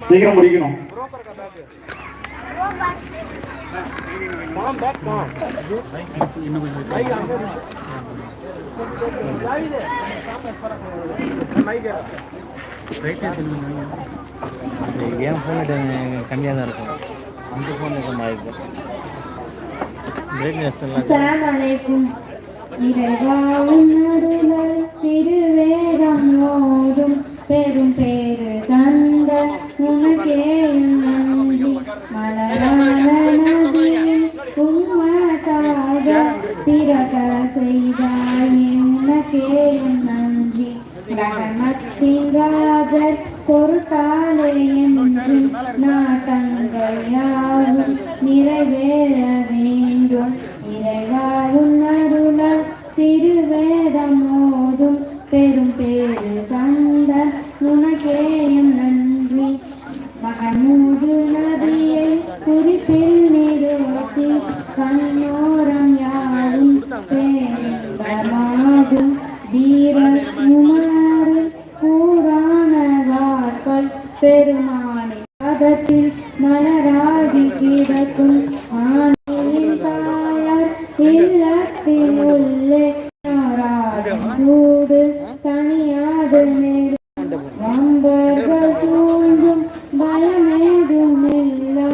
சீக்கிரம் முடிக்கணும். என் ஃபோன் கம்மியாக தான் இருக்கும், அந்த ஃபோன் கம்மியாக இருக்கும். அஸ்ஸலாமு அலைக்கும். இறைவா உன்னருளால் திருவேதம் ஓதும் பெரும் பேரு தந்த உனக்கே நன்றி. மலரான நபியின் உம்மத்தாக பிறக்க செய்தாய் உனக்கே நன்றி. ரஹமத்தின் ராஜர் பொருட்டாலே என்று நாட்டங்கள் யாவும் நிறைவேற வேண்டும். இறைவா உன்னருளால் திருவேதம் ஓதும் பெரும் பேரு தந்த உனக்கேயும் நன்றி. மஹமூது நபியை குறிப்பில் நிறுத்தி கண்ணோரம் யாரும் பேரின்பமாகும். வீரர் உமரு கூறான வார்கள் பெருமானின் பதத்தில் மலராகி கிடக்கும். ஆணின் தாயார் இல்லத்தில் உள்ளே சூடு தனியாது வம்பர்கள் சூழ்ந்தும் பயமேதும் இல்லா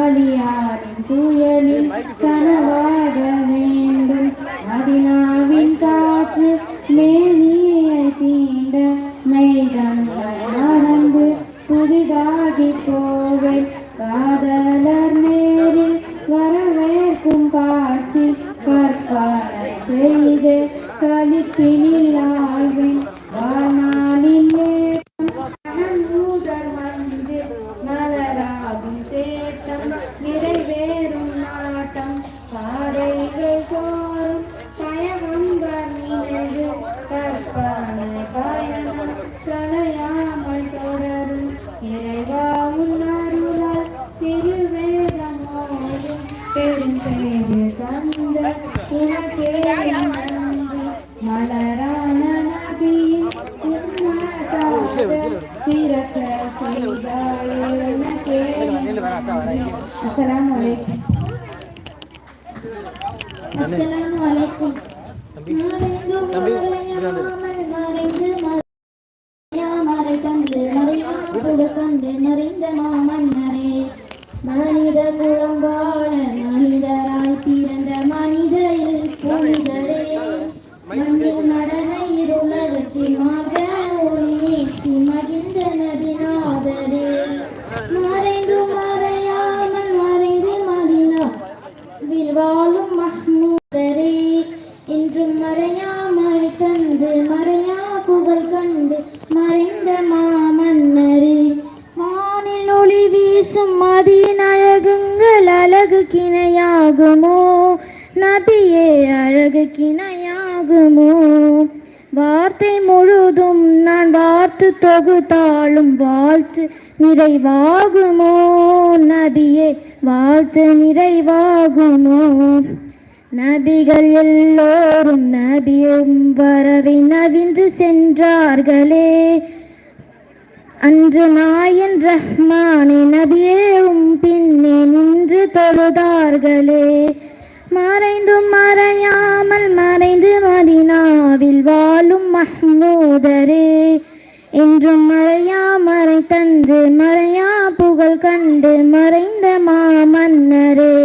அலியாரின் துயலில் கனவாக வேண்டும். மதினாவின் காற்று மேனியை தீண்ட மெய்தன்மை மறந்து புதிதாகி போவே. காதலர் நேரில் வரவேற்கும் காட்சி கற்பனை செய்து கலிப்பினில் ஆழ்வேன். வாழ்நாளின் நேரம் முதல் மன்று மலராகும் தேட்டம் நிறைவேறும் நாட்டம். பாதைகள் தோறும் பயணங்கள் நினைவு கற்பனை பயணம் கலையாமல் தொடரும். இறைவா உன்னருளால் திருவேதம் ஓதும் பெரும் பேரு தந்த உனக்கே நன்றி. மலரான நபியின் உம்மத்தாக பிறக்க செய்தாய் உனக்கே நன்றி. அஸ்ஸலாமு அலைக்கும். அஸ்ஸலாமு அலைக்கும். நிறைந்த மாமன்னரே, மனித குலம் வாழ மனிதராய் பிறந்த மனிதரில் புனிதரே, மனித நடனை இருளச்சிமாக ஒளியேற்றி மகிழ்ந்த நபிநாதரே, மறைந்து மறையாமல் மறைந்து மதீனாவில் வாழும் மஹ்மூதரே, என்றும் மறையாமல் தந்து மறையா புகழ் கண்டு மறைந்த மாமன்னரே, வானில் ஒளி வீசும் மதியின் அழகுங்கள் அழகு கிணையாகுமோ நபியே, அழகு கிணையாகுமோ. வார்த்தை முழுதும் நான் வார்த்து தொகுத்தாலும் வாழ்த்து நிறைவாகுமோ நபியே, வாழ்த்து நிறைவாகுமோ. நபிகள் எல்லோரும் நபியும் வரவை நவின்று சென்றார்களே, அன்று நாயன் ரஹ்மானே நபியேவும் பின்னே நின்று தொழுதார்களே. மறைந்தும் மறையாமல் மறைந்து மதீனாவில் வாழும் மஹ்மூதரே, என்றும் மறையா மறை தந்து மறையா புகழ் கண்டு மறைந்த மாமன்னரே,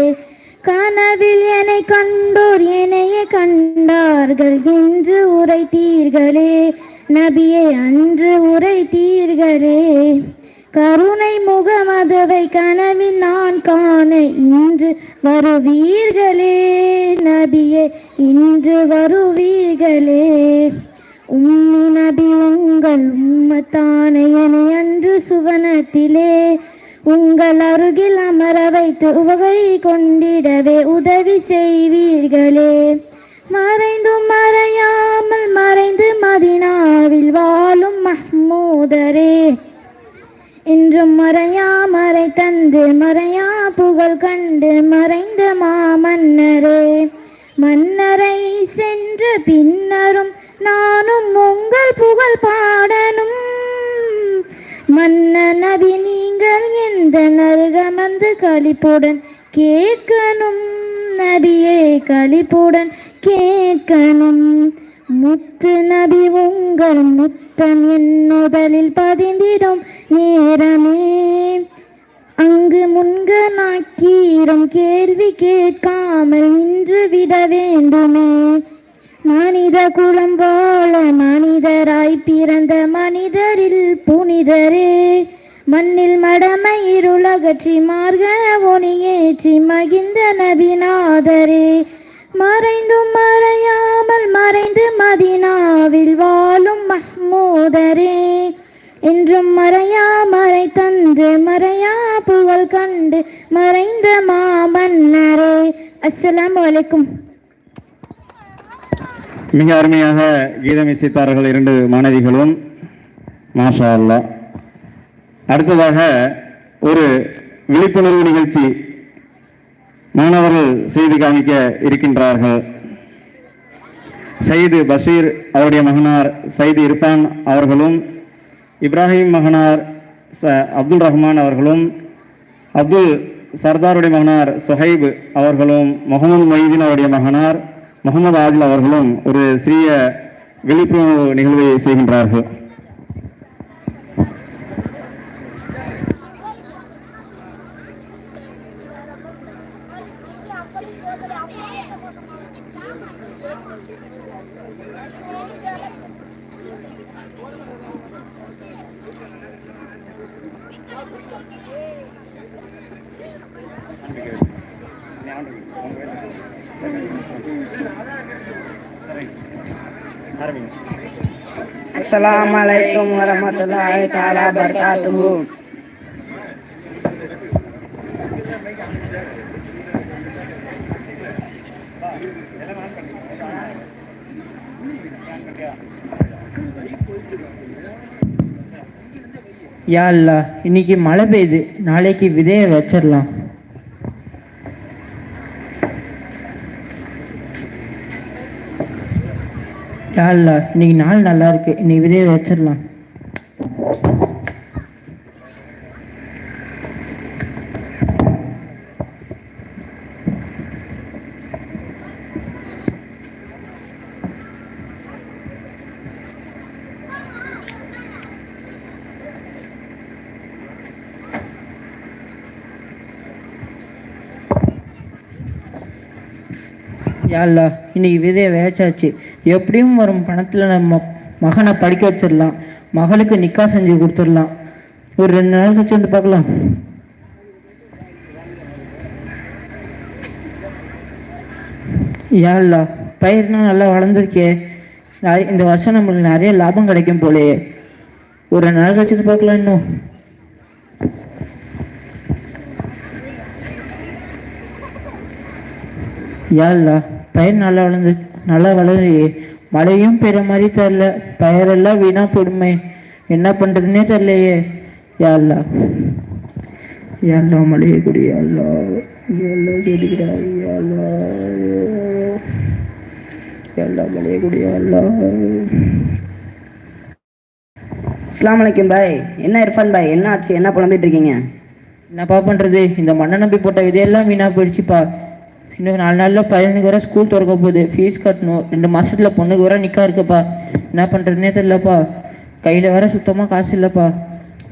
கனவில் என்னை கண்டோர் என்னையே கண்டார்கள் என்று உரைத்தீர்களே நபியே, அன்று உரைத்தீர்களே. கருணை முகமதுவை கனவில் நான் காண இன்று வருவீர்களே நபியே, இன்று வருவீர்களே. உம்மி நபி உங்கள் உம்மத்தான என்னை அன்று சுவனத்திலே உங்கள் அருகில் அமர வைத்து உவகை கொண்டிடவே உதவி செய்வீர்களே. மறைந்தும் மறையாமல் மறைந்து மதீனாவில் வாழும் மஹ்மூதரே, என்றும் மறையா மறை தந்து மறையா புகழ் கண்டு மறைந்த மாமன்னரே. மன்னரை சென்ற பின்னரும் நானும் உங்கள் புகழ் பாடனும், மன்ன நபி நீங்கள் எந்த நருகமந்து களிப்புடன் கேட்கணும், நபியே களிப்புடன் கேட்கணும். முத்து நபி உங்கள் முத்தம் என் முதலில் பதிந்திடும் நேரமே, அங்கு முன்க நாக்கீரும் கேள்வி கேட்காமல் நின்று விட வேண்டுமே. மனித குலம் வாழ மனிதராய் பிறந்த மனிதரில் புனிதரே, மண்ணில் மடமை இருளகற்றி மார்க ஒளியேற்றி மகிழ்ந்த நபிநாதரே. மறைந்தும் மறையாமல் மறைந்து மதினாவில் வாழும் மஹ்மூதரே, என்றும் மறையா மறை தந்து மறையா புகழ் கண்டு மறைந்த மாமன்னரே. அஸ்ஸலாமு அலைக்கும். மிக அருமையாக கீதம் இசைத்தார்கள் இரண்டு மாணவிகளும், மாஷா அல்லாஹ். அடுத்ததாக ஒரு விழிப்புணர்வு நிகழ்ச்சி மாணவர்கள் செய்து காமிக்க இருக்கின்றார்கள். சயீது பஷீர் அவருடைய மகனார் சயீது இர்ஃபான் அவர்களும், இப்ராஹிம் மகனார் அப்துல் ரஹ்மான் அவர்களும், அப்துல் சர்தாருடைய மகனார் சுஹைப் அவர்களும், முகமது மொய்தீன் அவருடைய மகனார் முகமது ஆதில் அவர்களும் ஒரு சிறிய விழிப்புணர்வு நிகழ்வை செய்கின்றார்கள். Assalamualaikum warahmatullahi taala wabarakatuh. யா அல்லாஹ், இன்னைக்கு மழை பெய்யுது, நாளைக்கு விதையை வச்சிடலாம். யா அல்லாஹ், இன்னைக்கு நாள் நல்லா இருக்கு, இன்னைக்கு விதையை வச்சிடலாம். யா அல்லாஹ், இன்னைக்கு விதையை வேச்சாச்சு, எப்படியும் வரும் பணத்தில் நம்ம மகனை படிக்க வச்சிடலாம், மகளுக்கு நிக்கா செஞ்சு கொடுத்துடலாம். ஒரு 2 நாள் கழிச்சு வந்து பார்க்கலாம். யா அல்லாஹ், பயிர்னா நல்லா வளர்ந்துருக்கே, இந்த வருஷம் நம்மளுக்கு நிறைய லாபம் கிடைக்கும் போலேயே. ஒரு 2 நாள் கழிச்சு வந்து பார்க்கலாம். இன்னும் யா அல்லாஹ், பயிர் நல்லா வளருது, மழையும் பெற மாதிரி தெரில, பயிரெல்லாம் வீணா போடுமே, என்ன பண்ணுறதுன்னே தெரிலையே. யா அல்லாஹ், யா அல்லாஹ், மழையை கொடு யா அல்லாஹ், யா அல்லாஹ் கேட்கிறாய் யா அல்லாஹ், யா அல்லாஹ் மழையை கொடு யா அல்லாஹ். அஸ்ஸலாமு அலைக்கும் பாய். என்ன இர்ஃபான் பாய், என்ன ஆச்சு, என்ன புலம்பிட்டு இருக்கீங்க? என்னப்பா பண்ணுறது, இந்த மண்ணை நம்பி போட்ட விதையெல்லாம் வீணாக போயிடுச்சுப்பா. இன்னும் 4 நாளில் பையனுக்கு வர ஸ்கூல் திறக்க போகுது, ஃபீஸ் கட்டணும். 2 மாதத்தில் பொண்ணுக்கு வர நிற்கா இருக்குப்பா, என்ன பண்ணுறதுனே தெரியலப்பா. கையில் வேற சுத்தமாக காசு இல்லைப்பா.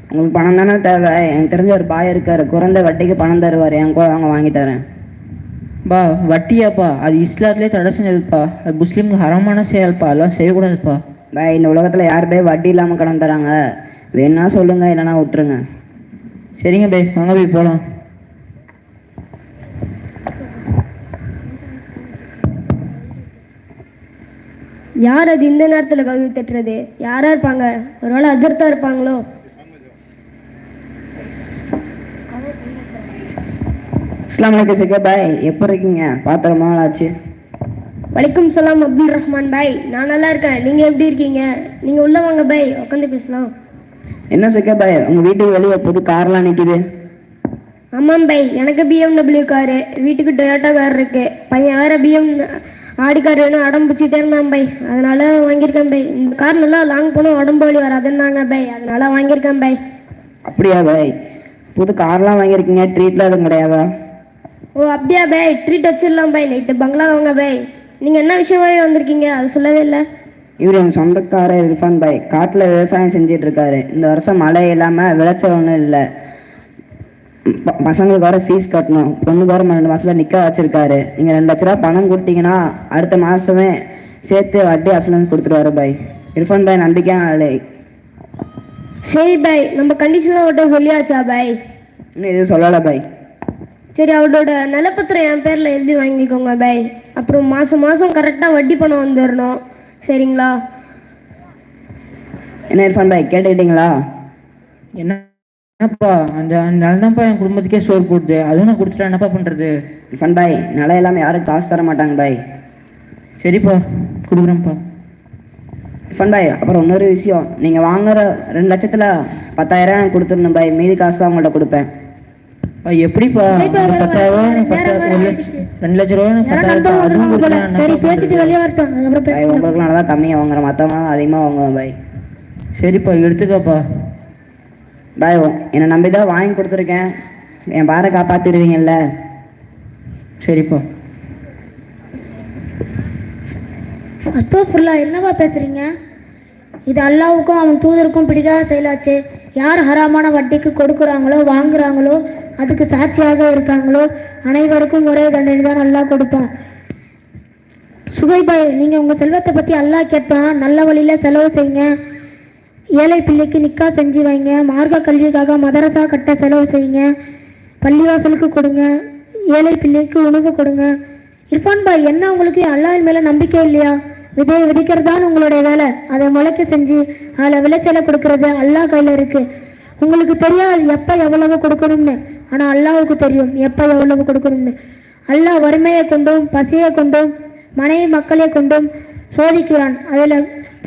உங்களுக்கு பணம் தானே தேவை? எனக்கு தெரிஞ்ச ஒரு பாய் இருக்கார், குறைந்த வட்டிக்கு பணம் தருவார், என் கூட அவங்க வாங்கி தரேன். பா வட்டியாப்பா, அது இஸ்லாத்துலேயே தடை செஞ்சதுப்பா, அது முஸ்லீமுக்கு ஹராமான செயல்ப்பா, அதெல்லாம் செய்யக்கூடாதுப்பா. பாய், இந்த உலகத்தில் யார் போய் வட்டி இல்லாமல் கடன் தராங்க? வேணா சொல்லுங்கள், இல்லைனா விட்டுருங்க. சரிங்க பை, வாங்க போய் போகலாம். யார் அது இந்த நேரத்தில் கல்வி தட்டுறது? யாராக இருப்பாங்க? ஒருவேளை அஜர்த்தா இருப்பாங்களோ? அஸ்ஸலாமு அலைக்கும் சுகே பாய், எப்போ இருக்கீங்க? பார்த்து ரொம்ப நாள் ஆச்சு. வலைக்கும் சலாம் அப்துல் ரஹ்மான் பாய், நான் நல்லா இருக்கேன், நீங்கள் எப்படி இருக்கீங்க? நீங்கள் உள்ள வாங்க பாய், உட்காந்து பேசலாம். என்ன சுகே பாய், உங்கள் வீட்டுக்கு வெளியே புது கார்லாம் நிற்கிது? ஆமாம் பாய், எனக்கு BMW காரு, வீட்டுக்கு டொயோட்டா கார் இருக்கு, பையன் வேறு ஆடி கார் வேணும் அடம் பிடிச்சிட்டே இருந்தான் பை, அதனால வாங்கியிருக்கேன் பை. இந்த கார் நல்லா லாங் போனோம், உடம்பு வலி வராதுன்னாங்க பை, அதனால வாங்கியிருக்கேன் பை. அப்படியா பாய்? புது கார்லாம் வாங்கியிருக்கீங்க, ட்ரீட்லாம் எதுவும் கிடையாதா? ஓ அப்படியா பாய், ட்ரீட் வச்சிடலாம் பாய். நைட்டு பங்களா வாங்க பாய். நீங்கள் என்ன விஷயமாவே வந்திருக்கீங்க, அது சொல்லவே இல்லை. இவர் என் சொந்தக்காரர் இர்ஃபான் பாய். காட்டில் விவசாயம் செஞ்சிட்டு இருக்காரு. இந்த வருஷம் மழை இல்லாமல் விளைச்சல் ஒன்றும் இல்லை. பசங்களுக்கு வர ஃபீஸ் கட்டணும். பொண்ணுக்கு வர 2 மாதத்தில் நிற்க வச்சிருக்காரு. நீங்கள் 2 லட்ச ரூபா பணம் கொடுத்தீங்கன்னா அடுத்த மாதமே சேர்த்து வட்டி அசலன்ஸ் கொடுத்துருவாரு பாய். இர்ஃபான் பாய் நம்பிக்கையான ஆளு. சரி பாய், நம்ம கண்டிஷனாக அவர்கிட்ட சொல்லியாச்சா பாய்? இன்னும் எதுவும் சொல்லலை பாய். சரி, அவரோட நிலப்பத்திரம் என் பேரில் எழுதி வாங்கிக்கோங்க பாய். அப்புறம் மாதம் மாதம் கரெக்டாக வட்டி பணம் வந்துடணும், சரிங்களா? என்ன இர்ஃபான் பாய் கேட்டுக்கிட்டீங்களா? என்னப்பா அந்த நிலந்தான்ப்பா என் குடும்பத்துக்கே சோறு போடுது. அதுவும் நான் கொடுத்துட்டா என்னப்பா பண்ணுறது? இர்ஃபான் பாய், நிலம் எல்லாமே யாரும் காசு தர மாட்டாங்க பாய். சரிப்பா, கொடுக்குறேன்ப்பா. இர்ஃபான் பாய், அப்புறம் இன்னொரு விஷயம், நீங்கள் வாங்குற 2 லட்சத்தில் 10,000 எனக்கு கொடுத்துடணும் பாய். மீதி காசு தான் உங்கள்கிட்ட கொடுப்பேன். எப்படிப்பா? 10,000 2 லட்ச ரூபா 10,000 அதுவும் கொடுக்குறேன். சரி, பேசிட்டு வெளியே வரட்டும். பாய், உங்களுக்கு நல்லா தான் கம்மியாக வாங்குறேன், மற்றவங்க அதிகமாக வாங்குவேன் பாய். சரிப்பா, எடுத்துக்கப்பா. பாய், என்னை நம்பி தான் வாங்கி கொடுத்துருக்கேன். என் பாரை காப்பாற்றிடுவீங்கல்ல? சரிப்பா. அஸ்தோஃபுல்லா, என்னவா பேசுறீங்க? இது அல்லாவுக்கும் அவன் தூதருக்கும் பிடிக்காத செயலாச்சு. யார் ஹராமான வட்டிக்கு கொடுக்குறாங்களோ வாங்குறாங்களோ அதுக்கு சாட்சியாக இருக்காங்களோ அனைவருக்கும் ஒரே தண்டனை தான் அல்லாஹ் கொடுப்பான். சுகைபாய், நீங்கள் உங்கள் செல்வத்தை பற்றி அல்லாஹ் கேட்பான். நல்ல வழியில் செலவு செய்யுங்க. ஏழை பிள்ளைக்கு நிக்கா செஞ்சு வைங்க. மார்க்க கல்விக்காக மதரசா கட்ட செலவு செய்யுங்க. பள்ளிவாசலுக்கு கொடுங்க. ஏழை பிள்ளைக்கு உணவு கொடுங்க. இர்ஃபான் பாய், என்ன உங்களுக்கு அல்லாஹ் மேலே நம்பிக்கை இல்லையா? விதையை விதைக்கிறது தான் உங்களுடைய வேலை. அதை முளைக்க செஞ்சு அதில் விளைச்சலை கொடுக்கறது அல்லாஹ் கையில் இருக்குது. உங்களுக்கு தெரியாது எப்போ எவ்வளவு கொடுக்கணும்னு, ஆனால் அல்லாஹ்வுக்கு தெரியும் எப்போ எவ்வளவு கொடுக்கணும்னு. அல்லாஹ் வறுமையை கொண்டும் பசியை கொண்டும் மனைவி மக்களை கொண்டும் சோதிக்கிறான். அதில்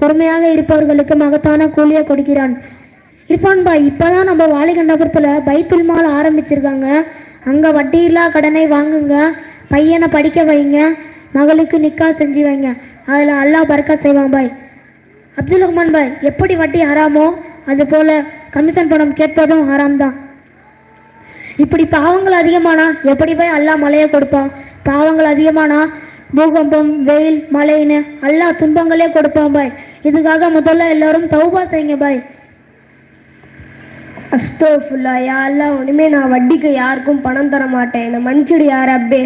பொறுமையாக இருப்பவர்களுக்கு மகத்தான கூலியை கொடுக்கிறான். இர்ஃபான் பாய், இப்போ தான் நம்ம வாலிகண்டபுரத்தில் பைத்துல் மால் ஆரம்பிச்சிருக்காங்க. அங்கே வட்டியில்லா கடனை வாங்குங்க. பையனை படிக்க வைங்க. மகளுக்கு நிக்கா செஞ்சு வைங்க. அதில் அல்லாஹ் பறக்கா செய்வான் பாய். அப்துல் ரஹ்மான் பாய், எப்படி வட்டி ஹராமோ அதுபோல் கமிஷன் பணம் கேட்பதும் ஹராம் தான். இப்படி பாவங்கள் அதிகமானா எப்படி போய் அல்லாஹ் மழையை கொடுப்பான்? பாவங்கள் அதிகமானா பூகம்பம், வெயில், மழைன்னு அல்லாஹ் துன்பங்களே கொடுப்பான் பாய். இதுக்காக முதல்ல எல்லாரும் தௌபா செய்யுங்க பாய். அஸ்தோஃபுல்லா, யா அல்லாஹ், இனிமே நான் வட்டிக்கு யாருக்கும் பணம் தர மாட்டேன், என்னை மன்னிச்சிடு யா ரப்பே.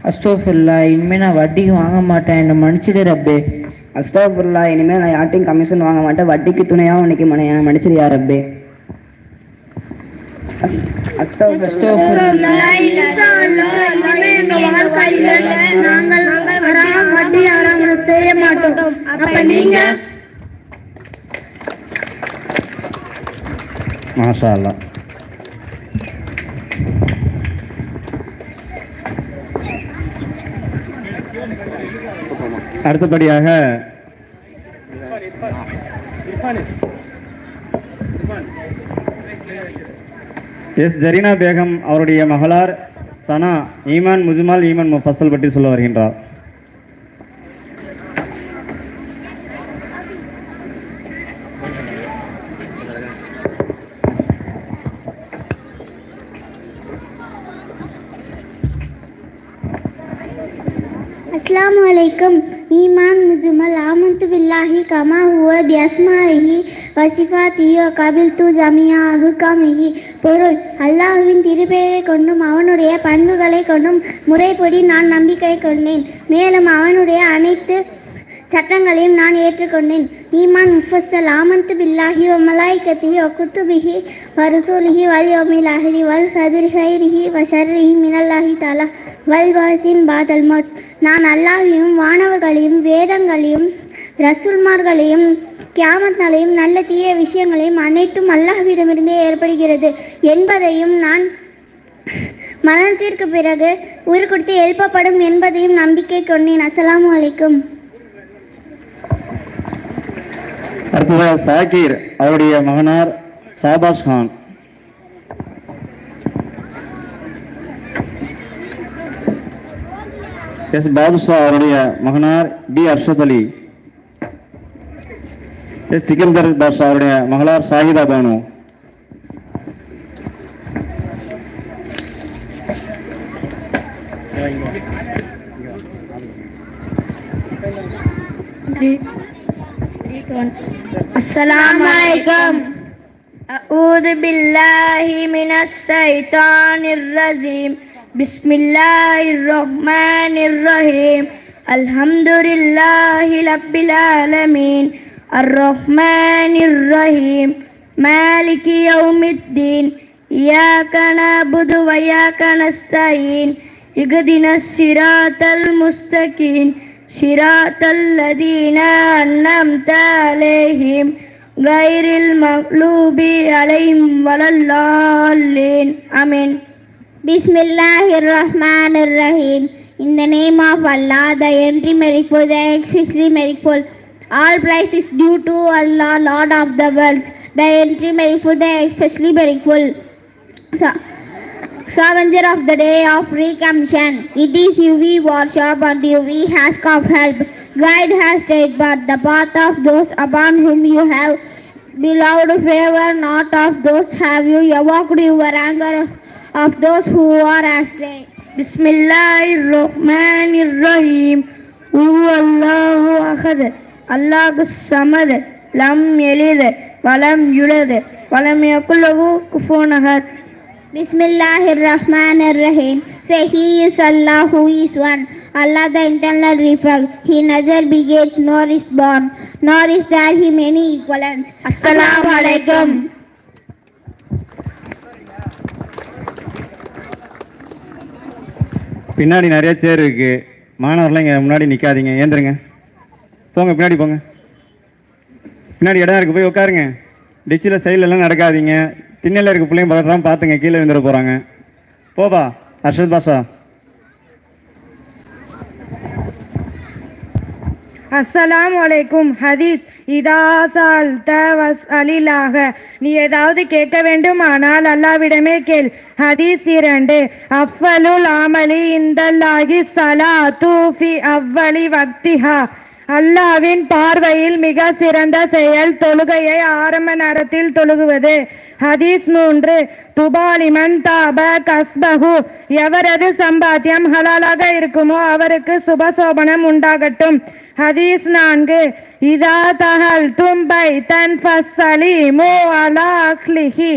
அஸ்தோஃபில்லா, இனிமேல் நான் வட்டிக்கு வாங்க மாட்டேன், என்னை மன்னிச்சிடு ரப்பே. அஸ்தோஃபிருல்லா, இனிமேல் நான் யார்ட்டையும் கமிஷன் வாங்க மாட்டேன். வட்டிக்கு துணையாக உனக்கு மன்னிச்சிரு யா ரப்பே. செய்ய மாட்டோம். அப்ப நீங்க மாஷா அல்லாஹ். அடுத்தபடியாக எஸ் ஜரீனா பேகம் அவருடைய மகளார் சனா ஈமான் முஜ்மல் ஈமான் முஃபஸ்ஸல் பற்றி சொல்ல வருகின்றார். अस्सलामु अलैकुम. ईमान मुजमल आमंतु बिल्लाहि कमा हुआ बिअस्माइहि व सिफातिहि व கபில்து ஜமியா அஹ்காமிஹி. பொருள்: அல்லாஹ்வின் திருப்பெயரை கொண்டும் அவனுடைய பண்புகளை கொண்டும் முறைப்படி நான் நம்பிக்கை கொண்டேன். மேலும் அவனுடைய அனைத்து சட்டங்களையும் நான் ஏற்றுக்கொண்டேன். ஈமான் முஃபஸ்ஸல் ஆமன்து பில்லாஹி வ மலாயிகத்திஹி வ குத்துபிஹி வ ரசூலிஹி வல் யௌமில் ஆஹிரி வல் கதிரி ஹைரிஹி வ ஷர்ரிஹி மினல்லாஹி தஆலா வல் பாஸின் பாதல் மௌத். நான் அல்லாஹ்வையும் வானவர்களையும் வேதங்களையும் ரசூல்மார்களையும் கியாமத் நாளையும் நல்ல தீய விஷயங்களையும் அனைத்தும் அல்லாஹ்விடமிருந்தே ஏற்படுகிறது என்பதையும் நான் மரணத்திற்கு பிறகு உயிர் கொடுத்து எழுப்பப்படும் என்பதையும் நம்பிக்கை கொண்டேன். அஸ்ஸலாமு அலைக்கும். அடுத்ததாக சாகிர் அவருடைய மகனார் ஷாபாஷ் கான். எஸ் பாதுஷா அவருடைய மகனார் பி அர்ஷத் அலி. எஸ் சிக்கந்தர் பாஷா அவருடைய மகளார் Shahida Banu. Assalamualaikum. A'udzu billahi minas syaitonir rajim. Bismillahirrahmanirrahim. Alhamdulillahi rabbil alamin. Ar-Rahmanir Rahim. Maliki yaumiddin. Iyyaka na'budu wa iyyaka nasta'in. Ihdinas siratal mustaqim. Siratal ladzina an'amta 'alaihim ghairil maghlubi 'alaihim waladdallin. Amen. Bismillahirrahmanirrahim. In the name of Allah, the entry merciful, the especially merciful. All praise is due to Allah, Lord of the worlds, the entry merciful, the especially merciful. Scavenger of the day of recommission. It is you we worship and you we ask of help. Guide has straight but the path of those upon whom you have beloved favor, not of those have you evoked your anger of those who are astray. Bismillahirrahmanirrahim. Allahu ahad. Allahus samad. Lam yalid walam yulad walam yakul lahu kufuwan ahad. Bismillahirrahmanirrahim. Say He is Allah who is one. Allah the eternal reflect. He neither begets nor is born, nor is there Him any equivalent. Assalamu alaikum. பின்னாடி நிறைய சேர் இருக்கு. மாணவர்கள்லாம் இங்கே முன்னாடி நிற்காதீங்க, ஏந்துருங்க, போங்க பின்னாடி போங்க. பின்னாடி இடம் இருக்குது, போய் உட்காருங்க. டிச்சில் சைட்லலாம் நடக்காதீங்க. திண்ணையில் இருக்க பிள்ளைங்க பக்கத்துலாம் பார்த்துங்க, கீழே விழுந்துட போகிறாங்க. போபா அர்ஷத் பாஷா. அஸ்ஸலாமு அலைக்கும். ஹதீஸ் இதா சால்த வஸ்அலில்லாஹ. நீ ஏதாவது கேட்க வேண்டுமானால் அல்லாவிடமே கேள். ஹதீஸ் 2. அஃவலுல் அமலி இந்தல்லாஹி ஸலாத்து ஃபி அவ்வலி வக்திஹா. அல்லாவின் பார்வையில் மிக சிறந்த செயல் தொழுகையை ஆரம்ப நேரத்தில் தொழுகுவது. ஹதீஸ் 3. துபாலிமன் தாப கஸ்பஹு. எவரது சம்பாத்தியம் ஹலாலாக இருக்குமோ அவருக்கு சுபசோபனம் உண்டாகட்டும். ஹதீஸ் 4. இதா தஹல் தும்பை தன் ஃபஸ்ஸலிமு அலா அஹ்லிஹி.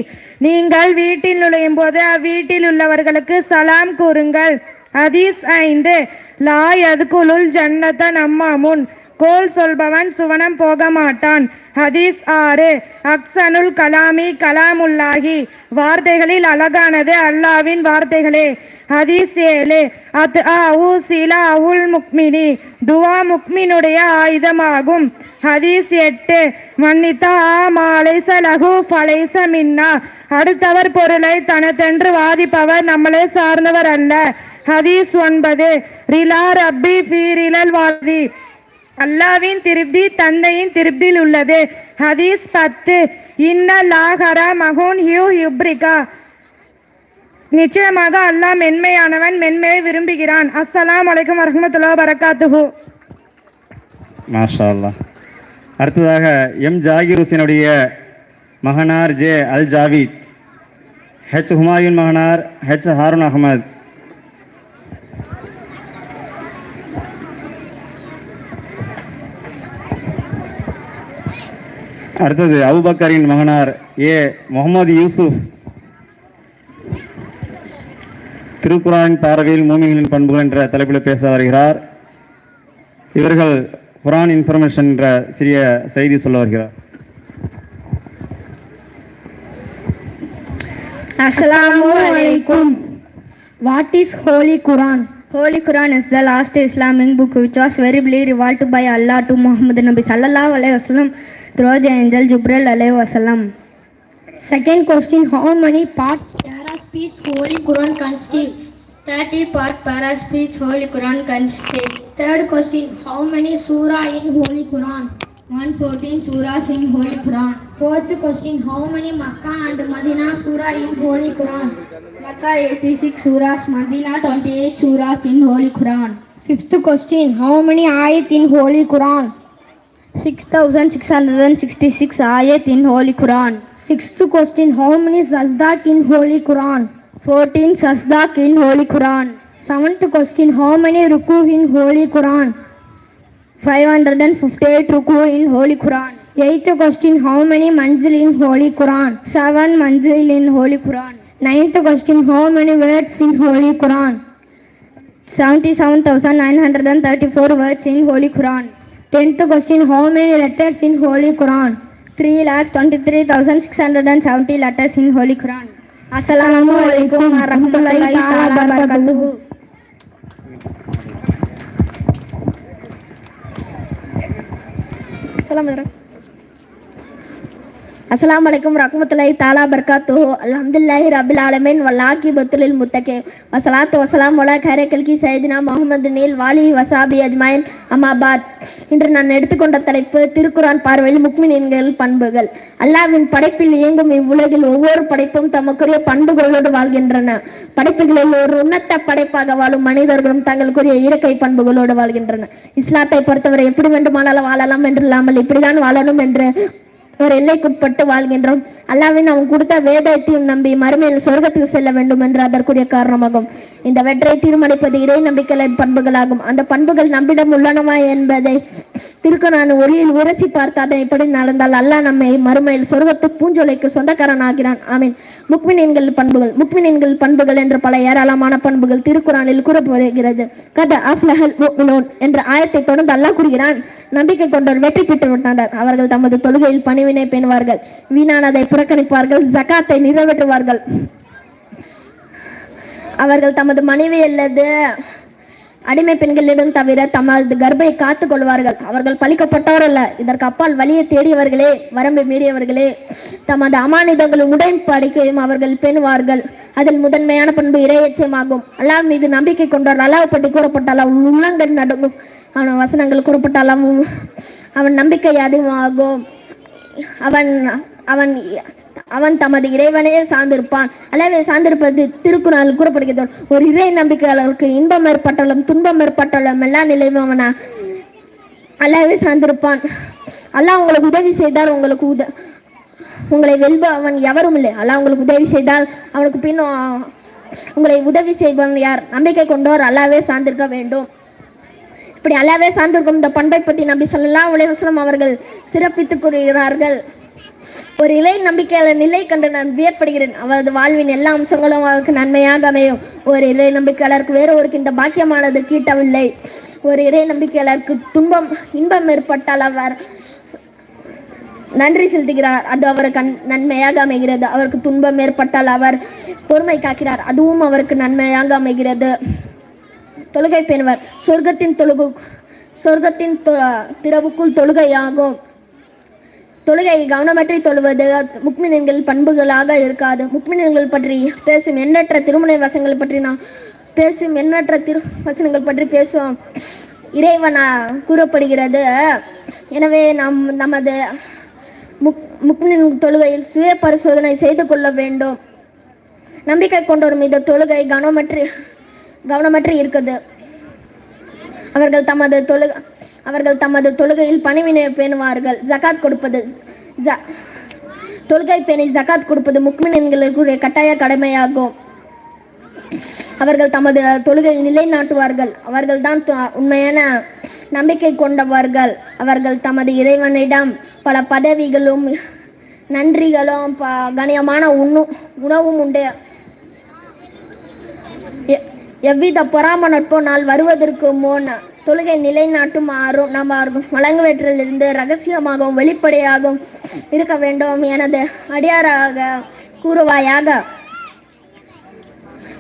நீங்கள் வீட்டில் நுழையும் போது அவ்வீட்டில் உள்ளவர்களுக்கு சலாம் கூறுங்கள். ஹதீஸ் 5. லா யதுகுலுல் ஜன்னத நம்மாமுன். கோல் சொல்பவன் சுவனம் போக மாட்டான். ஹதீஸ் 6. அக்சனுல் கலாமி கலாமுல்லாஹி. வார்த்தைகளில் அழகானது அல்லாவின் வார்த்தைகளே. ஹதீஸ் 7. அத்ஆஉ சிலாஹுல் முக்மினி. துவா முக்மினுடைய ஆயுதமாகும். ஹதீஸ் 8. மன்னித்தா மாலைச லஹு ஃபலைச மின்னா. அடுத்தவர் பொருளை தனதென்று வாதிப்பவர் நம்மளே சார்ந்தவர் அல்ல. ஹதீஸ் 9. ரிலா ரப்பி ஃபீரிலல் வாதி. அல்லாவின் திருப்தி தந்தையின் திருப்தியில் உள்ளது. ஹதீஸ் 10. இன்ன லாஹர மஹூன் ஹியூ யுப்ரிகா. நிச்சயமாக அல்லாஹ் மென்மையானவன், மென்மையை விரும்புகிறான். அஸ்ஸலாமு அலைக்கும் வரஹ்மத்துல்லாஹி வபரகாத்துஹு. மாஷா அல்லாஹ். அடுத்ததாக எம் ஜாகிர் ஹுசைனுடைய மகனார் ஜே அல் ஜாவித், ஹெச் ஹுமாயூன் மகனார் ஹெச் ஹாரூன் அகமது. அடுத்தது அபுபக்கரின் மகனார் ஏ முகமது யூசுப். திருக்குரானின் பார்வையில் மூமின்களின் பண்புகள் என்ற தலைப்பில் பேச வருகிறார். இவர்கள் குரான் இன்ஃபர்மேஷன் என்ற சிறிய செய்தி சொல்ல வருகிறார். Assalamu alaikum. What is Holy Quran? Holy Quran is the last Islamic book which was verily revealed by Allah to Muhammad Nabi sallallahu alaihi wasallam through the angel Jibril alaihi wasallam. Second question, how many parts para speech Holy Quran contains? 30 part para speech Holy Quran contains. Third question, how many surah in Holy Quran? 114 surahs in Holy Quran. Fourth question, how many Makkah and Medina surah in Holy Quran? Makkah 86 surahs, Medina 28 surahs in Holy Quran. Fifth question, how many ayat in Holy Quran? 6666 ayat in Holy Quran. Sixth question, how many sazdaq in Holy Quran? 14 sazdaq in Holy Quran. Seventh question, how many ruku in Holy Quran? 558 ruku in Holy Quran. Eighth question, how many manzil in Holy Quran? 7 manzil in Holy Quran. Ninth question, how many words in Holy Quran? 77,934 words in Holy Quran. Tenth question, how many letters in Holy Quran? 3,23,670 letters in Holy Quran. Assalamu alaikum warahmatullahi wabarakatuh. Assalamualaikum warahmatullahi taala wabarakatuh. Alhamdulillahi rabbil alamin wal aqibatu lil muttaqin. Wassalatu wassalamu ala khairil sayyidina Muhammadinil wali wasabi ajmain. Amma ba'd. இன்று நான் எடுத்துக்கொண்ட தலைப்பு திருக்குரான் பார்வையில் முக்மினீன்கள் பண்புகள். அல்லாஹ்வின் படைப்பில் இயங்கும் இவ்வுலகில் ஒவ்வொரு படைப்பும் தமக்குரிய பண்புகளோடு வாழ்கின்றன. படைப்புகளில் ஒரு உன்னத படைப்பாக வாழும் மனிதர்களும் தங்களுக்குரிய இயற்கை பண்புகளோடு வாழ்கின்றனர். இஸ்லாத்தை பொறுத்தவரை எப்படி வேண்டுமானாலும் வாழலாம் என்று இல்லாமல் இப்படிதான் வாழணும் என்று ஒரு எல்லைக்குட்பட்டு வாழ்கின்றோம். அல்லாஹ்வின் அவன் கொடுத்த வேதத்தையும் நம்பி மறுமையில் சொர்க்கத்துக்கு செல்ல வேண்டும் என்று அதற்குரிய காரணமாகும். இந்த வெற்றை தீர்மானிப்பது இறை நம்பிக்கையின் பண்புகளாகும். அந்த பண்புகள் நம்மிடம் உள்ளனவா என்பதை திருக்குரான் ஒளியில் உரசி பார்த்து அதை எப்படி நடந்தால் அல்லாஹ் நம்மை மறுமையில் சொர்க்கத்து பூஞ்சோலைக்கு சொந்தக்காரன் ஆகிறான். ஆமீன். முக்மினீன்கள் பண்புகள். முக்மினீன்கள் பண்புகள் என்ற பல ஏராளமான பண்புகள் திருக்குரானில் கூறப்படுகிறது. கத அஃப்லஹல் முஃமினூன் என்ற ஆயத்தை தொடர்ந்து அல்லாஹ் கூறுகிறான், நம்பிக்கை கொண்டோர் வெற்றி பெற்று விட்டனர். அவர்கள் தமது தொழுகையில் பணிவினை பேணுவார்கள், வீணானதை புறக்கணிப்பார்கள், ஜகாத்தை நிறைவேற்றுவார்கள். அவர்கள் தமது மனைவி அல்லது அடிமை பெண்களிடம் தவிர தமது கர்ப்பை காத்துக் கொள்வார்கள். அவர்கள் பழிக்கப்பட்டவர் அல்ல, இதற்கு அப்பால் வழியை தேடியவர்களே, வரம்பை மீறியவர்களே. தமது அமானிதங்களும் உடன்படிக்கையும் அவர்கள் பேணுவார்கள். அதில் முதன்மையான பண்பு இறையச்சமாகும். அல்லாஹ் மீது நம்பிக்கை கொண்டால் அல்லாஹ் பற்றி கூறப்பட்டால் அவன் உள்ளங்கள் நடுங்கும். அவன் வசனங்கள் கூறப்பட்டால் அவன் நம்பிக்கை அதிகமாகும். அவன் தமது இறைவனையே சார்ந்திருப்பான். அல்லாஹ்வை சார்ந்திருப்பது திருக்குறானில் கூறப்படுகிறது. ஒரு இறை நம்பிக்கையாளருக்கு இன்பம் ஏற்பட்டாலும் துன்பம் ஏற்பட்டாலும் எல்லா நிலையும் அவன் அல்லாஹ்வை சார்ந்திருப்பான். அல்லாஹ் உங்களுக்கு உதவி செய்தால் உங்களை வெல்ப அவன் எவரும் இல்லை. அல்லாஹ் உங்களுக்கு உதவி செய்தால் அவனுக்கு பின்னும் உங்களை உதவி செய்வன் யார்? நம்பிக்கை கொண்டோர் அல்லாஹ்வை சார்ந்திருக்க வேண்டும். இப்படி அல்லாஹ்வை சார்ந்திருக்கும் இந்த பண்பை பற்றி நபி ஸல்லல்லாஹு அலைஹி வஸல்லம் அவர்கள் சிறப்பித்து கூறுகிறார்கள். ஒரு இறை நம்பிக்கையாளர் நிலை கண்டு நான் வியப்படுகிறேன். அவரது வாழ்வின் எல்லா அம்சங்களும் அவருக்கு நன்மையாக அமையும். ஒரு இறை நம்பிக்கையாளருக்கு வேறொருக்கு இந்த பாக்கியமானது கீட்டவில்லை. ஒரு இறை நம்பிக்கையாளருக்கு இன்பம் ஏற்பட்டால் அவர் நன்றி செலுத்துகிறார், அது அவருக்கு நன்மையாக அமைகிறது. அவருக்கு துன்பம் ஏற்பட்டால் அவர் பொறுமை காக்கிறார், அதுவும் அவருக்கு நன்மையாக அமைகிறது. தொழுகை பேணுவர். சொர்க்கத்தின் திறவுக்குள் தொழுகையாகும். தொழுகை கவனமற்றி தொழுவது முக்மினீன்கள் பண்புகளாக இருக்காது. முக்மினீன்கள் பற்றி பேசும் எண்ணற்ற திருமண வசனங்கள் பற்றி நாம் வசனங்கள் பற்றி பேசுவோம். இறைவனா கூறப்படுகிறது. எனவே நாம் நமது முக்மின் தொழுகையில் சுய பரிசோதனை செய்து கொள்ள வேண்டும். நம்பிக்கை கொண்டோர் மீது தொழுகை கவனமற்றி இருக்குது. அவர்கள் தமது தொழுகையில் பணிவினை பேணுவார்கள். ஜகாத் கொடுப்பது தொழுகை பேணி ஜகாத் கொடுப்பது முக்மினீன்களுடைய கட்டாய கடமையாகும். அவர்கள் தமது தொழுகையை நிலைநாட்டுவார்கள். அவர்கள் தான் உண்மையான நம்பிக்கை கொண்டவர்கள். அவர்கள் தமது இறைவனிடம் பல பதவிகளும் நன்றிகளும் கணியமான உணவும் உண்டு. எவ்வித பொறாம நட்போ நாள் வருவதற்கு முன் தொழுகை நிலைநாட்டுமாறும் நாம் வழங்குவற்றிலிருந்து ரகசியமாகவும் வெளிப்படையாகவும் இருக்க வேண்டும். எனது அடியாராக கூறுவாயாக.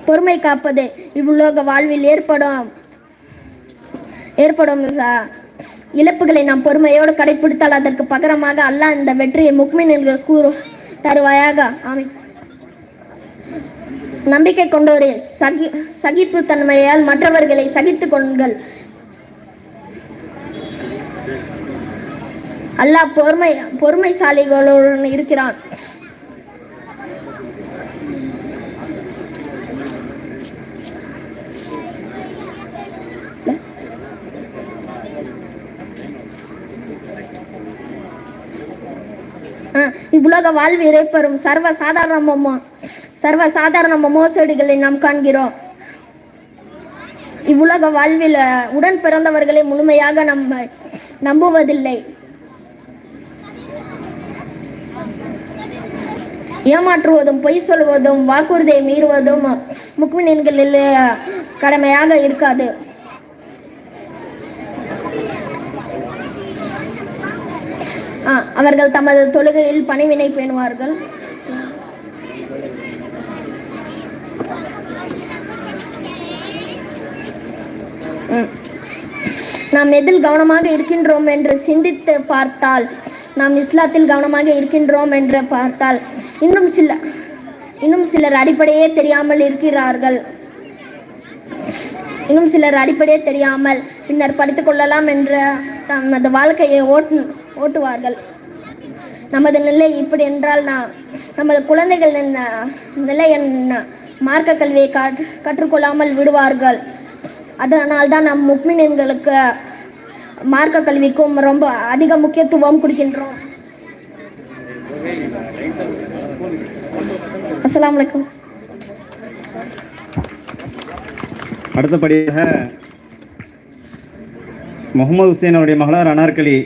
பொறுமை காப்பது. இவ்வுலக வாழ்வில் ஏற்படும் இழப்புகளை நாம் பொறுமையோடு கடைபிடித்தால் அதற்கு பகரமாக அல்லாஹ் இந்த வெற்றியை முக்மினீன்கள் தருவாயாக. ஆமீன். நம்பிக்கை கொண்டோரே, சகிப்பு தன்மையால் மற்றவர்களை சகித்துக் கொள்ளுங்கள். அல்லாஹ் பொறுமைசாலிகளுடன் இருக்கிறான். இவ்வுலக வாழ்வு இறைப்பெறும் சர்வ சாதாரண மோசடிகளை நாம் காண்கிறோம். இவ்வுலக வாழ்வில் உடன் பிறந்தவர்களை முழுமையாக நம்புவதில்லை. ஏமாற்றுவதும் பொய் சொல்வதும் வாக்குறுதியை மீறுவதும் முக்மின்களில் கடமையாக இருக்காது. அவர்கள் தமது தொழுகையில் பணிவினை பேணுவார்கள். நாம் எதில் கவனமாக இருக்கின்றோம் என்று சிந்தித்து பார்த்தால், நாம் இஸ்லாத்தில் கவனமாக இருக்கின்றோம் என்று பார்த்தால் இன்னும் சிலர் அடிப்படையே தெரியாமல் இருக்கிறார்கள். இன்னும் சிலர் அடிப்படையே தெரியாமல் பின்னர் படித்துக் கொள்ளலாம் என்ற தமது வாழ்க்கையை ஓட்டுவார்கள். நமது நிலை இப்படி என்றால் நமது குழந்தைகள் நிலை மார்க்க கல்வியை கற்றுக்கொள்ளாமல் விடுவார்கள். அதனால்தான் நம் முக்மின்களுக்கு மார்க்க கல்விக்கும் ரொம்ப அதிக முக்கியத்துவம் கொடுக்கின்றோம். அஸ்ஸலாமு அலைக்கும். அடுத்தபடியாக முகமது ஹுசைன் அவருடைய மகளார் அனார்கலி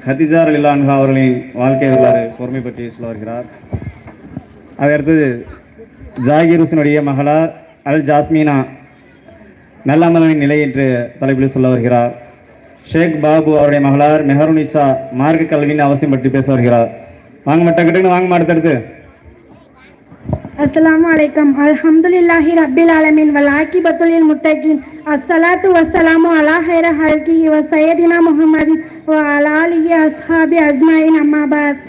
ஹதிஜா ரலியல்லாஹு அன்ஹா அவர்களின் வாழ்க்கை வரலாறு பொறுமை பற்றி சொல்ல வருகிறார். அதையடுத்து ஜாகிர் ஹுசனுடைய மகளார் அல் ஜாஸ்மீனா நல்லமலின் நிலை என்று தலைப்பில் சொல்ல வருகிறார். ஷேக் பாபு அவருடைய மகளார் மெஹருனிசா மார்க்க கல்வியின் அவசியம் பற்றி பேச வருகிறார். வாங்க மட்டக்கிட்டு வாங்க அடுத்தடுத்து. அஸ்ஸலாமு அலைக்கும். அல்ஹம்துலில்லாஹி ரப்பில் ஆலமீன் வல் ஆகிபத்துல் முத்தகீன். அஸ்ஸலாத்து வஸ்ஸலாமு அலா ஹைர ஹல்கிஹி வ சய்யிதினா முஹம்மதின் வ அலா ஆலிஹி அஸ்ஹாபி அஜ்மாயின். அம்மா பாத்.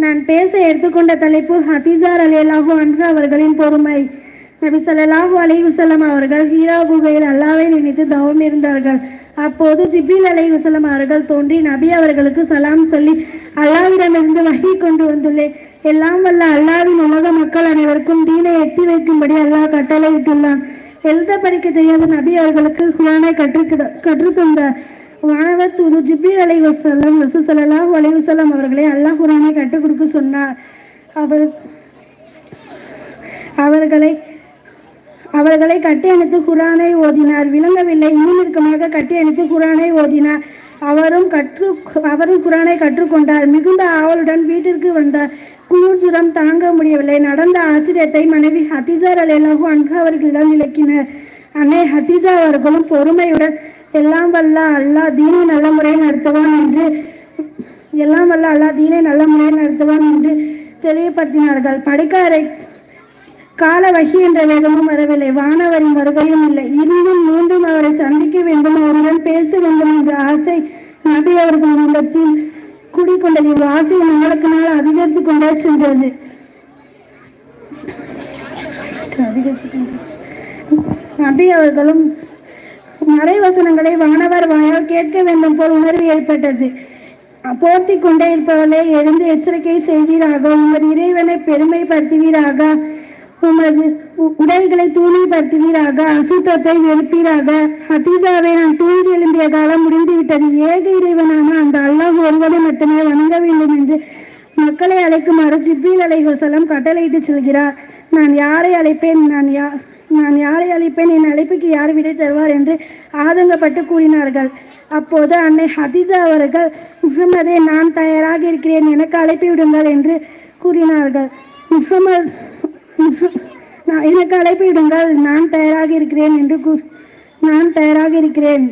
நான் பேச எடுத்துக்கொண்ட தலைப்பு ஹதீஜா ரலியல்லாஹு அன்ஹா அவர்களின் பொறுமை. நபி ஸல்லல்லாஹு அலைஹி வஸல்லம் அவர்கள் ஹீரா குகையில் அல்லாஹ்வை நினைத்து தவம் இருந்தார்கள். அப்போது ஜிப்ரீல் அலைஹிஸ்ஸலாம் அவர்கள் தோன்றி நபி அவர்களுக்கு சலாம் சொல்லி அல்லாஹ்விடமிருந்து வஹி கொண்டு வந்துள்ளேன். எல்லாம் வல்ல அல்லாஹ்வின் உலக மக்கள் அனைவருக்கும் தீனை எட்டி வைக்கும்படி அல்லாஹ் கட்டளையிட்டுள்ளான். எழுத படிக்க தெரியாத நபி அவர்களுக்கு குர்ஆனை கற்றுத்தந்தார். வானவர் தூது ஜிப்ரீல் அலைஹிஸ்ஸலாம் ரசூல் ஸல்லல்லாஹு அலைஹி வஸல்லம் அவர்களை அல்லாஹ் குர்ஆனை கற்றுக் கொடுக்க சொன்னார். அவர்களை கட்டி அணைத்து குர்ஆனை ஓதினார். விளங்கவில்லை, இன்னும் இறுக்கமாக கட்டி அணைத்து குர்ஆனை ஓதினார். அவரும் குர்ஆனை கற்றுக்கொண்டார். மிகுந்த ஆவலுடன் வீட்டிற்கு வந்தார். குளிர்ஜுரம் தாங்க முடியவில்லை. நடந்த ஆச்சரியத்தை மனைவி ஹதீஜா ரலியல்லாஹு அன்ஹா அவர்களிடம் விளக்கினர். அன்னை ஹதீஜா அவர்களும் பொறுமையுடன் எல்லாம் வல்ல அல்லாஹ் தீனை நல்ல முறையில் நடத்துவான் என்று தெளிவுபடுத்தினார்கள். படுக்கறை கால வகி என்ற வேகமும் வரவில்லை. வானவரின் வருகையும் இல்லை. இருந்தும் மீண்டும் அவரை சந்திக்க வேண்டும், அவருடன் பேச வேண்டும் என்ற ஆசை நபி அவர்கள் உள்ளத்தில் குடிக்கொண்டது. ஆசை நாளுக்கு நாள் அதிகரித்து கொண்டே சென்றது. நபி அவர்களும் மறைவசனங்களை வானவர் வாயால் கேட்க வேண்டும் போல் உணர்வு ஏற்பட்டது. போர்த்தி கொண்டே இருப்பவர்களே, எழுந்து எச்சரிக்கை செய்வீராக. உங்கள் இறைவனை பெருமைப்படுத்துவீராக. உமது உடல்களை தூய்மைப்படுத்துவீராக. அசுத்தத்தை வெறுப்பீராக. ஹதீஜாவை நான் தூங்கி எழும்பிய காலம் முடிந்துவிட்டது. ஏக இறைவனான அந்த அல்லாஹ் ஒருவனை மட்டுமே வணங்க வேண்டும் என்று மக்களை அழைக்குமாறு ஜிப்ரீல் அலைஹிஸ்ஸலாம் கட்டளையிட்டு செல்கிறார். நான் யாரை அழைப்பேன், என் அழைப்புக்கு யார் விடை தருவார் என்று ஆதங்கப்பட்டு கூறினார்கள். அப்போது அன்னை ஹதீஜா அவர்கள், முஹம்மதே, நான் தயாராக இருக்கிறேன், எனக்கு அழைப்பி விடுங்கள் என்று கூறினார்கள். எனக்கு அழைப்பு விடுங்கள், நான் தயாராக இருக்கிறேன்,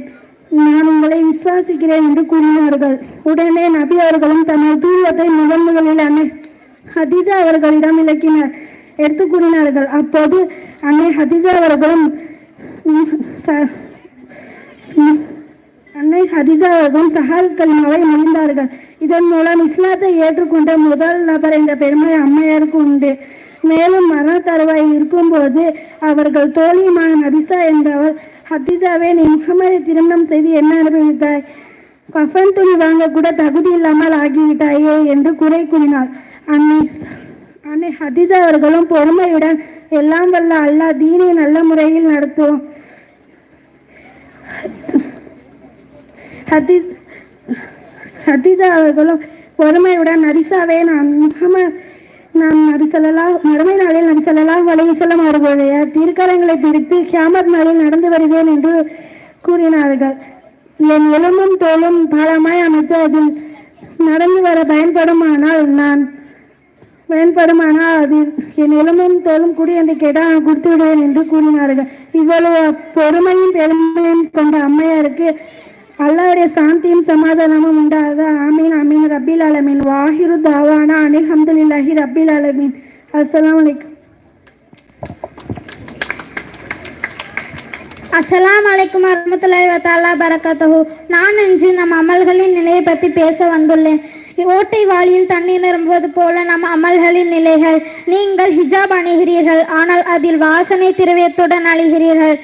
நான் உங்களை விசுவாசிக்கிறேன் என்று கூறினார்கள். உடனே நபி அவர்களும் தனது தூவத்தை முதலில் அன்னை ஹதீஜா அவர்களிடம் விளக்கினர், எடுத்து கூறினார்கள். அப்போது அன்னை ஹதீஜா அவர்களும் சஹாத் கலிமாவை மொழிந்தார்கள். இதன் மூலம் இஸ்லாத்தை ஏற்றுக்கொண்ட முதல் நபர் என்ற பெருமை அம்மையாருக்கு உண்டு. மேலும் மரண தருவாயில் இருக்கும்போது அவர்கள் தோழியுமான நபிசா என்பவர், ஹதீஜாவே, நீ முஹம்மதை திருமணம் செய்து என்ன அனுபவித்தாய்? கஃபன் துணி வாங்க கூட தகுதி இல்லாமல் ஆகிவிட்டாயே என்று குறை கூறினார். அன்னை ஹதீஜா அவர்களும் பொறுமையுடன் எல்லாம் வல்ல அல்லாஹ் தீனை நல்ல முறையில் நடத்துவோம். ஹதீஜா அவர்களும் பொறுமையுடன், நபிசாவே, நான் மறுமை நாளில் நபி ஸல்லல்லாஹு அலைஹி வஸல்லம் அவர்களுடைய திருக்கரங்களை பிடித்து கியாமத் நாளில் நடந்து வருவேன் என்று கூறினார்கள். என் எலும்பும் தோலும் பாலமாய் அமைத்து அதில் நடந்து வர பயன்படுமானால் அது என் எலும்பும் தோலும் கூடி என்று கேட்டால் நான் கொடுத்து விடுவேன் என்று கூறினார்கள். இவ்வளவு பொறுமையும் பெருமையும் கொண்ட அம்மையாருக்கு அல்லாஹ்வுடைய சாந்தியும் சமாதானமும் உண்டாக. ஆமீன் ஆமீன் ரப்பில் ஆலமீன். வாஹிரு தாவானா அனில் ஹம்துலில்லாஹி ரப்பில் ஆலமீன். அஸ்ஸலாமு அலைக்கும். அஸ்ஸலாமு அலைக்கும் வரஹ்மத்துல்லாஹி வ தஆலா பரகாத்துஹு. நான் இன்று நம் அமல்களின் நிலையை பற்றி பேச வந்துள்ளேன். ஓட்டை வாளியில் தண்ணீர் நிரம்புவது போல நம் அமல்களின் நிலைகள். நீங்கள் ஹிஜாப் அணிகிறீர்கள், ஆனால் அதில் வாசனை திரவியத்துடன் அழிகிறீர்கள்.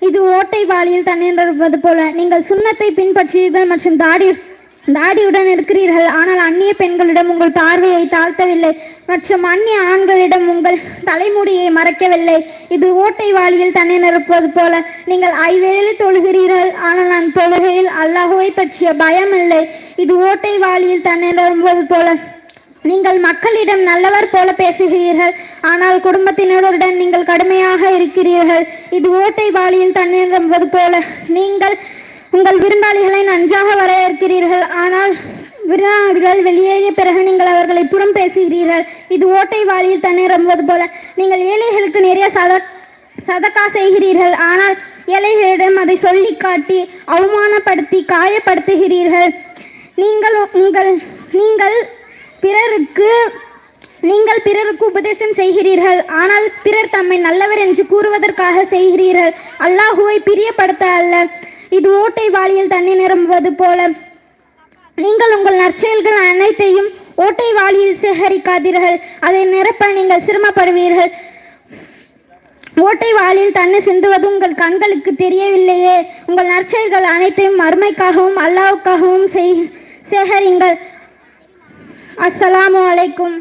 இது ஓட்டை வாளியில் தண்ணீர் நிரம்புவது போல. நீங்கள் சுன்னத்தை பின்பற்றுகிறீர்கள் மற்றும் தாடியுடன் இருக்கிறீர்கள், ஆனால் அந்நிய பெண்களிடம் உங்கள் பார்வையை தாழ்த்தவில்லை மற்றும் அந்நிய ஆண்களிடம் உங்கள் தலைமுடியை மறைக்கவில்லை. இது ஓட்டை வாளியில் தண்ணீர் நிரப்புவது போல. நீங்கள் ஐவேளை தொழுகிறீர்கள், ஆனால் நான் தொழுகையில் அல்லாஹுவை பற்றிய பயம் இல்லை. இது ஓட்டை வாளியில் தண்ணீர் நிரப்புவது போல. நீங்கள் மக்களிடம் நல்லவர் போல பேசுகிறீர்கள், ஆனால் குடும்பத்தினருடன் நீங்கள் கடுமையாக இருக்கிறீர்கள். இது ஓட்டை வாளியில் தண்ணீர் நிரம்புவது போல. நீங்கள் உங்கள் விருந்தாளிகளை நன்றாக வரவேற்கிறீர்கள், ஆனால் விருந்தாளிகள் வெளியேறிய பிறகு நீங்கள் அவர்களை புறம் பேசுகிறீர்கள். இது ஓட்டை வாளியில் தண்ணீர் நிரம்புவது போல. நீங்கள் ஏழைகளுக்கு நிறைய சதக்கா செய்கிறீர்கள், ஆனால் ஏழைகளிடம் அதை சொல்லி காட்டி அவமானப்படுத்தி காயப்படுத்துகிறீர்கள். நீங்கள் பிறருக்கு உபதேசம் செய்கிறீர்கள், ஆனால் பிறர் தம்மை நல்லவர் என்று கூறுவதற்காக செய்கிறீர்கள், அல்லாஹுவை பிரியப்படுத்த அல்ல. இது ஓட்டை வாளியில் தண்ணீர் நிரம்புவது போல. நீங்கள் உங்கள் நற்செயல்கள் அனைத்தையும் ஓட்டை வாளியில் சேகரிக்காதீர்கள், அதை நிரப்ப நீங்கள் சிரமப்படுவீர்கள். ஓட்டை வாளியில் தண்ணீர் சிந்துவது உங்கள் கண்களுக்கு தெரியவில்லையே. உங்கள் நற்செயல்கள் அனைத்தையும் மறுமைக்காகவும் அல்லாஹ்வுக்காகவும் சேகரிங்கள். அஸ்ஸலாமு அலைக்கும்.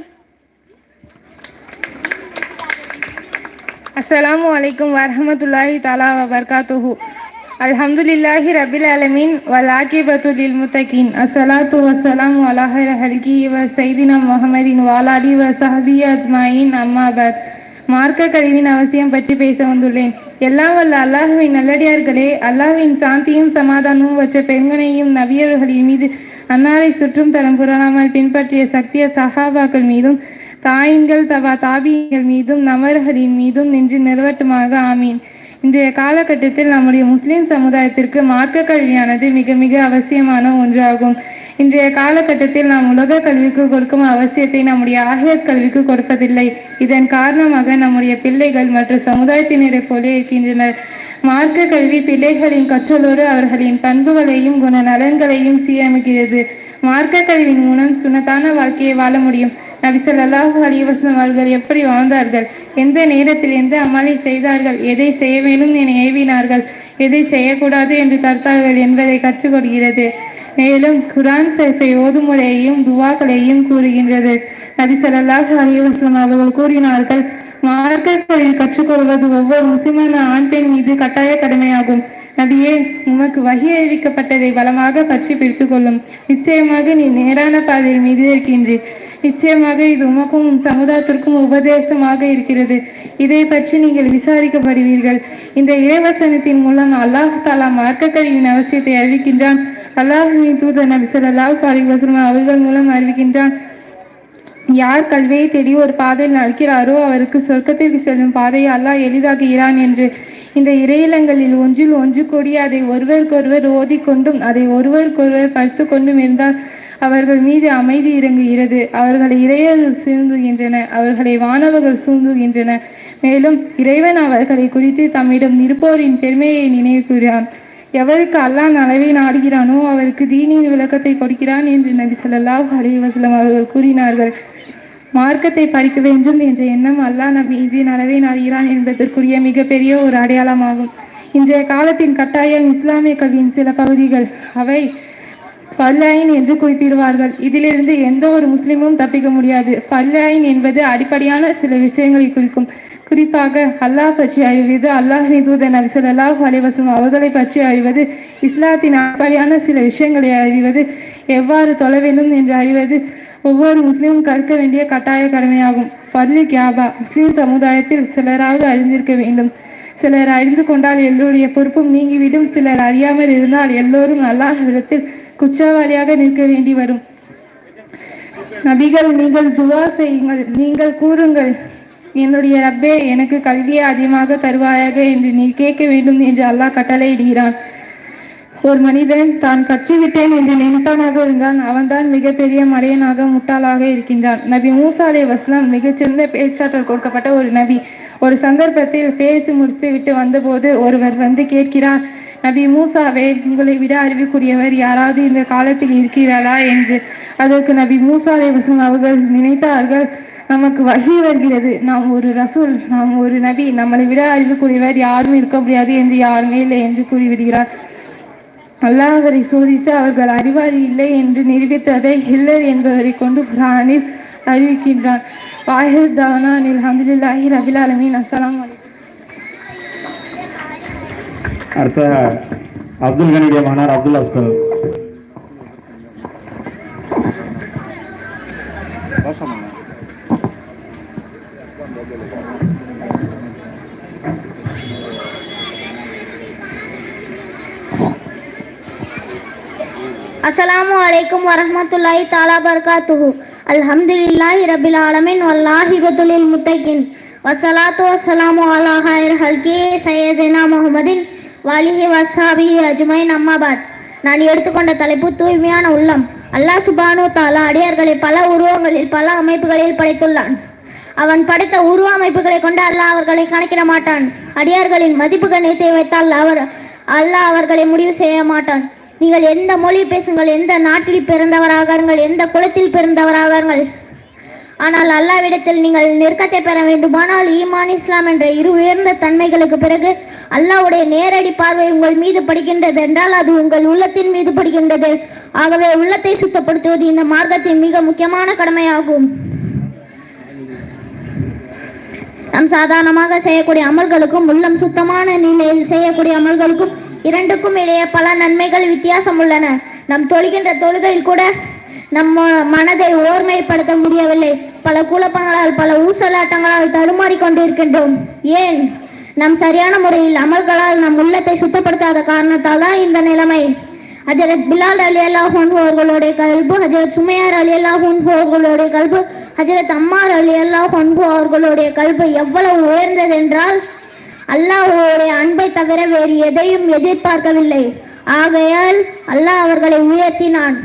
அஸ்ஸலாமு அலைக்கும் வரஹ்மத்துல்லாஹி தஆலா வ பரகாத்துஹு. அல்ஹம்துலில்லாஹி ரப்பில் ஆலமீன் வல் ஆகிபத்து லில் முத்தகீன். அஸ்ஸலாத்து வஸ்ஸலாமு அலா ஹைரி ஹல்கி வ சய்யிதினா முஹம்மதின் வ அலா ஆலிஹி வ ஸஹ்பிஹி அஜ்மாயின். அம்மா பத். மார்க்க கல்வியின் அவசியம் பற்றி பேச வந்துள்ளேன். எல்லாம் வல்ல அல்லாஹ்வின் நல்லடியார்களே, அல்லாஹ்வின் சாந்தியும் சமாதானமும் வச்ச பெண்களையும் நபியர்களின் மீது அன்னாரை சுற்றும் தரம் புறாமல் பின்பற்றிய சக்திய சஹாபாக்கள் மீதும் தாயின்கள் தாபியங்கள் மீதும் நமர்களின் மீதும் நின்று நிறுவட்டுமாக. ஆமீன். இன்றைய காலகட்டத்தில் நம்முடைய முஸ்லிம் சமுதாயத்திற்கு மார்க்க கல்வியானது மிக மிக அவசியமான ஒன்றாகும். இன்றைய காலகட்டத்தில் நாம் உலக கல்விக்கு கொடுக்கும் அவசியத்தை நம்முடைய ஆகியத் கல்விக்கு கொடுப்பதில்லை. இதன் காரணமாக நம்முடைய பிள்ளைகள் மற்ற சமுதாயத்தினரை போல இருக்கின்றனர். மார்க்க கல்வி பிள்ளைகளின் கற்றலோடு அவர்களின் பண்புகளையும் குண நலன்களையும் சீரமைக்கிறது. மார்க்க கல்வியின் மூலம் சுன்னத்தான வாழ்க்கையை வாழ முடியும். நபி ஸல்லல்லாஹு அலைஹி வஸல்லம் அவர்கள் எப்படி வாழ்ந்தார்கள், எந்த நேரத்தில் எந்த அமலை செய்தார்கள், எதை செய்ய வேண்டும் என ஏவினார்கள், எதை செய்யக்கூடாது என்று தடுத்தார்கள் என்பதை கற்றுக் கொடுக்கிறது. மேலும் குர்ஆன் ஷரீஃபை ஓதும் முறையையும் துவாக்களையும் கூறுகின்றது. நபி ஸல்லல்லாஹு அலைஹி வஸல்லம் அவர்கள் கூறினார்கள், மார்க்க கல்வி கற்றுக்கொள்வது ஒவ்வொரு முஸ்லிமான ஆண் பெண் மீது கட்டாய கடமையாகும். நபியே, உமக்கு வஹி அறிவிக்கப்பட்டதை பலமாக பற்றி பிடித்துக் கொள்ளும். நிச்சயமாக நீ நேரான பாதையில் மீது இருக்கின்றீர். நிச்சயமாக இது உமக்கும் உன் சமுதாயத்திற்கும் உபதேசமாக இருக்கிறது. இதை பற்றி நீங்கள் விசாரிக்கப்படுவீர்கள். இந்த இறைவசனத்தின் மூலம் அல்லாஹ் தஆலா மார்க்க கல்வியின் அவசியத்தை அறிவிக்கின்றான். அல்லாஹ்வின் தூதர் நபி ஸல்லல்லாஹு அலைஹி வஸல்லம் அவர்கள் மூலம் அறிவிக்கின்றான். யார் கல்வியை தேடி ஒரு பாதையில் நடக்கிறாரோ அவருக்கு சொர்க்கத்திற்கு செல்லும் பாதையை அல்லாஹ் எளிதாக்குகிறான் என்று. இந்த இறையிலங்களில் ஒன்றில் ஒன்று கூடி அதை ஒருவருக்கொருவர் ஓதிக்கொண்டும் அதை ஒருவருக்கொருவர் படித்து கொண்டும் இருந்தால் அவர்கள் மீது அமைதி இறங்குகிறது. அவர்களை இறையர்கள் சூழ்ந்துகின்றன, அவர்களை வானவர்கள் சூழ்ந்துகின்றன. மேலும் இறைவன் அவர்களை குறித்து தம்மிடம் இருப்போரின் பெருமையை நினைவுகிறான். எவருக்கு அல்லாஹ் நலவை நாடுகிறானோ அவருக்கு தீனின் விளக்கத்தை கொடுக்கிறான் என்று நபி ஸல்லல்லாஹு அலைஹி வஸல்லம் அவர்கள் கூறினார்கள். மார்க்கத்தை படிக்க வேண்டும் என்ற எண்ணம் அல்லாஹ் நபி மீது நலவை நாடுகிறான் என்பதற்குரிய மிகப்பெரிய ஒரு அடையாளமாகும். இன்றைய காலத்தின் கட்டாயம் இஸ்லாமிய கல்வியின் சில பகுதிகள், அவை ஃபர்லைன் என்று குறிப்பிடுவார்கள். இதிலிருந்து எந்த ஒரு முஸ்லிமும் தப்பிக்க முடியாது. ஃபர்லைன் என்பது அடிப்படையான சில விஷயங்களை குறிக்கும். குறிப்பாக அல்லாஹ் பற்றி அறிவது, அல்லாஹ்வின் தூதர் நபி ஸல்லல்லாஹு அலைஹி வஸல்லம் அவர்களை பற்றி அறிவது, இஸ்லாத்தின் அடிப்படையான சில விஷயங்களை அறிவது, எவ்வாறு தொழ வேண்டும் என்று அறிவது ஒவ்வொரு முஸ்லீமும் கற்க வேண்டிய கட்டாய கடமையாகும். ஃபர்லி கியாபா முஸ்லீம் சமுதாயத்தில் சிலராவது அறிந்திருக்க வேண்டும். சிலர் அறிந்து கொண்டால் எல்லோருடைய பொறுப்பும் நீங்கிவிடும். சிலர் அறியாமல் இருந்தால் எல்லோரும் அல்லாஹ்விடத்தில் குற்றவாளியாக நிற்க வேண்டி வரும். நபிகள், நீங்கள் துவா செய்யுங்கள், நீங்கள் கூறுங்கள், என்னுடைய ரப்பே, எனக்கு கல்வியை அதிகமாக தருவாயாக என்று நீ கேட்க வேண்டும் என்று அல்லாஹ் கட்டளையிடுகிறான். ஒரு மனிதன் தான் கற்றுவிட்டேன் என்று நினைப்பானாக இருந்தான், அவன்தான் மிகப்பெரிய மடையனாக முட்டாளாக இருக்கின்றான். நபி மூசா அலைஹிஸ்ஸலாம் மிகச்சிறந்த பேச்சாற்றல் கொடுக்கப்பட்ட ஒரு நபி. ஒரு சந்தர்ப்பத்தில் பேசி முடித்து விட்டு வந்தபோது ஒருவர் வந்து கேட்கிறார், நபி மூசாவே, உங்களை விட அறிவுக்குரியவர் யாராவது இந்த காலத்தில் இருக்கிறாரா என்று. அதற்கு நபி மூசா அலைஹிஸ்ஸலாம் அவர்கள் நினைத்தார்கள், நமக்கு வஹி வருகிறது, நாம் ஒரு ரசூல், நாம் ஒரு நபி, நம்மளை விட அறிவுக்குரியவர் யாரும் இருக்க முடியாது என்று யாருமே இல்லை என்று கூறிவிடுகிறார். அல்லாஹ் அவரை சோதித்து அவர்கள் அறிவாளி இல்லை என்று நிரூபித்ததை ஹில்லர் என்பவரை கொண்டு குர்ஆனில் அறிவிக்கின்றான். வாஹிர் தானா அல்ஹம்துலில்லாஹி ரபில் ஆலமீன். அஸ்ஸலாமு அலைக்கும். அடுத்த அப்துல் கனியுடைய மகனார் அப்துல் அப்சல். அஸ்ஸலாமு அலைக்கும் வரஹ்மத்துல்லாஹி தஆலா பரகாத்துஹு. அல்ஹம்துலில்லாஹி ரப்பில் ஆலமீன் வல்லாஹிபத்துல் முத்தகின் வஸ்ஸலாத்து வஸ்ஸலாமு அலா ஹைர் ஹல்கி சையதினா முஹம்மதின் வலிஹி வஸ்ஹாபிஹி அஜ்மைன். அம்மாபாத். நான் எடுத்துக்கொண்ட தலைப்பு தூய்மையான உள்ளம். அல்லாஹ் சுப்ஹானஹு தஆலா அடியார்களை பல உருவங்களில் பல அமைப்புகளில் படைத்துள்ளான். அவன் படைத்த உருவ அமைப்புகளை கொண்டு அல்லாஹ் அவர்களை கணக்கிட மாட்டான். அடியார்களின் மதிப்பு கண்ணியத்தை வைத்தால் அல்லாஹ் அவர்களை முடிவு செய்ய மாட்டான். நீங்கள் எந்த மொழி பேசுங்கள், எந்த நாட்டில் பிறந்தவராகார்கள், எந்த குலத்தில் பிறந்தவராகார்கள், ஆனால் அல்லாஹ்விடத்தில் நீங்கள் நெருக்கத்தை பெற வேண்டுமானால் ஈமான், இஸ்லாம் என்ற இரு உயர்ந்த தன்மைகளுக்கு பிறகு அல்லாஹ்வுடைய நேரடி பார்வை உங்கள் மீது படுகின்றது என்றால் அது உங்கள் உள்ளத்தின் மீது படுகின்றது. ஆகவே உள்ளத்தை சுத்தப்படுத்துவது இந்த மார்க்கத்தின் மிக முக்கியமான கடமையாகும். நாம் சாதாரணமாக செய்யக்கூடிய அமல்களுக்கும் உள்ளம் சுத்தமான நிலையில் செய்யக்கூடிய அமல்களுக்கும் இரண்டுக்கும் இடையே பல நன்மைகள் வித்தியாசம் உள்ளன. நம் தொழுகின்ற தொழுகையில் கூட நம்ம மனதை ஓர்மைப்படுத்த முடியவில்லை. பல குழப்பங்களால் பல ஊசலாட்டங்களால் தடுமாறி கொண்டிருக்கின்றோம். ஏன்? நம் சரியான முறையில் அமல்களால் நம் உள்ளத்தை சுத்தப்படுத்தாத காரணத்தால் தான் இந்த நிலைமை. ஹஜரத் பிலால் ரலியல்லாஹு அன்ஹு அவர்களுடைய கல்பு, ஹஜரத் சுமையார் ரலியல்லாஹு அன்ஹு அவர்களுடைய கல்பு, ஹஜரத் அம்மார் ரலியல்லாஹு அன்ஹு அவர்களுடைய கல்பு எவ்வளவு உயர்ந்தது என்றால் அல்லாஹ்வுடைய அன்பை தவிர வேறு எதையும் எதிர்பார்க்கவில்லை. ஆகையால் அல்லாஹ் அவர்களை உயர்த்தினான்.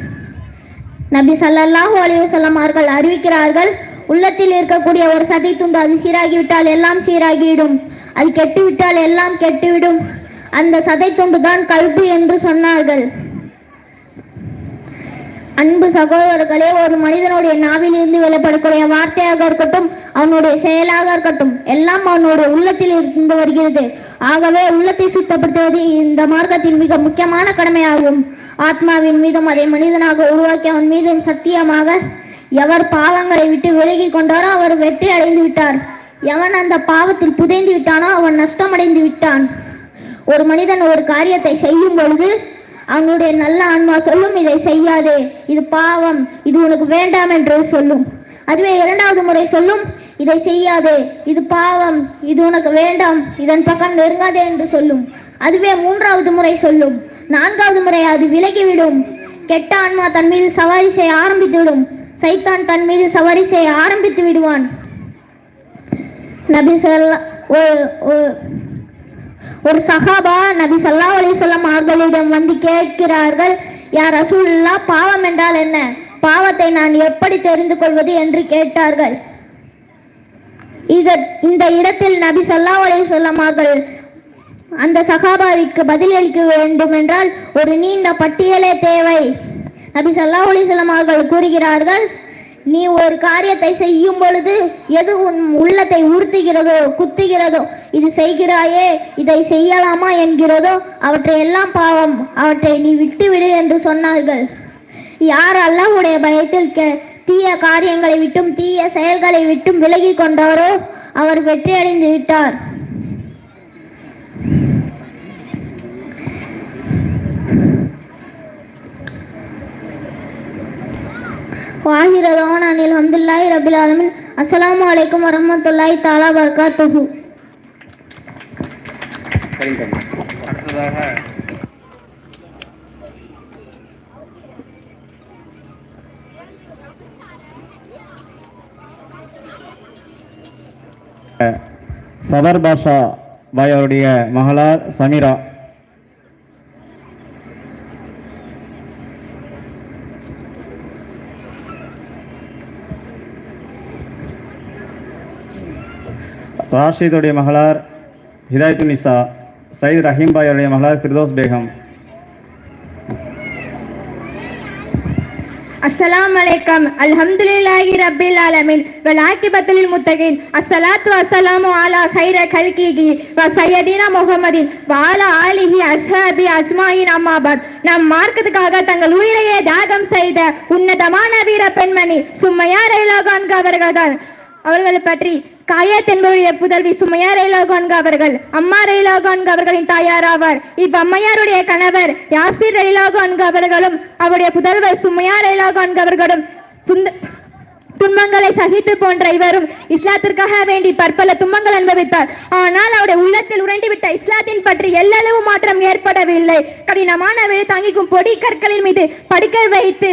நபி ஸல்லல்லாஹு அலைஹி வஸல்லம் அவர்கள் அறிவிக்கிறார்கள், உள்ளத்தில் இருக்கக்கூடிய ஒரு சதை துண்டு அது சீராகிவிட்டால் எல்லாம் சீராகிவிடும், அது கெட்டுவிட்டால் எல்லாம் கெட்டுவிடும். அந்த சதை துண்டு தான் கல்பு என்று சொன்னார்கள். அன்பு சகோதரர்களே, ஒரு மனிதனுடைய நாவில் இருந்து வெளிப்படக்கூடிய வார்த்தையாக இருக்கட்டும், அவனுடைய செயலாக இருக்கட்டும், எல்லாம் அவனுடைய உள்ளத்தில் இருந்து வருகிறது. ஆகவே உள்ளத்தை சுத்தப்படுத்துவது இந்த மார்க்கத்தின் மிக முக்கியமான கடமையாகும். ஆத்மாவின் மீதும் அதை மனிதனாக உருவாக்கியவன் மீதும் சத்தியமாக, எவர் பாவங்களை விட்டு விலகி கொண்டாரோ அவர் வெற்றி அடைந்து விட்டார். எவன் அந்த பாவத்தில் புதைந்து விட்டானோ அவன் நஷ்டமடைந்து விட்டான். ஒரு மனிதன் ஒரு காரியத்தை செய்யும் பொழுது அவனுடைய நல்ல ஆன்மா சொல்லும், இதை செய்யாதே, இது பாவம், இது உனக்கு வேண்டாம் என்று சொல்லும். அதுவே இரண்டாவது முறை சொல்லும், இதை செய்யாதே, இது பாவம், இது உனக்கு வேண்டாம், இதன் பக்கம் நெருங்காதே என்று சொல்லும். அதுவே மூன்றாவது முறை சொல்லும். நான்காவது முறை அது விலகிவிடும். கெட்ட ஆன்மா தன் மீது சவாரி செய்ய ஆரம்பித்துவிடும். சைத்தான் தன் மீது சவாரி செய்ய ஆரம்பித்து விடுவான். நபி ஒரு சஹாபா நபி ஸல்லல்லாஹு அலைஹி வஸல்லம் அவர்களிடம் வந்து கேட்கிறார்கள், யா ரசூலுல்லாஹ், பாவம் என்றால் என்ன? பாவத்தை நான் எப்படி தெரிந்து கொள்வது என்று கேட்டார்கள். இந்த இடத்தில் நபி ஸல்லல்லாஹு அலைஹி வஸல்லம் அவர்கள் அந்த சஹாபாவிற்கு பதிலளிக்க வேண்டும் என்றால் ஒரு நீண்ட பட்டியலே தேவை. நபி ஸல்லல்லாஹு அலைஹி வஸல்லம் அவர்கள் கூறுகிறார்கள், நீ ஒரு காரியத்தை செய்யும் பொழுது எது உன் உள்ளத்தை உறுத்துகிறதோ, குத்துகிறதோ, இது செய்கிறாயே, இதை செய்யலாமா என்கிறதோ அவற்றை எல்லாம் பாவம், அவற்றை நீ விட்டுவிடு என்று சொன்னார்கள். யார் அல்லாஹ்வுடைய பயத்தில் தீய காரியங்களை விட்டும் தீய செயல்களை விட்டும் விலகி கொண்டாரோ அவர் வெற்றி அடைந்து விட்டார். வாஹிரதான அனில் அல்ஹம்துலில்லாஹி ரப்பில் ஆலமீன். அஸ்ஸலாமு அலைக்கும் வரஹ்மத்துல்லாஹி தஆலா வபரகாத்துஹு. அடுத்ததாக சதர் பாஷா பாய் அவருடைய மகளார் சமீரா. ராஷிதுடைய மகளார் ஹிதாயத்து நிசா. சயீத் ரஹீம் பாய் அவருடைய மகளார் ஃபிர்தோஸ் பேகம். अस्सलाम अलैकुम अल्हम्दुलिल्लाहि रब्बिल आलमीन वल आकिबतुल लिल मुत्तकीन अस्सलातु वस्सलामु अला खैर खल्किही व सय्यदिना முஹம்மதின் வ அலா ஆலிஹி அஸ்ஹாபி அஜ்மாயின் அம்மா பாத். நம் மார்க்கத்துக்காக தங்கள் உயிரையே தியாகம் செய்த உன்னதமான வீர பெண்மணி சும்மையா ரலியல்லாஹு அவர்கள்தான். அவர்களை பற்றி காயத் என்பவருடைய புதல்வி சுமையா ரலியல்லாஹு அவர்கள் அம்மா ரலியல்லாஹு அவர்களின் தாயார் ஆவார். அம்மையாருடைய கணவர் யாசிர் ரலியல்லாஹு அவர்களும் அவருடைய புதல்வர் சுமையா ரலியல்லாஹு அவர்களும் துன்பங்களை சகித்து போன்ற இவரும் இஸ்லாத்திற்காக வேண்டி பற்பல துன்பங்கள் அனுபவித்தார். ஆனால் அவருடைய உள்ளத்தில் உறைந்துவிட்ட இஸ்லாத்தின் பற்றி எல்லளவு மாற்றம் ஏற்படவில்லை. கடினமான வேலை தாங்கிக்கும் பொடி கற்களின் மீது படுக்க வைத்து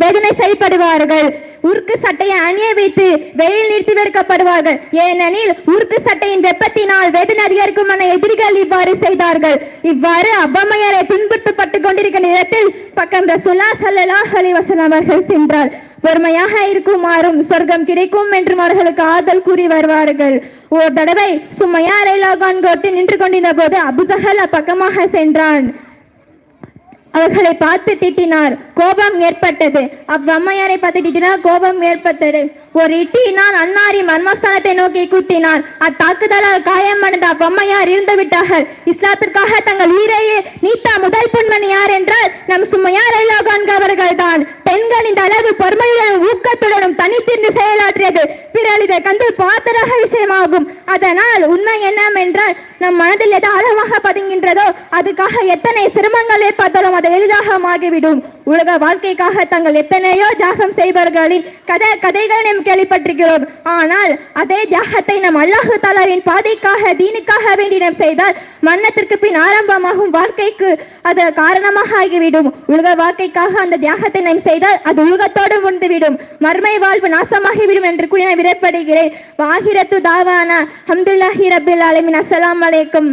வேதனை செய்யப்படுவார்கள். உருக்கு சட்டையை அணிய வைத்து வெயில் நிறுத்தி வைக்கப்படுவார்கள். ஏனெனில் உருக்கு சட்டையின் வெப்பத்தினால் வேதனை அதிகரிக்கும் என எதிரிகள் இவ்வாறு செய்தார்கள். இவ்வாறு அவ்வம்மையாரை துன்புறுத்தப்பட்டு கொண்டிருக்கிற நேரத்தில் பக்கம் ரசூலுல்லாஹி ஸல்லல்லாஹு அலைஹி வஸல்லம் அவர்கள் சென்றார். பொறுமையாக இருக்குமாறும் சொர்க்கம் கிடைக்கும் என்றும் அவர்களுக்கு ஆறுதல் கூறி வருவார்கள். ஒரு தடவை சுமையா ரலியல்லாஹு நின்று கொண்டிருந்த போது அபூஜஹல் அப்பக்கமாக சென்றான். அவர்களை பார்த்து திட்டினார். கோபம் ஏற்பட்டது. அவ்வம்மையாரை பார்த்து திட்டினார். கோபம் ஏற்பட்டது. ஒரு இட்டியினால் அன்னாரி மர்மஸ்தானத்தை நோக்கி குத்தினார். அத்தாக்குதலால் காயமடைந்த அவ்வம்மையார் இருந்து விட்டார்கள். இஸ்லாத்திற்காக தங்கள் உயிரையே நீத்தா முதல் பொன்மணி யார் என்றால் நம் சும்மையா ரலியல்லாஹு அவர்கள் தான். பெண்கள் இந்த அளவு பொறுமையுடன் ஊக்கத்துடனும் தனித்திருந்து செயலாற்றியது பிறர் இதை கண்டு பாத்திரக விஷயமாகும். அதனால் உண்மை என்னவென்றால் நம் மனதில் எது ஆழமாக பதுங்கின்றதோ அதுக்காக எத்தனை சிரமங்கள் ஏற்பட்டாலும் அதை எளிதாக ஆகிவிடும். உலக வாழ்க்கைக்காக தங்கள் எத்தனையோ தியாகம் செய்பவர்களின் கதைகளை நாம் கேள்விப்பட்டிருக்கிறோம். ஆனால் அதே தியாகத்தை நம் அல்லாஹ் தஆலாவின் பாதைக்காக தீனுக்காக வேண்டி நாம் செய்தால் மரணத்திற்கு பின் ஆரம்பமாகும் வாழ்க்கைக்கு அது காரணமாக ஆகிவிடும். உலக வாழ்க்கைக்காக அந்த தியாகத்தை நாம் செய்தால் அது உலகத்தோடு முடிந்துவிடும். மர்மை வாழ்வு நாசமாகிவிடும் என்று கூறி நான் விரைப்படுகிறேன். வாஹிரத்து தாவானா அல்ஹம்துலில்லாஹி ரப்பில் ஆலமீன். அஸ்ஸலாமு அலைக்கும்.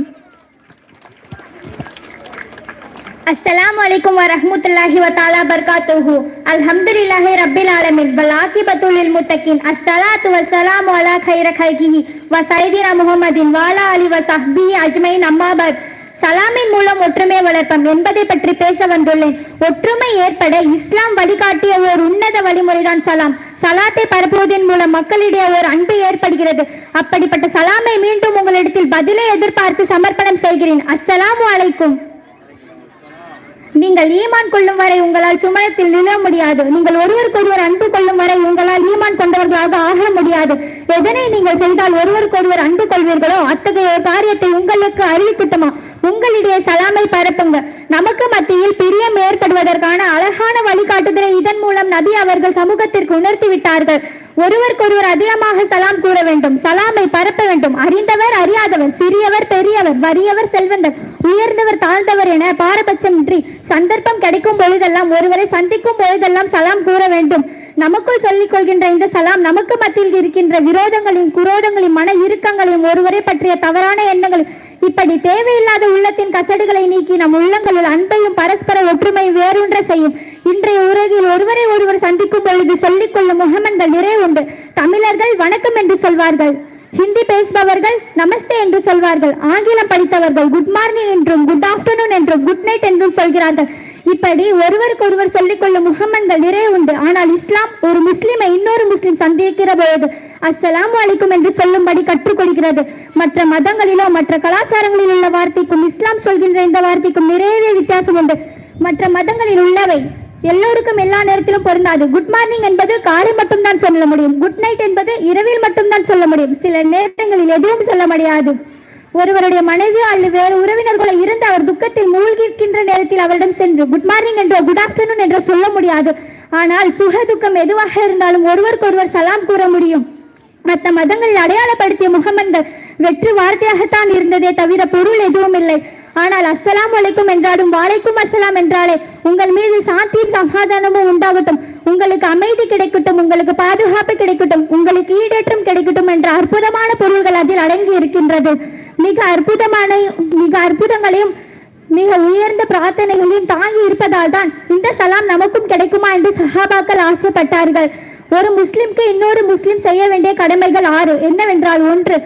अस्सलामु अलैकुम व रहमतुल्लाहि व तआला बरकातुहू अल्हम्दुलिल्लाहि रब्बिल आलमीन वल आकिबतु लिल मुत्तकीन अस्सलातु वस्सलामु अला खैर खल्किही व सय्यदिना मुहम्मदिन व अला आलिहि व ஸஹ்பிஹி அஜ்மஈன் அம்மா பாத். சலாமின் மூலம் ஒற்றுமை வளர்ப்போம் என்பதை பற்றி பேச வந்துள்ளேன். ஒற்றுமை ஏற்பட இஸ்லாம் வழிகாட்டிய ஒரு உன்னத வழிமுறைதான் சலாம். சலாத்தை பரப்புவதன் மூலம் மக்களிடையே ஒரு அன்பு ஏற்படுகிறது. அப்படிப்பட்ட சலாமை மீண்டும் உங்களிடத்தில் பதிலை எதிர்பார்த்து சமர்ப்பணம் செய்கிறேன். அஸ்ஸலாமு அலைக்கும். நீங்கள் ஈமான் கொள்ளும் வரை உங்களால் சுமணத்தில் நில முடியாது. நீங்கள் ஒருவருக்கொருவர் அன்பு கொள்ளும் வரை உங்களால் ஈமான் கொண்டவர்களாக ஆக முடியாது. எதனை நீங்கள் செய்தால் ஒருவருக்கொருவர் அன்பு கொள்வீர்களோ அத்தகைய காரியத்தை உங்களுக்கு அறிவிக்கட்டுமா? உங்களிடையே சலாமை பரப்புங்க. நமக்கு மத்தியில் பிரியம் ஏற்படுவதற்கான அழகான வழிகாட்டுதலை இதன் மூலம் நபி அவர்கள் சமூகத்திற்கு உணர்த்தி விட்டார்கள். ஒருவருக்கொருவர் அதிகமாக சலாம் கூற வேண்டும். சலாமை பரப்ப வேண்டும். அறிந்தவர் அறியாதவர், சிறியவர் பெரியவர், வறியவர் செல்வந்தர், உயர்ந்தவர் தாழ்ந்தவர் என பாரபட்சமின்றி சந்தர்ப்பம் கிடைக்கும் பொழுதெல்லாம் ஒருவரை சந்திக்கும் பொழுதெல்லாம் சலாம் கூற வேண்டும். நமக்குள் சொல்லிக் கொள்கின்ற இந்த சலாம் நமக்கு மத்தியில் இருக்கின்ற விரோதங்களையும் குரோதங்களையும் மன இறுக்கங்களையும் ஒருவரை பற்றிய தவறான எண்ணங்களையும் இப்படி தேவையில்லாத உள்ளத்தின் கசடுகளை நீக்கி நம் உள்ளங்களில் அன்பையும் பரஸ்பர ஒற்றுமையும் வேறொன்ற செய்யும். இன்றைய உலகில் ஒருவரை ஒருவர் சந்திக்கும் பொழுது சொல்லிக் கொள்ளும் முகமன்கள் நிறைய உண்டு. தமிழர்கள் வணக்கம் என்று சொல்வார்கள். ஹிந்தி பேசுபவர்கள் நமஸ்தே என்று சொல்வார்கள். ஆங்கிலம் படித்தவர்கள் குட் மார்னிங் என்றும் குட் ஆஃப்டர்நூன் என்றும் குட் நைட் என்றும் சொல்கிறார்கள். இப்படி ஒருவருக்கொருவர் சொல்லிக் கொள்ளும் முகமன்கள் நிறைய உண்டு. ஆனால் இஸ்லாம் ஒரு முஸ்லிமை இன்னொரு முஸ்லிம் சந்திக்கிற பொழுது அஸ்ஸலாமு அலைக்கும் என்று சொல்லும்படி கற்றுக் கொடுக்கிறது. மற்ற மதங்களிலோ மற்ற கலாச்சாரங்களில் உள்ள வார்த்தைக்கும் இஸ்லாம் சொல்கின்ற இந்த வார்த்தைக்கும் நிறையவே வித்தியாசம் உண்டு. மற்ற மதங்களில் உள்ளவை எல்லோருக்கும் எல்லா நேரத்திலும் பொருந்தாது. குட் மார்னிங் என்பது காலை மட்டும் தான் சொல்ல முடியும். குட் நைட் என்பது இரவில் மட்டும் தான் சொல்ல முடியும். சில நேரங்களில் எதுவும் சொல்ல முடியாது. ஒருவருடைய மனைவி அல்லது வேறு உறவினர்களை இருந்து அவர் துக்கத்தில் மூழ்கின்ற நேரத்தில் அவரிடம் சென்று குட் மார்னிங் என்றோ குட் ஆஃப்டர்நூன் என்றோ சொல்ல முடியாது. ஆனால் சுக துக்கம் எதுவாக இருந்தாலும் ஒருவருக்கொருவர் சலாம் கூற முடியும். மற்ற மதங்களில் அடையாளப்படுத்திய முகமன்கள் வெற்று வார்த்தையாகத்தான் இருந்ததே தவிர பொருள் எதுவும் இல்லை. ஆனால் அஸ்ஸலாம் வலைக்கும் என்றாலும் வாலைக்கும் அஸ்ஸலாம் என்றாலே உங்கள் மீது சாந்தியும் சமாதானமும் உண்டாகட்டும், உங்களுக்கு அமைதி கிடைக்கட்டும், உங்களுக்கு பாதுகாப்பு கிடைக்கட்டும், உங்களுக்கு ஈடேற்றம் கிடைக்கட்டும் என்ற அற்புதமான பொருள்கள் அதில் அடங்கி இருக்கின்றது. மிக அற்புதங்களையும் மிக உயர்ந்த பிரார்த்தனைகளையும் தாங்கி இருப்பதால் தான் இந்த சலாம் நமக்கும் கிடைக்குமா என்று சஹாபாக்கள் ஆசைப்பட்டார்கள். ஒரு முஸ்லிம்க்கு இன்னொரு முஸ்லிம் செய்ய வேண்டிய கடமைகள் 6 என்னவென்றால்: 1.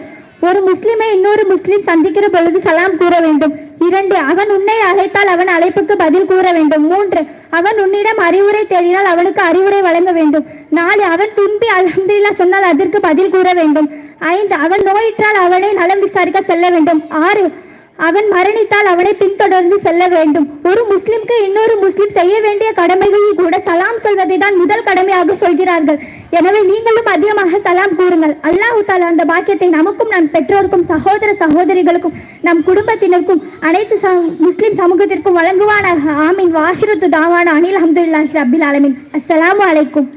ஒரு முஸ்லிமை இன்னொரு முஸ்லிம் சந்திக்கிற பொழுது சலாம் கூற வேண்டும். 2. அவன் உன்னை அழைத்தால் அவன் அழைப்புக்கு பதில் கூற வேண்டும். 3. அவன் உன்னிடம் அறிவுரை தேடினால் அவனுக்கு அறிவுரை வழங்க வேண்டும். 4. அவன் துன்பி அல்ஹம்துலில்லாஹ் சொன்னால் அதற்கு பதில் கூற வேண்டும். 5. அவன் நோயிற்றால் அவனை நலம் விசாரிக்க செல்ல வேண்டும். 6. அவன் மரணித்தால் அவனை பின்தொடர்ந்து செல்ல வேண்டும். ஒரு முஸ்லிம்க்கு இன்னொரு முஸ்லிம் செய்ய வேண்டிய கடமைகளில் கூட சலாம் சொல்வதை தான் முதல் கடமையாக சொல்கிறார்கள். எனவே நீங்களும் அதிகமாக சலாம் கூறுங்கள். அல்லாஹ் தஆலா அந்த பாக்கியத்தை நமக்கும், நம் பெற்றோருக்கும், சகோதர சகோதரிகளுக்கும், நம் குடும்பத்தினருக்கும், அனைத்து முஸ்லிம் சமூகத்திற்கும் வழங்குவானாக. ஆமீன். வாஹிரத்து தாவானா அனில் அல்ஹம்துலில்லாஹி ரப்பில் ஆலமீன். அஸ்ஸலாமு அலைக்கும்.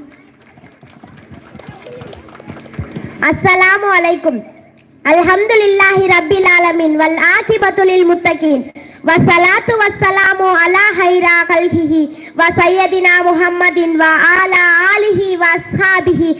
அஸ்ஸலாமு அலைக்கும். அல்ஹம்துலில்லாஹி ரப்பில் ஆலமீன் வல் ஆகிபத்து லில் முத்தகீன் வஸ்ஸலாத்து வஸ்ஸலாமு அலா ஹைரா கல்ஹிஹி வ சய்யதினா முஹம்மதின் வ ஆலா ஆலிஹி வ அஸ்ஹாபிஹி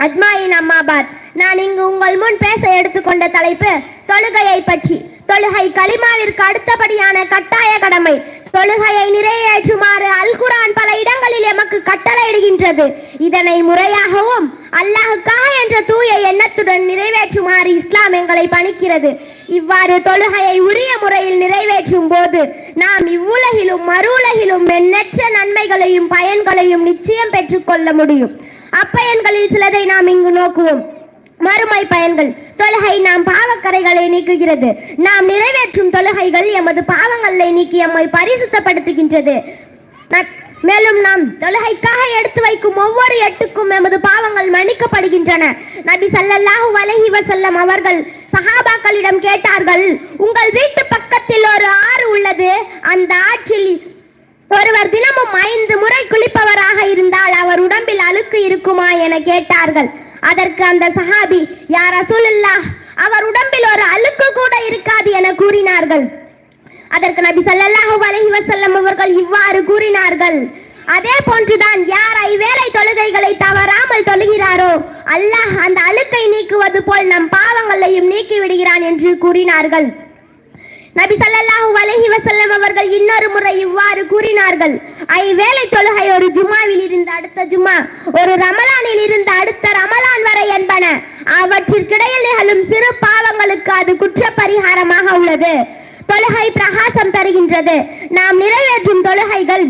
அஜ்மாயின். அம்மாபாத். நான் இங்கு உங்கள் முன் பேச எடுத்துக்கொண்ட தலைப்பு தொழுகையை பற்றி. தொழுகை கலிமாவிற்கு அடுத்தபடியான கட்டாய கடமை. தொழுகையை நிறைவேற்றுமாறு அல் குர்ஆன் பல இடங்களில் எமக்கு கட்டளையிடுகின்றது. இதனை முறையாகவும் அல்லாஹ்வுக்காக என்ற தூய எண்ணத்துடன் நிறைவேற்றுமாறு இஸ்லாம் எங்களை பணிக்கிறது. இவ்வாறு தொழுகையை உரிய முறையில் நிறைவேற்றும் போது நாம் இவ்வுலகிலும் மறு உலகிலும் எண்ணற்ற நன்மைகளையும் பயன்களையும் நிச்சயம் பெற்றுக்கொள்ள முடியும். அப்பயன்களில் சிலதை நாம் இங்கு நோக்குவோம். மறுமை பயன்கள். தொழுகை நாம் பாவக்கரைகளை நீக்குகிறது. நாம் நிறைவேற்றும் தொழுகைகள் எமது பாவங்களை நீக்கி எம்மை பரிசுத்தப்படுத்துகின்றது. மேலும் நாம் தொழுகைக்காக எடுத்து வைக்கும் ஒவ்வொரு எட்டுக்கும் எமது பாவங்கள் மன்னிக்கப்படுகின்றன. நபி ஸல்லல்லாஹு அலைஹி வஸல்லம் அவர்கள் சஹாபாக்களிடம் கேட்டார்கள், உங்கள் வீட்டு பக்கத்தில் ஒரு ஆறு உள்ளது, அந்த ஆற்றில் ஒருவர் தினமும் 5 முறை குளிப்பவராக இருந்தால் அவர் உடம்பில் அழுக்கு இருக்குமா என கேட்டார்கள். அதற்கு அந்த சஹாபி, யா ரசூலுல்லாஹ், அவர் உடம்பில் ஒரு அழுக்கு கூட இருக்காது என கூறினார்கள். அதற்கு நபி ஸல்லல்லாஹு அலைஹி வஸல்லம் அவர்கள் இவ்வாறு கூறினார்கள், அதே போன்றுதான் யார் ஐவேளை தொழுகைகளை தவறாமல் தொழுகிறாரோ அல்லாஹ் அந்த அழுக்கை நீக்குவது போல் நம் பாவங்களையும் நீக்கி விடுகிறான் என்று கூறினார்கள். நபி ஸல்லல்லாஹு அலைஹி வஸல்லம் அவர்கள் இன்னொரு முறை இவ்வாறு கூறினார்கள், ஐவேளை தொழுகை ஒரு ஜும்மாவில் இருந்து அடுத்த ஜும்மா, ஒரு ரமலானில் இருந்து அடுத்த ரமலான் வரை என்பன. அவற்றிற்கிடையில் நிகழும் சிறு பாவங்களுக்கு அது குற்ற பரிகாரமாக உள்ளது. தொழுகை பிரகாசம் தருகின்றது. நாம் நிறைவேற்றும் தொழுகைகள்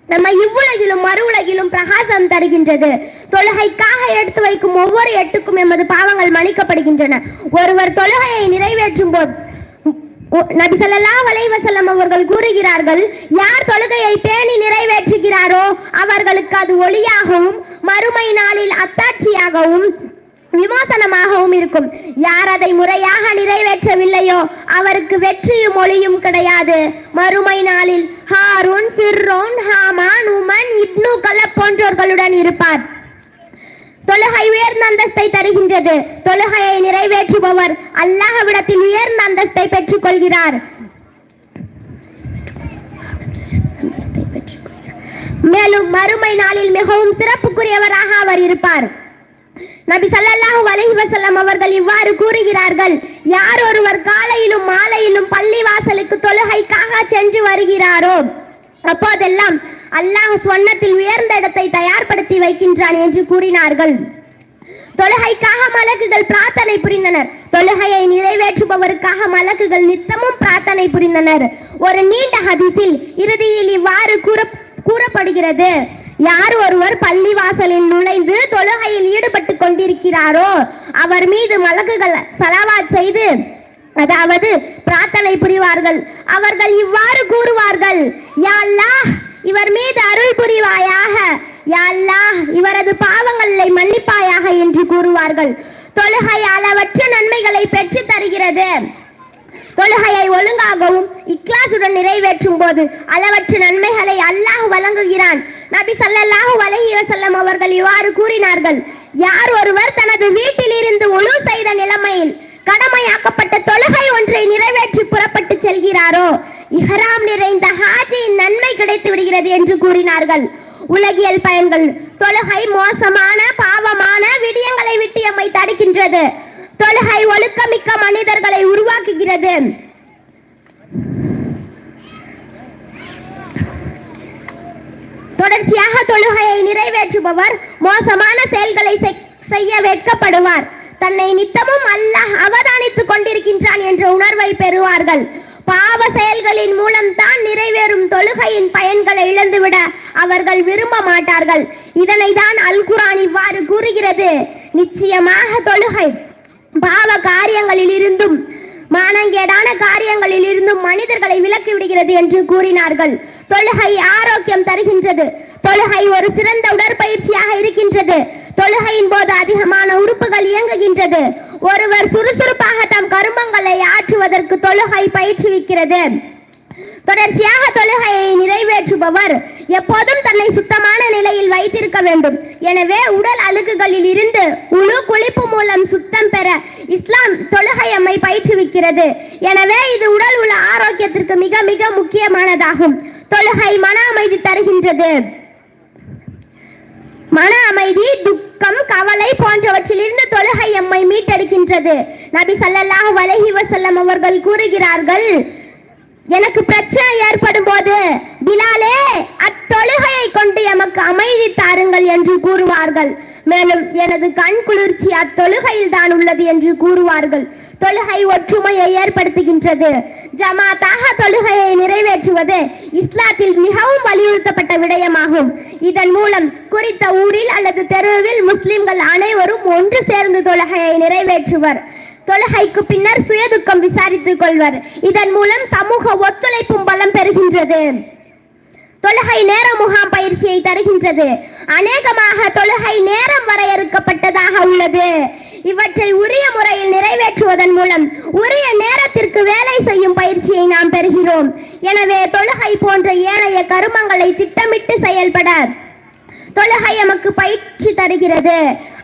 நம்ம இவ்வுலகிலும் மறு உலகிலும் பிரகாசம் தருகின்றது. தொழுகைக்காக எடுத்து வைக்கும் ஒவ்வொரு எட்டுக்கும் எமது பாவங்கள் மன்னிக்கப்படுகின்றன. ஒருவர் தொழுகையை நிறைவேற்றும் போது நபி ஸல்லல்லாஹு அலைஹி வஸல்லம் அவர்கள் கூறுகிறார்கள், யார் தொழுகையை பேணி நிறைவேற்றுகிறாரோ அவர்களுக்கு அது ஒளியாகவும் மறுமை நாளில் அத்தாட்சியாகவும் விமோசனமாகவும் இருக்கும். யார் அதை முறையாக நிறைவேற்றவில்லையோ அவருக்கு வெற்றியும் ஒளியும் கிடையாது. மறுமை நாளில் ஹாரூன், ஃபிர்ഔன், ஹாமான், உமன், இப்னு கலப் போன்றவர்களுடன் இருப்பார். தொழுகை உயர்ந்த அந்தஸ்தை தருகின்றது. தொழுகையை நிறைவேற்றுபவர் அல்லாஹ்விடத்தில் உயர்ந்த அந்தஸ்தை பெற்றுக் கொள்கிறார். மேலும் மறுமை நாளில் மிகவும் சிறப்புக்குரியவராக அவர் இருப்பார். நபி ஸல்லல்லாஹு அலைஹி வஸல்லம் அவர்கள் இவ்வாறு கூறுகிறார்கள், யார் ஒருவர் காலையிலும் மாலையிலும் பள்ளிவாசலுக்கு தொழுகைக்காக சென்று வருகிறாரோ அப்போதெல்லாம் அல்லாஹ் சொன்னத்தில் உயர்ந்த இடத்தை தயார்படுத்தி வைக்கின்றான் என்று கூறினார்கள். தொழுகைக்காக மலக்குகள் பிரார்த்தனை புரிந்தனர். தொழுகையை நிறைவேற்றுபவருக்காக மலக்குகள் நித்தமும் பிரார்த்தனை புரிந்தனர். ஒரு நீண்ட ஹதீஸில் இறுதியில் இவ்வாறு கூறப்படுகிறது, யார் ஒருவர் பள்ளிவாசலில் நுழைந்து தொழுகையில் ஈடுபட்டு கொண்டிருக்கிறாரோ அவர் மீது மலக்குகள் ஸலவாத் செய்து, அதாவது பிரார்த்தனை புரிவார்கள். அவர்கள் இவ்வாறு கூறுவார்கள், யா அல்லாஹ், இவர் மீது அருள் புரிவாயாக, யா அல்லாஹ், இவரது பாவங்களை மன்னிப்பாயாக என்று கூறுவார்கள். தொழுகை அளவற்ற நன்மைகளை பெற்று தருகிறது. தொழுகையை ஒழுங்காகவும் இக்லாசுடன் நிறைவேற்றும் போது அளவற்ற நன்மைகளை அல்லாஹ் வழங்குகிறான். நபி ஸல்லல்லாஹு அலைஹி வஸல்லம் அவர்கள் இவ்வாறு கூறினார்கள், யார் ஒருவர் தனது வீட்டில் இருந்து உலு செய்த நிலைமையில் கடமையாக்கப்பட்ட தொழுகை ஒன்றை நிறைவேற்றி புறப்பட்டு செல்கிறாரோ இஹ்ராம் நிறைந்த ஹாஜியின் நன்மை கிடைத்து விடுகிறது என்று கூறினார்கள். உலகியல் பயன்கள். தொழுகை மோசமான பாவமான விடயங்களை விட்டு எம்மை தடுக்கின்றது. தொழுகை ஒழுக்கமிக்க மனிதர்களை உருவாக்குகிறது. தொடர்ச்சியாக தொழுகையை நிறைவேற்றுபவர் மோசமான செயல்களை செய்ய வெட்கப்படுவார். தன்னை நித்தமும் அல்லாஹ் அவதானித்துக் கொண்டிருக்கின்றான் என்ற உணர்வை பெறுவார்கள். பாவ செயல்களின் மூலம் தான் நிறைவேறும் தொழுகையின் பயன்களை இழந்துவிட அவர்கள் விரும்ப மாட்டார்கள். இதனை தான் அல் குர்ஆன் இவ்வாறு கூறுகிறது: நிச்சயமாக தொழுகை பாவ காரியங்களில் இருந்தும் மானங்கேடான காரியங்களில் இருந்தும் மனிதர்களை விலக்கி விடுகிறது என்று கூறினார்கள். தொழுகை ஆரோக்கியம் தருகின்றது. தொழுகை ஒரு சிறந்த உடற்பயிற்சியாக இருக்கின்றது. தொழுகையின் போது அதிகமான உறுப்புகள் இயங்குகின்றது. ஒருவர் சுறுசுறுப்பாக தம் கருமங்களை ஆற்றுவதற்கு தொழுகை பயிற்றுவிக்கிறது. தொடர்ச்சியாக தொழுகையை நிறைவேற்றுபவர் எப்போதும் தன்னை சுத்தமான நிலையில் வைத்திருக்க வேண்டும். எனவே உடல் அழுக்குகளில் இருந்து உழு குளிப்பு மூலம் சுத்தம் பெற இஸ்லாம் தொழுகை எம்மை பயிற்றுவிக்கிறது. எனவே இது உடல் உள்ள ஆரோக்கியத்திற்கு மிக மிக முக்கியமானதாகும். தொழுகை மன அமைதி தருகின்றது. மன அமைதி, துக்கம், கவலை போன்றவற்றிலிருந்து தொழுகை எம்மை மீட்டெடுக்கின்றது. நபி ஸல்லல்லாஹு அலைஹி வஸல்லம் அவர்கள் கூறுகிறார்கள்: எனக்கு பிரச்சனை ஏற்படும் போது பிலாலே அத்தொழுகையை கொண்டு எமக்கு அமைதி தாருங்கள் என்று கூறுவார்கள். மேலும் எனது கண் குளிர்ச்சி அத்தொழுகையில் தான் உள்ளது என்று கூறுவார்கள். தொழுகை ஒற்றுமையை ஏற்படுத்துகின்றது. ஜமாத்தாக தொழுகையை நிறைவேற்றுவது இஸ்லாத்தில் மிகவும் வலியுறுத்தப்பட்ட விடயமாகும். இதன் மூலம் குறித்த ஊரில் அல்லது தெருவில் முஸ்லிம்கள் அனைவரும் ஒன்று சேர்ந்து தொழுகையை நிறைவேற்றுவர். தொழுகைக்கு பின்னர் சுயதுக்கம் விசாரித்துக் கொள்வர். இதன் மூலம் சமூக ஒத்துழைப்பும் பலம் பெறுகின்றது. தொழுகை நேர முகாம் பயிற்சியை தருகின்றது. அநேகமாக தொழுகை நேரம் வரையறுக்கப்பட்டதாக உள்ளது. இவற்றை உரிய முறையில் நிறைவேற்றுவதன் மூலம் உரிய நேரத்திற்கு வேலை செய்யும் பயிற்சியை நாம் பெறுகிறோம். எனவே தொழுகை போன்ற ஏனைய கருமங்களை திட்டமிட்டு செயல்பட தொழுகை எமக்கு பயிற்சி தருகிறது.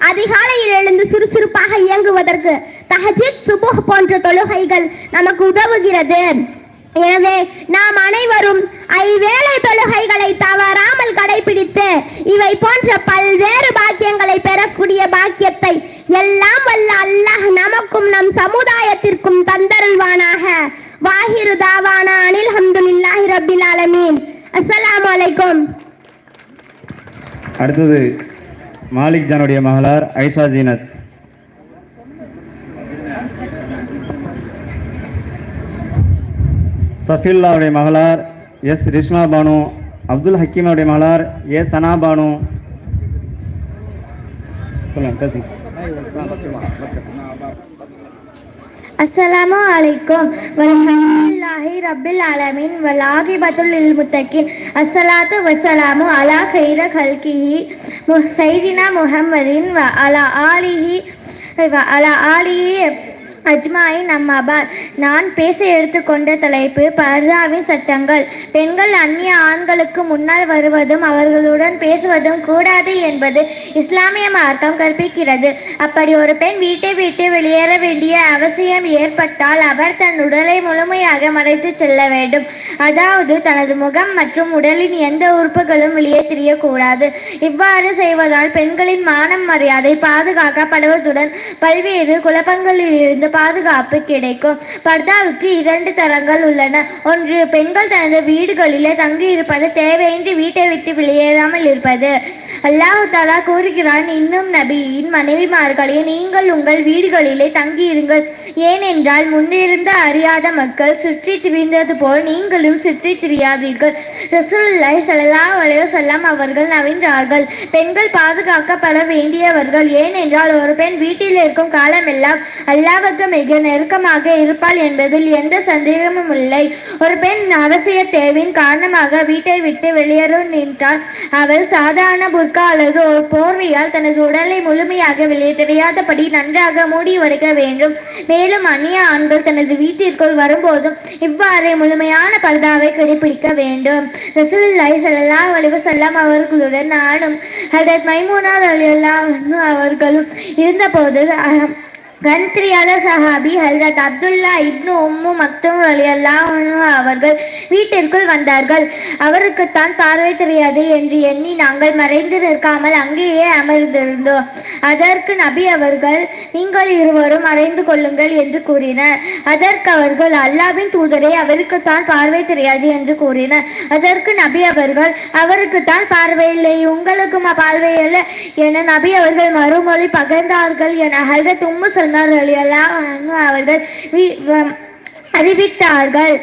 அதிகாலையில் எழுந்து சுறுசுறுப்பாக இயங்குவதற்கு தஹஜ்ஜுத், சுபுஹ் போன்ற தொழுகைகள் நமக்கு உதவுகிறது. எனவே நாம் அனைவரும் ஐவேளை தொழுகைகளை தவறாமல் கடைபிடித்து இவை போன்ற பல்வேறு பாக்கியங்களை பெறக்கூடிய பாக்கியத்தை எல்லாம் வல்ல அல்லாஹ் நமக்கும் நம் சமுதாயத்திற்கும் தந்தருள்வானாக. வாஹிரு தாவானா அனில் ஹம்துலில்லாஹி ரப்பில் ஆலமீன். அஸ்ஸலாமு அலைக்கும். அடுத்தது மாலிக் ஜானுடைய மகளார் ஐஷா ஜீனத். சஃபில்லாவுடைய மகளார் எஸ் ரிஷ்மா பானு. அப்துல் ஹக்கீமாவுடைய மகளார் ஏ சனா பானு. அஸ்ஸலாமு அலைக்கும் வல்ஹம்துலில்லாஹி ரப்பில் ஆலமீன் வலாகிபத்துல் லில் முத்தகீன். அஸ்ஸலாத்து வஸ்ஸலாமு அலா கைர கல்கிஹி சையிதினா முஹம்மதின் வ அலா ஆலிஹி அஜ்மாயின் அம்மாபாத். நான் பேச எடுத்துக்கொண்ட தலைப்பு பர்தாவின் சட்டங்கள். பெண்கள் அந்நிய ஆண்களுக்கு முன்னால் வருவதும் அவர்களுடன் பேசுவதும் கூடாது என்பது இஸ்லாமிய மார்க்கம் கற்பிக்கிறது. அப்படி ஒரு பெண் வீட்டை விட்டு வெளியேற வேண்டிய அவசியம் ஏற்பட்டால் அவர் தன் உடலை முழுமையாக மறைத்து செல்ல வேண்டும். அதாவது தனது முகம் மற்றும் உடலின் எந்த உறுப்புகளும் வெளியே தெரியக்கூடாது. இவ்வாறு செய்வதால் பெண்களின் மானம் மரியாதை பாதுகாக்கப்படுவதுடன் பல்வேறு குழப்பங்களில் இருந்து பாதுகாப்பு கிடைக்கும். பர்தாவுக்கு 2 தரங்கள் உள்ளன. ஒன்று, பெண்கள் தனது வீடுகளிலே தங்கி இருப்பது, தேவையின்றி வீட்டை விட்டு வெளியேறாமல் இருப்பது. அல்லாஹ் தஆலா கூறுகிறான்: இன்னும் நபியின் மனைவிமார்களே, நீங்கள் உங்கள் வீடுகளிலே தங்கியிருங்கள். ஏனென்றால் முன்னிருந்த அறியாத மக்கள் சுற்றி திரிந்தது போல் நீங்களும் சுற்றி திரியாதீர்கள். ரசூலுல்லாஹி ஸல்லல்லாஹு அலைஹி வஸல்லம் அவர்கள் நவின்றார்கள்: பெண்கள் பாதுகாக்கப்பட வேண்டியவர்கள். ஏனென்றால் ஒரு பெண் வீட்டில் இருக்கும் காலமெல்லாம் அல்லாஹ்வுக்கு மிக நெருக்கமாக இருப்பாள் என்பதில் எந்த சந்தேகமும் இல்லை. ஒரு பெண் அவசிய தேவையின் காரணமாக வீட்டை விட்டு வெளியேறும் நின்றால் அவள் சாதாரண புர்கா அல்லது ஒரு போர்வையால் தனது உடலை முழுமையாக வெளியே தெரியாதபடி நன்றாக மூடி வைக்க வேண்டும். மேலும் அந்நிய ஆண்கள் தனது வீட்டிற்குள் வரும்போதும் இவ்வாறே முழுமையான பர்தாவை கடைபிடிக்க வேண்டும். ரசூலுல்லாஹி ஸல்லல்லாஹு அலைஹி வஸல்லம் அவர்களுடன் நானும் ஹஜ்ரத் மைமூனா ரலியல்லாஹு அன்ஹா அவர்களும் இருந்தபோது கண்திரியாத சஹாபி ஹல்ரத் அப்துல்லா இப்னு உம்மு மக்தூம் ரலியல்லாஹு அன்ஹு அவர்கள் வீட்டிற்குள் வந்தார்கள். அவருக்குத்தான் பார்வை தெரியாது என்று எண்ணி நாங்கள் மறைந்து நிற்காமல் அங்கேயே அமர்ந்திருந்தோம். அதற்கு நபி அவர்கள், நீங்கள் இருவரும் மறைந்து கொள்ளுங்கள் என்று கூறினர். அதற்கு அவர்கள், அல்லாஹ்வின் தூதரே, அவருக்குத்தான் பார்வை தெரியாது என்று கூறினர். அதற்கு நபி அவர்கள், அவருக்குத்தான் பார்வை இல்லை, உங்களுக்கும் பார்வை இல்லை என நபி அவர்கள் மறுமொழி பகிர்ந்தார்கள் என ஹல்ரத் உம்மு அவர்கள் அறிவித்தார்கள்.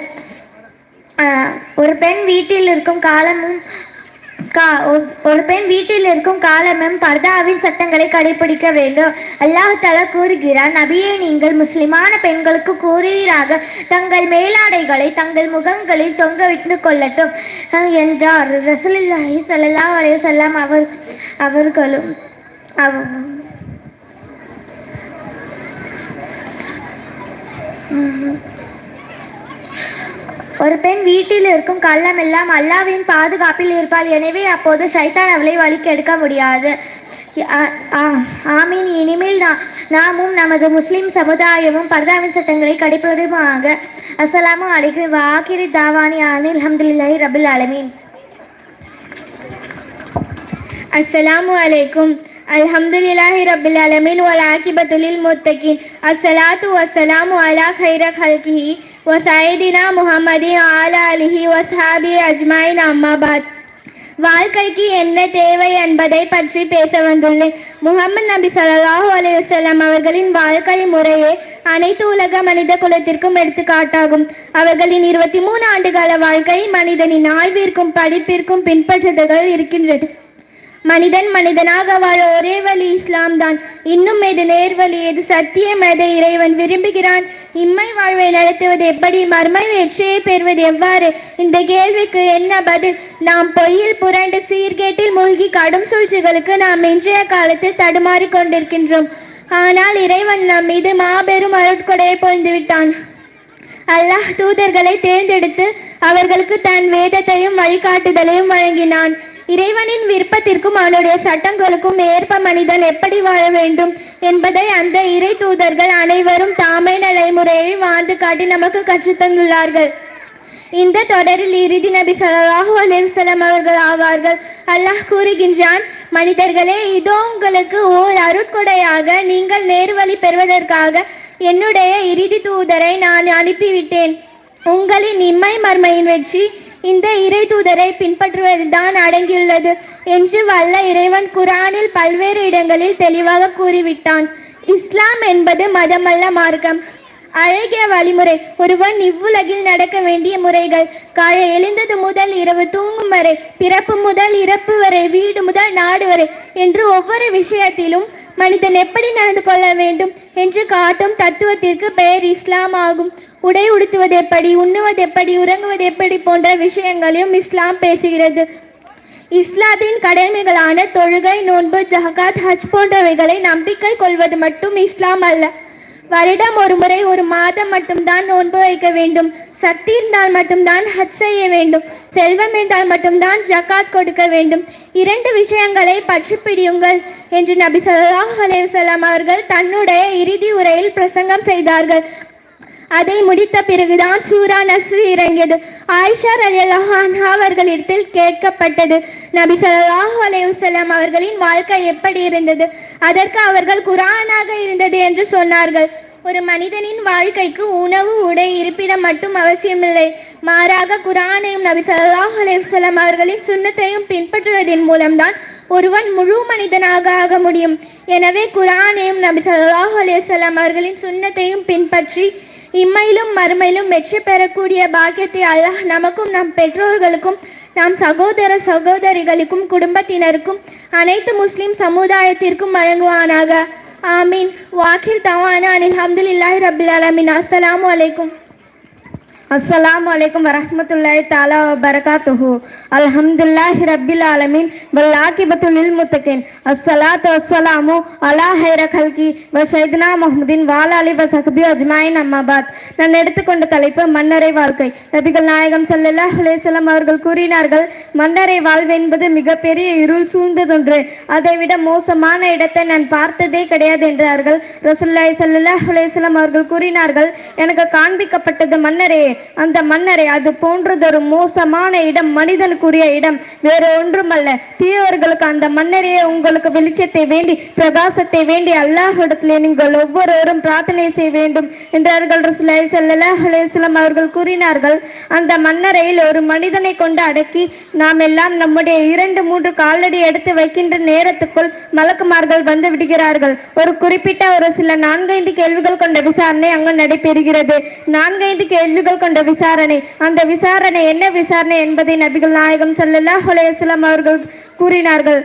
ஒரு பெண் வீட்டில் இருக்கும் காலமும் பர்தாவின் சட்டங்களை கடைபிடிக்க வேண்டும். அல்லாஹ் தஆலா கூறுகிறார், நபியே, நீங்கள் முஸ்லிமான பெண்களுக்கு கூறுவீராக, தங்கள் மேலாடைகளை தங்கள் முகங்களில் தொங்கவிட்டு கொள்ளட்டும் என்றார். ரசூலுல்லாஹி ஸல்லல்லாஹு அலைஹி வஸல்லம் அவர்களும் ஒரு பெண் வீட்டில் இருக்கும் கள்ளமெல்லாம் அல்லாஹ்வின் பாதுகாப்பில் இருப்பாள். எனவே அப்போது ஷைத்தான் அவளை வழிக்கெடுக்க முடியாது. ஆமீன். இனிமேல் நாமும் நமது முஸ்லிம் சமுதாயமும் பர்தாவின் சட்டங்களை கடைபிடிப்போமாக. அஸ்ஸலாமு அலைக்கும் வ ஆகிரு தாவானி அனில் அல்ஹம்துலில்லாஹி ரப்பில் ஆலமீன். அஸ்ஸலாமு அலைக்கும். அல்ஹம்துலில்லாஹி ரப்பில் ஆலமீன் வல் ஆகிபத்து லில் முத்தகீன். அஸ்ஸலாத்து வஸ்ஸலாமு அலா கைர கல்கிஹி வ சய்யிதினா முஹம்மதின் அலா ஆலிஹி வ ஸஹாபிஹி அஜ்மாயின். அம்மா பாத். வாழ்க்கைக்கு என்ன தேவை என்பதை பற்றி பேச வந்துள்ளேன். முஹம்மது நபி ஸல்லல்லாஹு அலைஹி வஸல்லம் அவர்களின் வாழ்க்கை முறையே அனைத்து உலக மனித குலத்திற்கும் எடுத்துக்காட்டாகும். அவர்களின் 23 ஆண்டுகால வாழ்க்கை மனிதனின் ஆய்விற்கும் படிப்பிற்கும் பின்பற்றுதல்கள் இருக்கின்றது. மனிதனாக வாழ ஒரே வழி இஸ்லாம் தான். இன்னும் எது நேர்வழி, எது சத்தியம், எதை இறைவன் விரும்புகிறான், இம்மை வாழ்வை நடத்துவது எப்படி, மர்மை வெற்றியை பெறுவது எவ்வாறு, இந்த கேள்விக்கு என்ன பதில்? நாம் பொய்யில் புரண்டு சீர்கேட்டில் மூழ்கி கடும் சூழ்ச்சிகளுக்கு நாம் இன்றைய காலத்தில் தடுமாறி கொண்டிருக்கின்றோம். ஆனால் இறைவன் நம் மீது மாபெரும் அருட்கொடையை பொழிந்து விட்டான். அல்லாஹ் தூதர்களை தேர்ந்தெடுத்து அவர்களுக்கு தன் வேதத்தையும் வழிகாட்டுதலையும் வழங்கினான். இறைவனின் விருப்பத்திற்கும் அவனுடைய சட்டங்களுக்கும் ஏற்ப மனிதன் எப்படி வாழ வேண்டும் என்பதை அந்த இறை தூதர்கள் அனைவரும் தாமே நடைமுறையை வாழ்ந்து காட்டி நமக்கு கற்றுத்தந்துள்ளார்கள். இந்த தொடரில் இறுதி நபி ஸல்லல்லாஹு அலைஹி வஸல்லம் அவர்கள் ஆவார்கள். அல்லாஹ் கூறுகின்றான், மனிதர்களே, இதோ உங்களுக்கு ஓர் அருட்கொடையாக நீங்கள் நேர்வழி பெறுவதற்காக என்னுடைய இறுதி தூதரை நான் அனுப்பிவிட்டேன். உங்களின் இம்மை மர்மையின் வெற்றி இந்த இறை தூதரை பின்பற்றுவதில்தான் அடங்கியுள்ளது என்று வல்ல இறைவன் குர்ஆனில் பல்வேறு இடங்களில் தெளிவாக கூறிவிட்டான். இஸ்லாம் என்பது மதமல்ல, மார்க்கம். அழகிய வழிமுறை. ஒருவன் இவ்வுலகில் நடக்க வேண்டிய முறைகள். காலை எழுந்தது முதல் இரவு தூங்கும் வரை, பிறப்பு முதல் இறப்பு வரை, வீடு முதல் நாடு வரை என்று ஒவ்வொரு விஷயத்திலும் மனிதன் எப்படி நடந்து கொள்ள வேண்டும் என்று காட்டும் தத்துவத்திற்கு பெயர் இஸ்லாம் ஆகும். உடை உடுத்துவது எப்படி, உண்ணுவது எப்படி, உறங்குவது எப்படி போன்ற விஷயங்களையும் இஸ்லாம் பேசுகிறது. இஸ்லாத்தின் கடமைகளான தொழுகை, நோன்பு, ஜகாத், ஹஜ் போன்றவைகளை நம்பிக்கை கொள்வது மட்டும் இஸ்லாம் அல்ல. வருடம் ஒரு முறை, ஒரு மாதம் மட்டும்தான் நோன்பு வைக்க வேண்டும். சக்தி இருந்தால் மட்டும்தான் ஹஜ் செய்ய வேண்டும். செல்வம் இருந்தால் மட்டும்தான் ஜகாத் கொடுக்க வேண்டும். 2 விஷயங்களை பற்றி பிடியுங்கள் என்று நபி ஸல்லல்லாஹு அலைஹி வஸல்லம் அவர்கள் தன்னுடைய இறுதி உரையில் பிரசங்கம் செய்தார்கள். அதை முடித்த பிறகுதான் சூரா நஸ்ர் இறங்கியது. ஆயிஷா ரலியல்லாஹு அன்ஹா அவர்களிடத்தில் கேட்கப்பட்டது, நபி ஸல்லல்லாஹு அலைஹி வஸல்லம் அவர்களின் வாழ்க்கை எப்படி இருந்தது? அதற்கு அவர்கள் குர்ஆனாக இருந்தது என்று சொன்னார்கள். ஒரு மனிதனின் வாழ்க்கைக்கு உணவு, உடை, இருப்பிடம் மட்டும் அவசியமில்லை. மாறாக குர்ஆனையும் நபி ஸல்லல்லாஹு அலைஹி வஸல்லம் அவர்களின் சுன்னத்தையும் பின்பற்றுவதன் மூலம்தான் ஒருவன் முழு மனிதனாக ஆக முடியும். எனவே குர்ஆனையும் நபி ஸல்லல்லாஹு அலைஹி வஸல்லம் அவர்களின் சுன்னத்தையும் பின்பற்றி இம்மையிலும் மறுமையிலும் வெற்றி பெறக்கூடிய பாக்கியத்தை அல்லாஹ் நமக்கும், நம் பெற்றோர்களுக்கும், நம் சகோதர சகோதரிகளுக்கும், குடும்பத்தினருக்கும், அனைத்து முஸ்லிம் சமுதாயத்திற்கும் வழங்குவானாக. ஆமீன். வாக்கிர் தவானா அல்ஹம்துலில்லாஹி ரப்பில் ஆலமீன். அஸ்ஸலாமு அலைக்கும். அஸ்ஸலாமு அலைக்கும் வரஹ்மத்துல்லாஹி தஆலா வ பரகாத்துஹு. அல்ஹம்துலில்லாஹி ரப்பில் ஆலமீன் வல் ஆகிபத்து லில் முத்தகீன். அஸ்ஸலாத்து வஸ்ஸலாமு அலா ஹைர கல்கி வ ஸையிதுனா முஹம்மதின் வ அலா அலிஹி வ ஸஹ்பிஹி அஜ்மாயின். அம்மா பாத். நான் எடுத்துக்கொண்ட தலைப்பு மன்னரை வாழ்க்கை. நபிகள் நாயகம் ஸல்லல்லாஹு அலைஹி வஸல்லம் அவர்கள் கூறினார்கள், மன்னரை வாழ்வு என்பது மிகப்பெரிய இருள் சூழ்ந்ததொன்று. அதைவிட மோசமான இடத்தை நான் பார்த்ததே கிடையாது என்றார்கள். ரசூலுல்லாஹி ஸல்லல்லாஹு அலைஹி வஸல்லம் அவர்கள் கூறினார்கள், எனக்கு காண்பிக்கப்பட்டது மன்னரே, அந்த மன்னரை அது போன்றதொரு மோசமான இடம் மனிதனுக்குரிய இடம் வேறு ஒன்றுமல்ல. தீயவர்களுக்கு அந்த மன்னரையே உங்களுக்கு வெளிச்சத்தை வேண்டி பிரகாசத்தை வேண்டி அல்லாஹ்விடத்திலே நீங்கள் ஒவ்வொருவரும் பிரார்த்தனை செய்ய வேண்டும் என்றார்கள். ரசூலுல்லாஹி ஸல்லல்லாஹு அலைஹி வஸல்லம் அவர்கள் கூறினார்கள், அந்த மன்னரையில் ஒரு மனிதனை கொண்டு அடக்கி நாம் எல்லாம் நம்முடைய 2-3 காலடி எடுத்து வைக்கின்ற நேரத்துக்குள் மலக்குமார்கள் வந்து விடுகிறார்கள். ஒரு குறிப்பிட்ட ஒரு சில 4-5 கேள்விகள் கொண்ட விசாரணை அங்கு நடைபெறுகிறது. 4-5 கேள்விகள் கொண்ட விசாரணை. அந்த விசாரணை என்ன விசாரணை என்பதை நபிகள் நாயகம் ஸல்லல்லாஹு அலைஹி வஸல்லம் அவர்கள் கூறினார்கள்.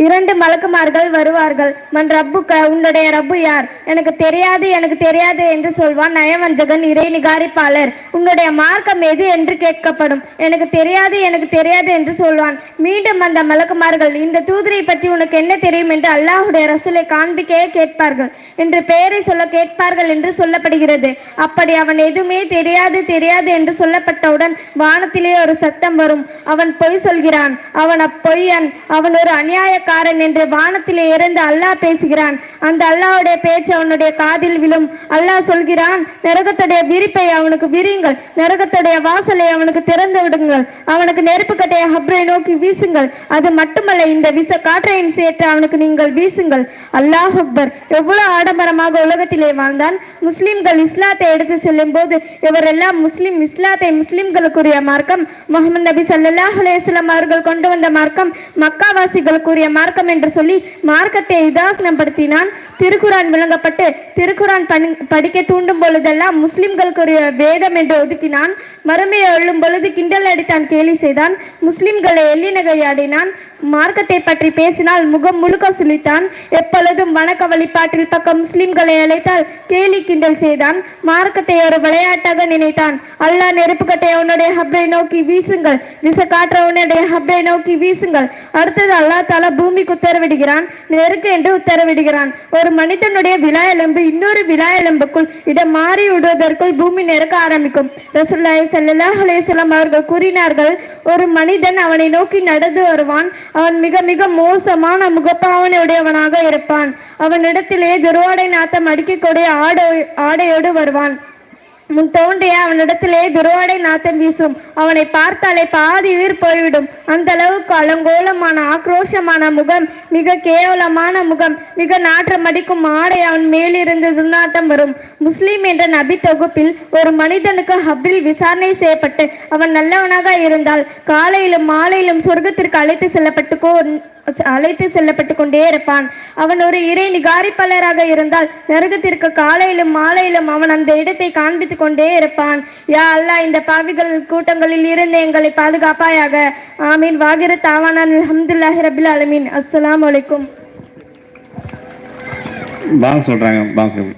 2 மலக்குமார்கள் வருவார்கள். மன் ரப்புக்க, உன்னுடைய ரப்பு யார்? எனக்கு தெரியாது என்று சொல்வான் நயவஞ்சகன், இறை நிகாரிப்பாளர். உன்னுடைய மார்க்கம் எது என்று கேட்கப்படும். எனக்கு தெரியாது என்று சொல்வான். மீண்டும் அந்த மலக்குமார்கள், இந்த தூதரை பற்றி உனக்கு என்ன தெரியும் என்று அல்லாஹுடைய ரசூலை காண்பிக்கே கேட்பார்கள் என்று பெயரை சொல்ல கேட்பார்கள் என்று சொல்லப்படுகிறது. அப்படி அவன் எதுவுமே தெரியாது என்று சொல்லப்பட்டவுடன் வானத்திலே ஒரு சத்தம் வரும், அவன் பொய் சொல்கிறான், அவன் அப்பொய்யன், அவன் ஒரு அநியாய என்று வானத்திலே இருந்து அல்லாஹ் பேசுகிறான். அந்த அல்லாஹ்வுடைய பேச்சு அவனுடைய காதில் விழும். அல்லாஹ் சொல்கிறான், நரகத்துடைய விரிப்பை அவனுக்கு விரியுங்கள், நரகத்துடைய வாசலை அவனுக்கு திறந்து விடுங்கள், அவனுக்கு நெருப்பு கட்டைய ஹப்ரை நோக்கி வீசுங்கள், அது மட்டுமல்ல இந்த விச காற்றையின் சேற்று அவனுக்கு நீங்கள் வீசுங்கள். அல்லாஹ் அக்பர். எவ்வளவு ஆடம்பரமாக உலகத்திலே வாழ்ந்தான். முஸ்லிம்கள் இஸ்லாத்தை எடுத்து செல்லும் போது இவரெல்லாம் இஸ்லாத்தை முஸ்லிம்களுக்குரிய மார்க்கம், முஹம்மது நபி ஸல்லல்லாஹு அலைஹி வஸல்லம் அவர்கள் கொண்டு வந்த மார்க்கம், மக்காவாசிகளுக்குரிய மார்க்கம் என்று சொல்லி மார்க்கத்தை உதாசனப்படுத்தினான். திருக்குரான் விளங்கப்பட்டு திருக்குரான் படிக்க தூண்டும் பொழுதெல்லாம் முஸ்லிம்களுக்குரிய வேதம் என்று ஒதுக்கினான். மறுமையை எழும் பொழுது கிண்டல் அடித்தான், கேலி செய்தான். முஸ்லிம்களை எள்ளிநகையாடினான். மார்க்கத்தை பற்றி பேசினால் முகம் முழுக்க சுழித்தான். எப்பொழுதும் வணக்க வழிபாட்டில் பக்கம் முஸ்லிம்களை அழைத்தால் கேலி கிண்டல் செய்தான். மார்க்கத்தை ஒரு விளையாட்டாக நினைத்தான். அல்லாஹ் நெருப்பு கட்டை அவனுடைய ஹப்பை நோக்கி வீசுங்கள், விச காற்ற அவனுடைய ஹப்பை நோக்கி வீசுங்கள். அடுத்தது அல்லாஹ் தஆலா பூமிக்கு உத்தரவிடுகிறான், நெருக்கு என்று உத்தரவிடுகிறான். ஒரு மனிதனுடைய விலா எலும்பு இன்னொரு விலா எலும்புக்குள் இடம் மாறி விடுவதற்குள் பூமி நெருக்க ஆரம்பிக்கும். ரசூலுல்லாஹி ஸல்லல்லாஹு அலைஹி வஸல்லம் அவர்கள் கூறினார்கள், ஒரு மனிதன் அவனை நோக்கி நடந்து வருவான். அவன் மிக மிக மோசமான முகப்பாவனையுடையவனாக இருப்பான். அவனிடத்திலே துர்வாடை நாத்தம் அடிக்கக்கூடிய ஆடையோடு வருவான். முன் தோன்றிய அவனிடத்திலே துர்வாடை நாத்தம் வீசும். அவனை பார்த்தாலே பாதி உயிர் போய்விடும். அந்த அளவுக்கு அலங்கோலமான ஆக்ரோஷமான முகம், மிக கேவலமான முகம், மிக நாற்றம் அடிக்கும் ஆடை அவன் மேலிருந்து துர்நாற்றம் வரும். முஸ்லிம் என்ற நபி தொகுப்பில் ஒரு மனிதனுக்கு ஹப்ரில் விசாரணை செய்யப்பட்டு அவன் நல்லவனாக இருந்தால் காலையிலும் மாலையிலும் சொர்க்கத்திற்கு அழைத்து செல்லப்பட்டு கொண்டே இருப்பான். அவன் ஒரு இறை நிகாரிப்பாளராக இருந்தால் நரகத்திற்கு காலையிலும் மாலையிலும் அவன் அந்த இடத்தை காண்பித்து கொண்டே இருப்பான். யா அல்லாஹ், இந்த பாவிகள் கூட்டங்களில் இருந்து எங்களை பாதுகாப்பாயாக. ஆமீன். வாகிர தாவானான் அல்ஹம்துலில்லாஹி ரப்பில் ஆலமீன். அஸ்ஸலாமு அலைக்கும். சொல்றாங்க.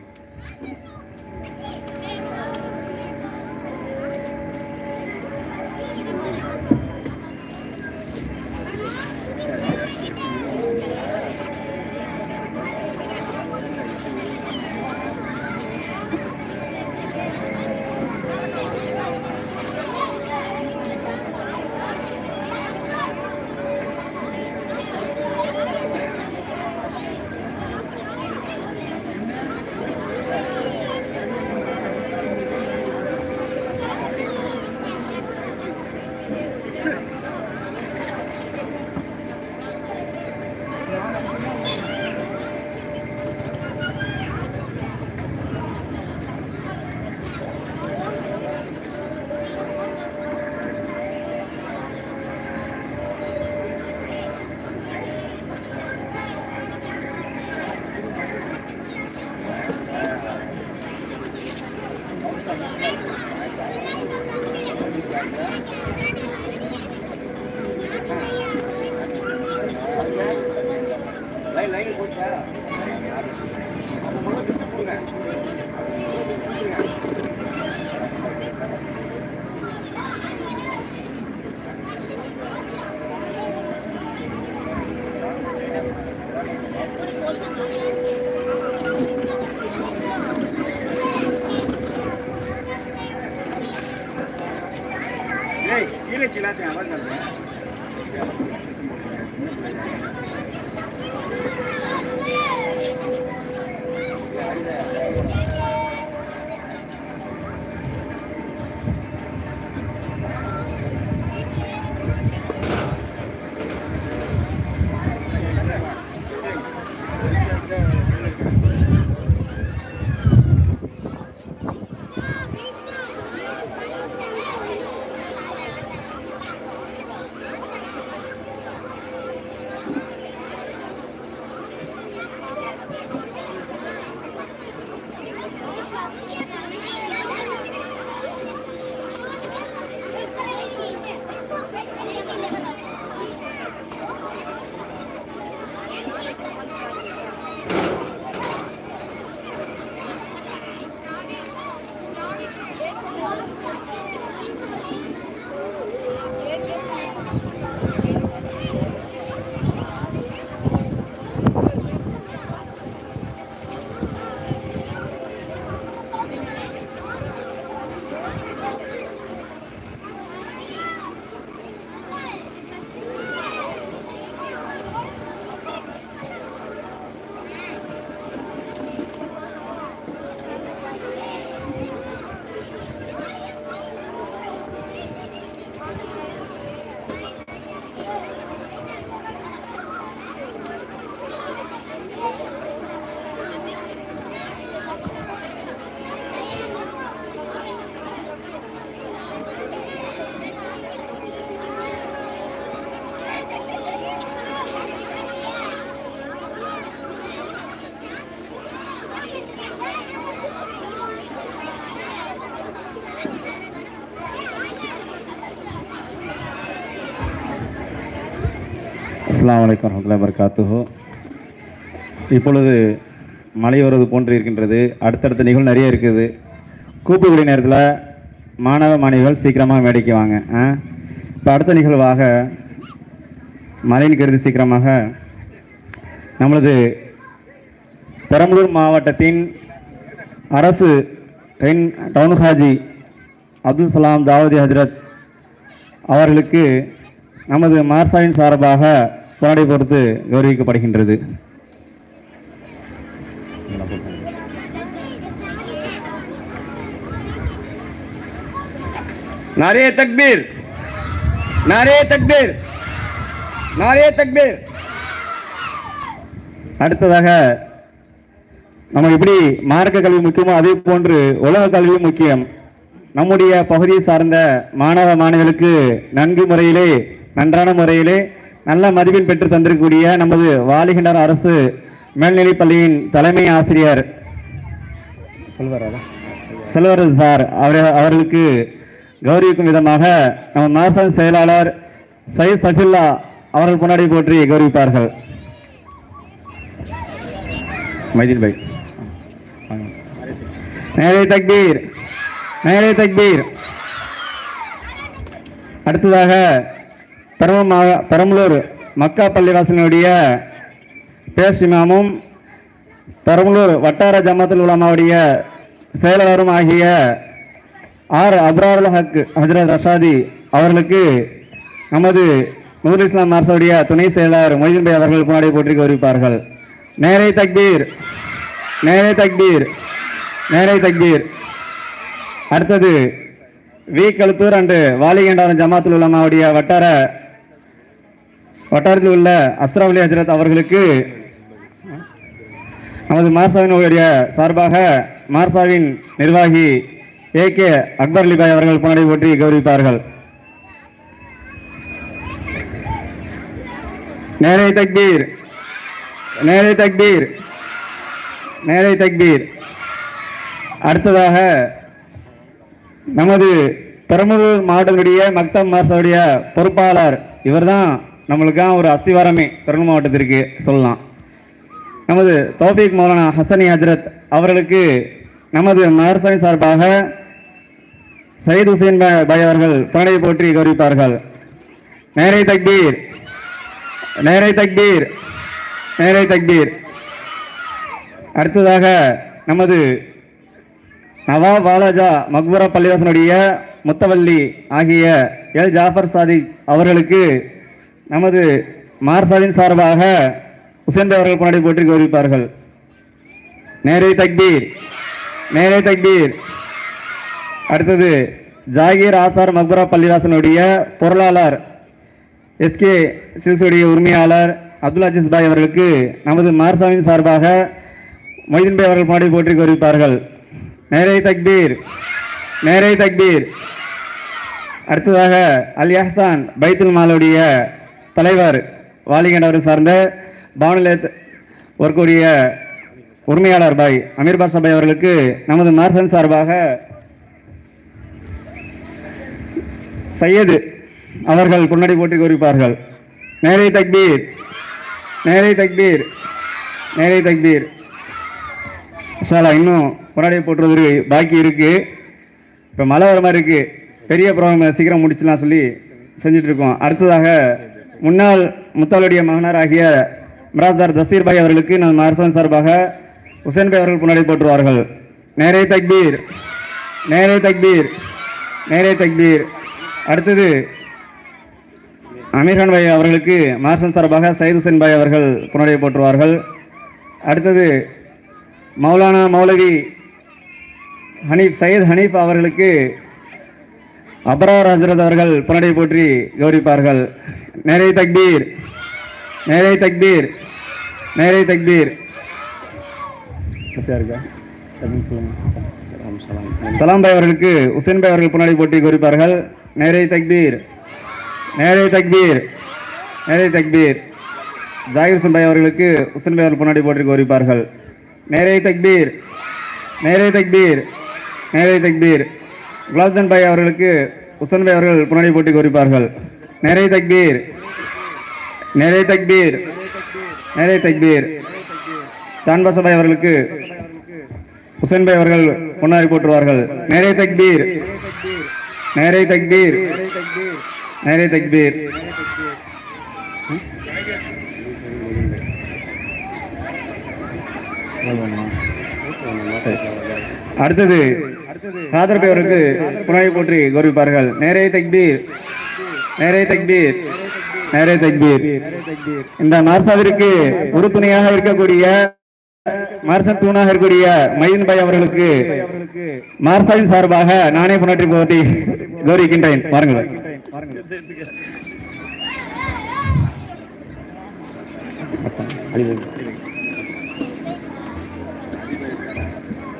அஸ்ஸலாமு அலைக்கும் வரஹ்மத்துல்லாஹி வபரகாத்துஹு. இப்பொழுது மழை வருவது போன்று இருக்கின்றது. அடுத்தடுத்த நிகழ்வு நிறைய இருக்குது. கூப்புக்குடி நேரத்தில் மாணவ மாணவிகள் சீக்கிரமாக மேடைக்கு வாங்க. இப்போ அடுத்த நிகழ்வாக மழையின் கருதி சீக்கிரமாக நம்மளது பெரம்பலூர் மாவட்டத்தின் அரசு டவுன் ஹாஜி அப்துல் சலாம் தாவூதி ஹஜ்ரத் அவர்களுக்கு நமது மார்சாவின் சார்பாக போராடி பொறுத்து கௌரவிக்கப்படுகின்றது. नारे तकबीर, नारे तकबीर, नारे तकबीर. அடுத்ததாக நம்ம எப்படி மார்க்க கல்வி முக்கியமோ அதே போன்று உலக கல்வியும் முக்கியம். நம்முடைய பகுதியை சார்ந்த மாணவ மாணவிகளுக்கு நன்றான முறையிலே நல்ல மதிப்பெண் பெற்று தந்திருக்கக்கூடிய நமது வாலிகண்டார் அரசு மேல்நிலைப்பள்ளியின் தலைமை ஆசிரியர் செல்வராஜ் சார் அவர்களுக்கு கௌரவிக்கும் விதமாக நம்ம மாசான் செயலாளர் சையத் சஃபில்லா அவர்கள் முன்னாடி போற்றி கௌரவிப்பார்கள். மைதீன் பாய், நேரே தக்பீர், நேரே தக்பீர். அடுத்ததாக பெரம்பலூர் மக்கா பள்ளிவாசலினுடைய பேஷ் இமாமும் பெரம்பலூர் வட்டார ஜமாத்துல் உலமாவுடைய செயலாளரும் ஆகிய அப்ராருல் ஹக் ஹஜ்ரத் ரஷாதி அவர்களுக்கு நமது நூர் இஸ்லாம் மார்சாவுடைய துணை செயலாளர் மொய்தீன் பாய் அவர்கள் முன்னாடி போற்றி கௌரவிப்பார்கள். நேரே தக்பீர், நேரே தக்பீர், நேரே தக்பீர். அடுத்தது வி கழுத்தூர் அண்டு வாலிகண்டாரம் ஜமாத்துல் உலமாவுடைய வட்டாரத்தில் உள்ள அஸ்ராப் அலி ஹஜ்ரத் அவர்களுக்கு நமது மார்சாவினுடைய சார்பாக மார்சாவின் நிர்வாகி AK அக்பர் அலி பாய் அவர்கள் முன்னாடி போற்றி கௌரவிப்பார்கள். நேரே தக்பீர், நேரே தக்பீர், நேரே தக்பீர். அடுத்ததாக நமது பெரம்பலூர் மாவட்டத்துடைய மக்தப் மார்சாவுடைய பொறுப்பாளர், இவர் தான் நம்மளுக்காக ஒரு அஸ்திவாரமே பெரம்பலூர் மாவட்டத்திற்கு சொல்லலாம். நமது தௌஃபீக் மௌலானா ஹசனி ஹஜ்ரத் அவர்களுக்கு நமது மதரசாவின் சார்பாக சயீத் ஹுசைன் பாய் அவர்கள் பணியை போற்றி கௌரவிப்பார்கள். நேரை தக்பீர், நேரை தக்பீர், நேரை தக்பீர். அடுத்ததாக நமது நவாப் வாலாஜா மக்பூரா பள்ளிவாசனுடைய முத்தவல்லி ஆகிய எல் ஜாஃபர் சாதிக் அவர்களுக்கு நமது மார்சாவின் சார்பாக ஹுசைன் பாய் அவர்கள் பணியை போற்றி கௌரவிப்பார்கள். நேரை தக்பீர், நேரை தக்பீர். அடுத்தது ஜாகீர் ஆசார் மக்பூரா பள்ளிவாசனுடைய பொருளாளர் எஸ்கே சில்ஸுடைய உரிமையாளர் அப்துல் அஜீஸ் பாய் அவர்களுக்கு நமது மார்சாவின் சார்பாக மொய்தீன் பாய் அவர்கள் பாடி போற்றி கௌரவிப்பார்கள். நேரை தக்பீர், நேரை தக்பீர். அடுத்ததாக அல் யஹ்சான் பைத்துல் மாலுடைய தலைவர் வாலிகண்ட் அவர்கள் சார்ந்த பானுலேத் ஒர்க்குடைய உரிமையாளர் பாய் அமீர் பாஷா பாய் அவர்களுக்கு நமது மார்சாவின் சார்பாக சையது அவர்கள் பொன்னாடி போற்றி கௌரவிப்பார்கள். நேரை தக்பீர், நேரை தக்பீர், நேரை தக்பீர். இன்ஷால்லா இன்னும் பொன்னாடியை போட்டுறதுக்கு பாக்கி இருக்கு. இப்போ மழை வர மாதிரி இருக்கு. பெரிய ப்ரோக்ராம் சீக்கிரம் முடிச்சுலாம் சொல்லி செஞ்சுட்டு இருக்கோம். அடுத்ததாக முன்னாள் முத்தாளுடைய மகனார் ஆகிய மிராஸ்தார் தசீர் பாய் அவர்களுக்கு நம்ம அரசாங்க சார்பாக ஹுசைன் பாய் அவர்கள் பொன்னாடி போட்டுருவார்கள். நேரை தக்பீர், நேரை தக்பீர், நேரை தக்பீர். அடுத்தது அமீர்கான் பாய் அவர்களுக்கு மார்ஷல் சார்பாக சயீத் ஹுசைன் பாய் அவர்கள் பொன்னாடியை போட்டுருவார்கள். அடுத்தது மௌலானா மௌலவி ஹனீப் சையத் ஹனீப் அவர்களுக்கு அபரார் ஹஜ்ரத் அவர்கள் பொன்னாடியை போற்றி கௌரவிப்பார்கள். நேரை தக்பீர், நேரை தக்பீர், நேரை தக்பீர். சலாம் பாய் அவர்களுக்கு ஹுசைன் பாய் அவர்கள் பொன்னாடி போற்றி கௌரவிப்பார்கள். நேரை தக்பீர், நேரை தக்பீர், நேரை தக்பீர். ஜாகிர் ஹுசைன் பாய் அவர்களுக்கு ஹுசைன் பாய் அவர்கள் பொன்னாடி போற்றி கௌரவிப்பார்கள். நேரை தக்பீர், நேரை தக்பீர், நேரை தக்பீர். குலாப்சன் பாய் அவர்களுக்கு ஹுசைன் பாய் அவர்கள் பொன்னாடி போற்றி கௌரவிப்பார்கள். நேரை தக்பீர், நேரை தக்பீர், நேரை தக்பீர். சான் பாஷா பாய் அவர்களுக்கு ஹுசைன் பாய் அவர்கள் பொன்னாடி போற்றுவார்கள். நேரை தக்பீர், நேரை தக்பீர், நேரை தக்பீர். அடுத்தது காதர் பாய் அவர்களுக்கு பொன்னாடி போற்றி கௌரவிப்பார்கள். நேரை தக்பீர், நேரை தக்பீர், நேரை தக்பீர். இந்த மார்சாவிற்கு உறுதுணையாக இருக்கக்கூடிய மார்சன் தூணாக இருக்கக்கூடிய மைதீன் பாய் அவர்களுக்கு மார்சாவின் சார்பாக நானே பொன்னாடி போட்டி கௌரவிக்கின்றேன். பாருங்கள்.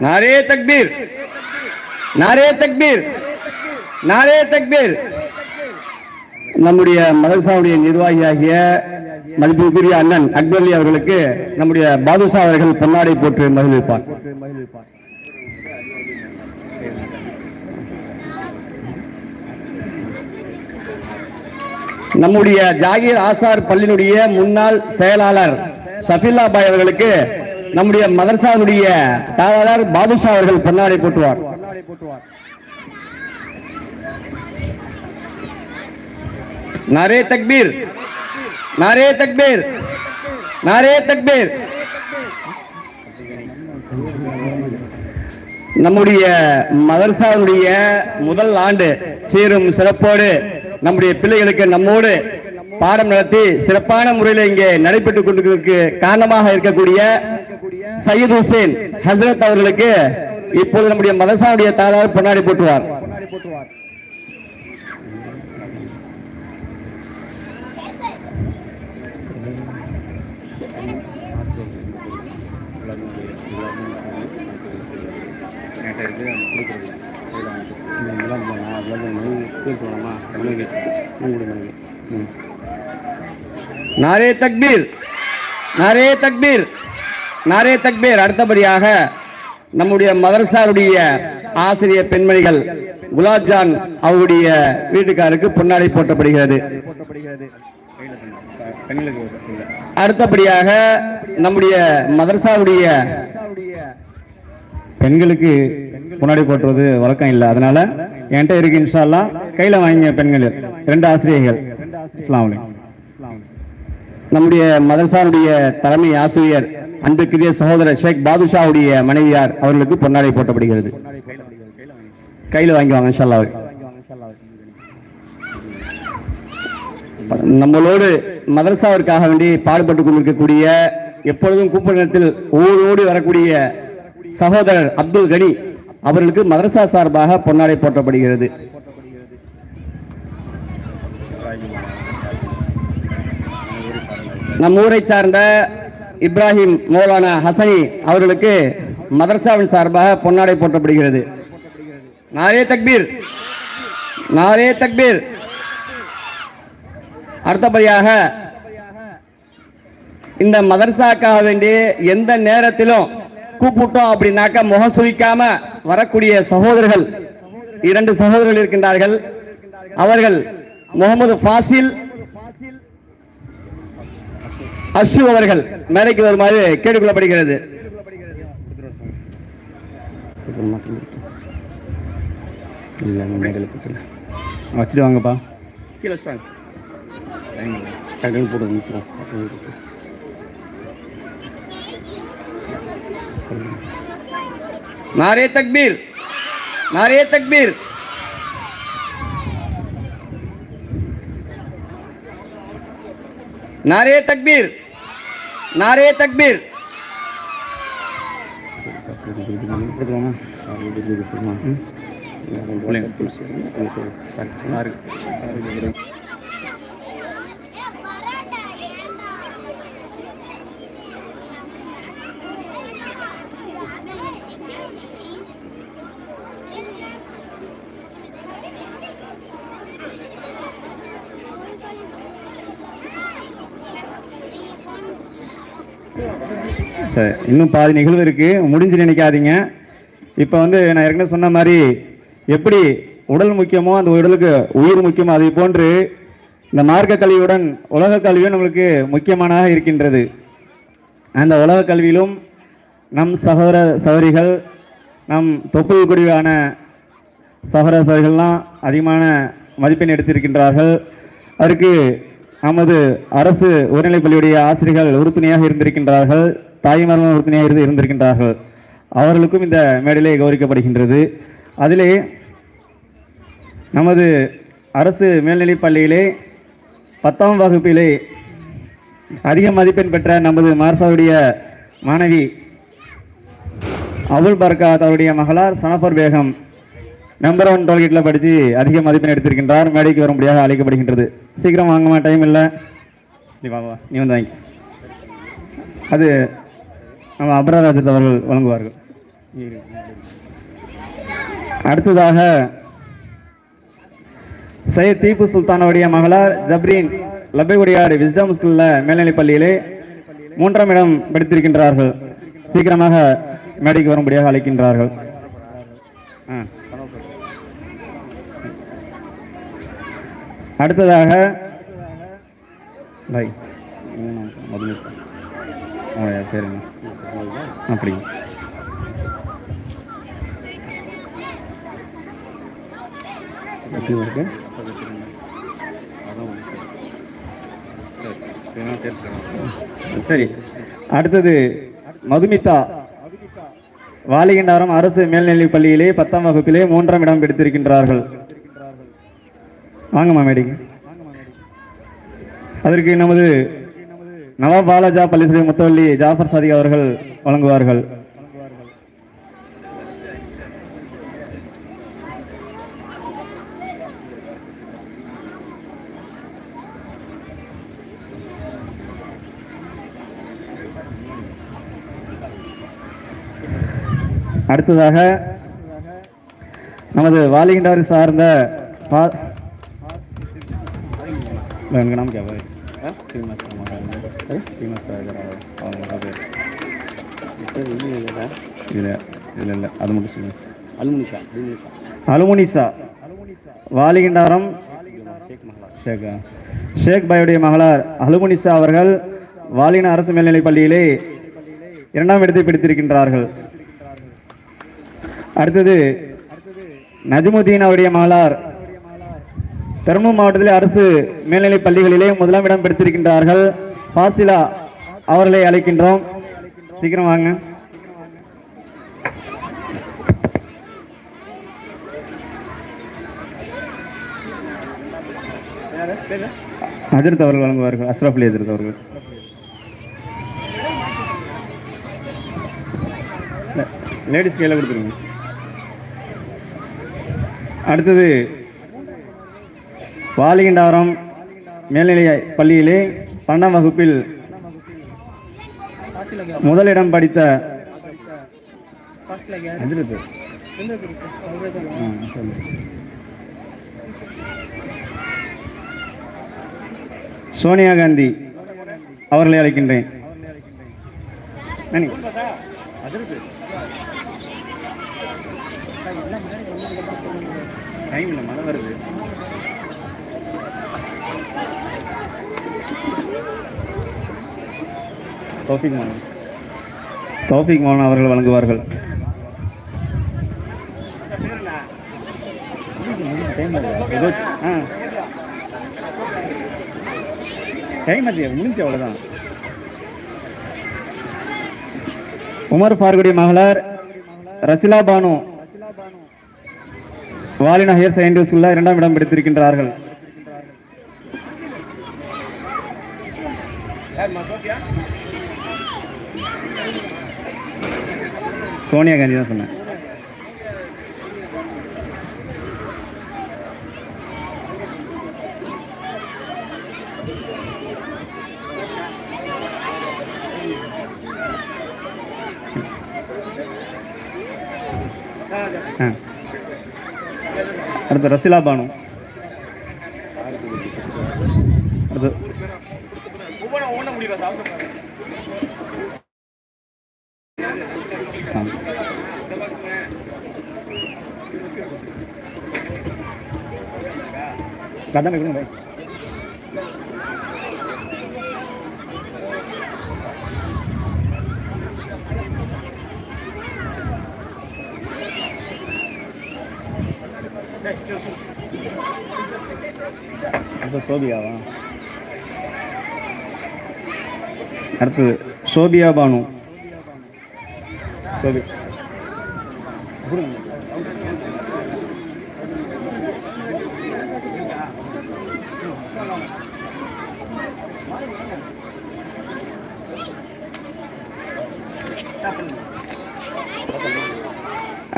नारे तकबीर, नारे तकबीर, नारे तकबीर. நம்முடைய மதரசாவுடைய நிர்வாகியாகிய மதிப்புக்குரிய அண்ணன் அக்பர்லி அவர்களுக்கு நம்முடைய பாதுஷா அவர்கள் பொன்னாடை போட்டு மகிழ்விப்பார். நம்முடைய ஜாகீர் ஆசார் பள்ளியினுடைய முன்னாள் செயலாளர் ஷஃபில்லா பாய் அவர்களுக்கு நம்முடைய மதரசாவுடைய தாளாளர் பாதுஷா அவர்கள் பொன்னாடை போட்டுவார். नारे तकबीर, नारे तकबीर, नारे तकबीर. நம்முடைய மதரசாவுடைய முதல் ஆண்டு சீரும் சிறப்போடு நம்முடைய பிள்ளைகளுக்கு நம்மோடு பாடம் நடத்தி சிறப்பான முறையில் இங்கே நடைபெற்றுக் கொண்டிருப்பதற்கு காரணமாக இருக்கக்கூடிய சையத் ஹுசைன் ஹசரத் அவர்களுக்கு இப்போது நம்முடைய மதரசாவுடைய தாளாளர் பொன்னாடி போட்டுவார். नारे तकबीर, नारे तकबीर, नारे तकबीर. அடுத்தபடியாக நம்முடைய மதரசாவுடைய ஆசிரியர் பெண்மணிகள் குலாப்ஜான் அவருடைய வீட்டுக்காருக்கு பொன்னாடை போட்டப்படுகிறது. அடுத்தபடியாக நம்முடைய மதரசாவுடைய பெண்களுக்கு முன்னாடி போட்டுறது வழக்கம் இல்லை, அதனால என்கிட்ட இருக்கு. இன்ஷா அல்லாஹ் கையில் வாங்கிங்க பெண்கள் 2 ஆசிரியர்கள். அஸ்ஸலாமு அலைக்கும். நம்முடைய மதரசாவுடைய தலைமை ஆசிரியர் அன்புக்குரிய சகோதரர் ஷேக் பாதுஷாவுடைய மனைவியார் அவர்களுக்கு பொன்னாடை போட்டப்படுகிறது. கையில் வாங்கிவாங்க இன்ஷா அல்லாஹ். நம்மளோடு மதரசாவிற்காக வேண்டி பாடுபட்டுக் கொண்டிருக்கக்கூடிய எப்பொழுதும் கூப்பிடத்தில் ஓடோடி வரக்கூடிய சகோதரர் அப்துல் கனி அவர்களுக்கு மதரசா சார்பாக பொன்னாடை போட்டப்படுகிறது. நம் ஊரை சார்ந்த இப்ராஹிம் மௌலானா ஹசனி அவர்களுக்கு மதரசாவின் சார்பாக பொன்னாடை போட்டப்படுகிறது. நாரே தக்பீர், நாரே தக்பீர். அடுத்தபடியாக இந்த மதரசாக்காக வேண்டி எந்த நேரத்திலும் கூப்பிட்டோம் அப்படின்னாக்க முகம் சுழிக்காம வரக்கூடிய சகோதரர்கள் 2 சகோதரர்கள் இருக்கின்றார்கள். அவர்கள் முகமது ஃபாசில், அஷு அவர்கள் மேடைக்கு வருமாறு கேட்டுக்கொள்ளப்படுகிறது. வச்சுட்டு வாங்கப்பா. नारे तकबीर, नारे तकबीर. नारे तकबीर, नारे तकबीर. சரி, இன்னும் பாதி நிகழ்வு இருக்கு, முடிஞ்சு நினைக்காதீங்க. இப்போ நான் ஏற்கனவே சொன்ன மாதிரி எப்படி உடல் முக்கியமோ அந்த உடலுக்கு உயிர் முக்கியமோ அதை போன்று இந்த மார்க்க கல்வியுடன் உலக கல்வியும் நம்மளுக்கு முக்கியமானதாக இருக்கின்றது. அந்த உலக கல்வியிலும் நம் சகோதர சகோதரிகள், நம் தொப்புள் குடிவான சகோதர சகோதரிகள்லாம் அதிகமான மதிப்பெண் எடுத்திருக்கின்றார்கள். அதற்கு நமது அரசு உயர்நிலைப்பள்ளியுடைய ஆசிரியர்கள் உறுதுணையாக இருந்திருக்கின்றார்கள், தாய்மார்களும் உறுதுணையாக இருந்திருக்கின்றார்கள். அவர்களுக்கும் இந்த மேடையிலே கௌரவிக்கப்படுகின்றது. அதிலே நமது அரசு மேல்நிலைப்பள்ளியிலே 10ஆம் வகுப்பிலே அதிக மதிப்பெண் பெற்ற நமது மார்சாவுடைய மாணவி அபுல் பர்காத் அவருடைய மகளார் சனஃபர் பேகம் நம்பர் 1 டோல்கேட்டில் படித்து அதிக மதிப்பெண் எடுத்திருக்கின்றார். மேடைக்கு வரும்படியாக அழைக்கப்படுகின்றது. சீக்கிரம் வாங்கம்மா, டைம் இல்லை. சரி வா, நீ வந்து வாங்கி. அது நம்ம அபராஜத் அவர்கள் வழங்குவார்கள். அடுத்ததாக சையத் தீபு சுல்தானுடைய மகளார் ஜப்ரீன் லப்பைகுடியாடு விஸ்டம் ஸ்கூலில் மேல்நிலைப் பள்ளியிலே 3ஆம் இடம் படித்திருக்கின்றார்கள். சீக்கிரமாக மேடைக்கு வரும்படியாக அழைக்கின்றார்கள். அடுத்ததாக பாய் பேருங்க அப்படி இருக்கு. சரி, அடுத்தது மதுமிதா வாலிகண்டாரம் அரசு மேல்நிலைப் பள்ளியிலே 10ஆம் வகுப்பிலே 3ஆம் இடம் பிடித்திருக்கின்றார்கள். வாங்கம்மா மேடைக்கு. அதற்கு நமது நவாப் பாலாஜா பள்ளிசுரை முத்தவள்ளி ஜாஃபர் சாதிக் அவர்கள் வழங்குவார்கள். அடுத்ததாக நமது வாலிகண்டாரி சார்ந்த नाम क्या भाई? फेमस फेमस இல்லை அது மட்டும் சொல்லுங்க. அலுமுனிசா வாலிகண்டாரம் ஷேக் பாயுடைய மகளார் அலுமுனிசா அவர்கள் வாலின அரசு மேல்நிலைப் பள்ளியிலே 2ஆம் இடத்தை பிடித்திருக்கின்றார்கள். அடுத்தது நஜ்முதீன் அவருடைய மகளார் பெரம்பலூர் மாவட்டத்திலே அரசு மேல்நிலைப் பள்ளிகளிலே 1ஆம் இடம் பிடித்திருக்கின்றார்கள். ஃபாசிலா அவர்களை அழைக்கின்றோம். சீக்கிரம் வாங்க. ஹஜரத் அவர்கள் வழங்குவார்கள். அஸ்ரஃப் அலி ஹஜரத் அவர்கள். லேடிஸ் கையில் கொடுத்துருங்க. அடுத்தது வாலிகண்டாரம் மேல்நிலை பள்ளியிலே 12ஆம் வகுப்பில் முதலிடம் படித்த சோனியா காந்தி அவர்களை அழைக்கின்றேன். மழை வருது. தௌஃபிக் மௌலானா அவர்கள் வழங்குவார்கள். முடிஞ்சு அவ்வளவுதான். உமர் ஃபாருடைய மகளார் ரசிலா பானு வாலினா ஹையர் செகண்டரி ஸ்கூல்ல 2ஆம் இடம் பிடித்திருக்கின்றார்கள். சோனியா காந்தி தான் சொன்னேன். அடுத்து ரசிலா பானு. அடுத்து சோபியாவா? அடுத்தது சோபியா பானு. சோபி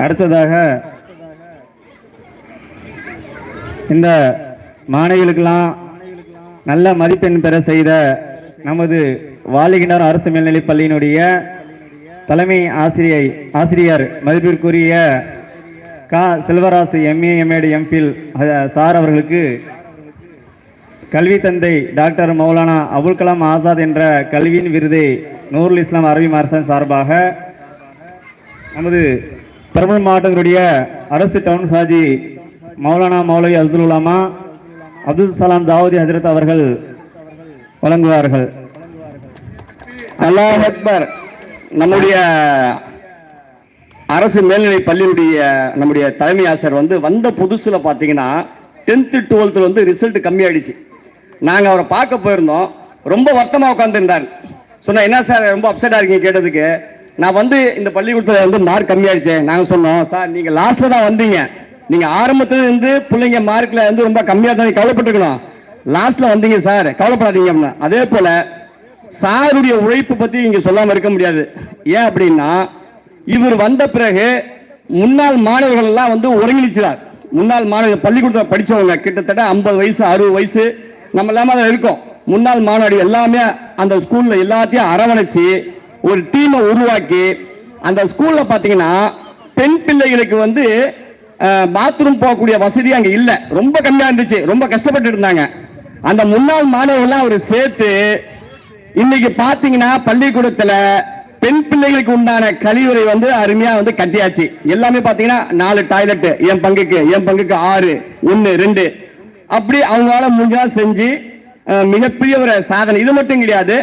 அடுத்ததாக இந்த மாணவிகளுக்கெல்லாம் நல்ல மதிப்பெண் பெற செய்த நமது வாலிகண்டார் அரசு மேல்நிலைப் பள்ளியினுடைய தலைமை ஆசிரியர் மதிப்பிற்குரிய கா Selvarasu MA MAd MPhil sir அவர்களுக்கு கல்வி தந்தை டாக்டர் மௌலானா அபுல் கலாம் ஆசாத் என்ற கல்வியின் விருதை நூருல் இஸ்லாம் அரபி மர்சன் சார்பாக நமது பெரம்பலூர் மாவட்டத்தினுடைய அரசு டவுன் ஹாஜி மௌலானா மௌலவி அப்துல் உலாமா அப்துல் சலாம் தாவூதி ஹஜரத் அவர்கள் வழங்குவார்கள். அல்லாஹ் அக்பர். நம்முடைய அரசு மேல்நிலை பள்ளியுடைய நம்முடைய தலைமை ஆசிரியர் வந்த புதுசில் பார்த்தீங்கன்னா 10th 12th ரிசல்ட் கம்மியாயிடுச்சு. நாங்கள் அவரை பார்க்க போயிருந்தோம். ரொம்ப வருத்தமாக உட்காந்துருந்தார். சொன்னால் என்ன சார் ரொம்ப அப்செட்டாக இருக்கீங்க கேட்டதுக்கு, நான் இந்த பள்ளிக்கூடத்தில் மார்க் கம்மியாயிடுச்சு. நாங்கள் சொன்னோம், சார் நீங்கள் லாஸ்ட்டில் தான் வந்தீங்க, நீங்கள் ஆரம்பத்தில் இருந்து பிள்ளைங்க மார்க்கில் ரொம்ப கம்மியாக தான் கவலைப்பட்டுருக்கணும், லாஸ்ட்டில் வந்தீங்க சார், கவலைப்படாதீங்க அப்படின்னா. அதே போல் சாருடைய உழைப்பு பற்றி இங்கே சொல்லாமல் இருக்க முடியாது. ஏன் அப்படின்னா இவர் வந்த பிறகு முன்னாள் மாணவர்கள் எல்லாம் ஒருங்கிணைச்சார். முன்னாள் மாணவர்கள் பள்ளிக்கூடத்தில் படித்தவங்க கிட்டத்தட்ட 50 வயசு 60 வயசு நம்ம எல்லாமே அதில் இருக்கோம். முன்னாள் மாணவர்கள் எல்லாமே அந்த ஸ்கூலில் எல்லாத்தையும் அரவணைச்சு ஒரு டீமை உருவாக்கி அந்த ஸ்கூலில் பார்த்தீங்கன்னா பெண் பிள்ளைகளுக்கு பாத்ரூம் போகக்கூடிய வசதி அங்கே இல்லை, ரொம்ப கம்மியாக இருந்துச்சு, ரொம்ப கஷ்டப்பட்டு இருந்தாங்க. அந்த முன்னாள் மாணவர்கள்லாம் அவர் சேர்த்து இன்னைக்கு பார்த்தீங்கன்னா பள்ளிக்கூடத்தில் பெண் பிள்ளைகளுக்கு உண்டான கழிவுறை அருமையா கட்டியாச்சு. எல்லாமே பார்த்தீங்கன்னா 4 டாய்லெட், என் பங்குக்கு 6 1 2 அப்படி அவங்களால முடிஞ்சா செஞ்சு மிகப்பெரிய ஒரு சாதனை. இது மட்டும் கிடையாது,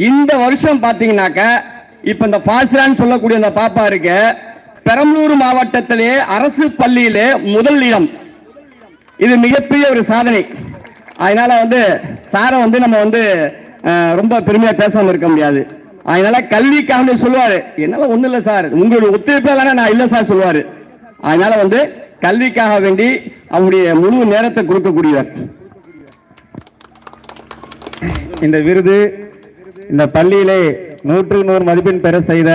இந்த வருஷம் பாத்தீங்கன்னாக்க இப்ப இந்த பாஸ்ரான்னு சொல்லக்கூடிய அந்த பாப்பா இருக்கு, பெரம்பலூர் மாவட்டத்திலே அரசு பள்ளியிலே முதல் இடம். இது மிகப்பெரிய ஒரு சாதனை. அதனால சாரை நம்ம ரொம்ப பெருமையா பேசாம இருக்க முடியாது. அதனால கல்விக்காக சொல்லுவாரு, என்னால ஒண்ணு இல்ல சார், உங்களுடைய ஒத்துழைப்பு நான் இல்ல சார் சொல்லுவாரு. அதனால கல்விக்காக வேண்டி அவருடைய முழு நேரத்தை கொடுக்கக்கூடியவர். இந்த விருது இந்த பள்ளியிலே 100க்கு 100 மதிப்பெண் பெற செய்த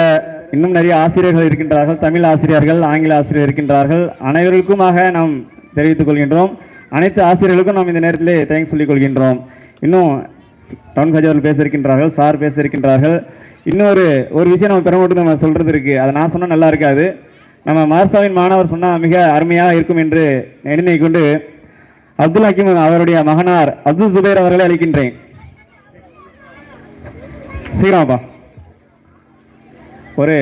இன்னும் நிறைய ஆசிரியர்கள் இருக்கின்றார்கள். தமிழ் ஆசிரியர்கள், ஆங்கில ஆசிரியர் இருக்கின்றார்கள். அனைவருக்குமாக நாம் தெரிவித்துக் கொள்கின்றோம். அனைத்து ஆசிரியர்களுக்கும் நாம் இந்த நேரத்திலே தேங்க்ஸ் சொல்லிக் கொள்கின்றோம். இன்னும் டவுன் ஹஜ் அவர்கள் பேச இருக்கின்றார்கள், சார் பேச இருக்கின்றார்கள். இன்னொரு விஷயம் நம்ம பெருமட்டு நம்ம சொல்றது இருக்கு, அதை நான் சொன்னால் நல்லா இருக்காது. நம்ம மதரசாவின் மாணவர் சொன்னால் மிக அருமையாக இருக்கும் என்று எண்ணி கொண்டு அப்துல் ஹக்கீம் அவருடைய மகனார் அப்துல் சுபைர் அவர்களை அளிக்கின்றேன். சீக்கிரமாப்பா. ஒரு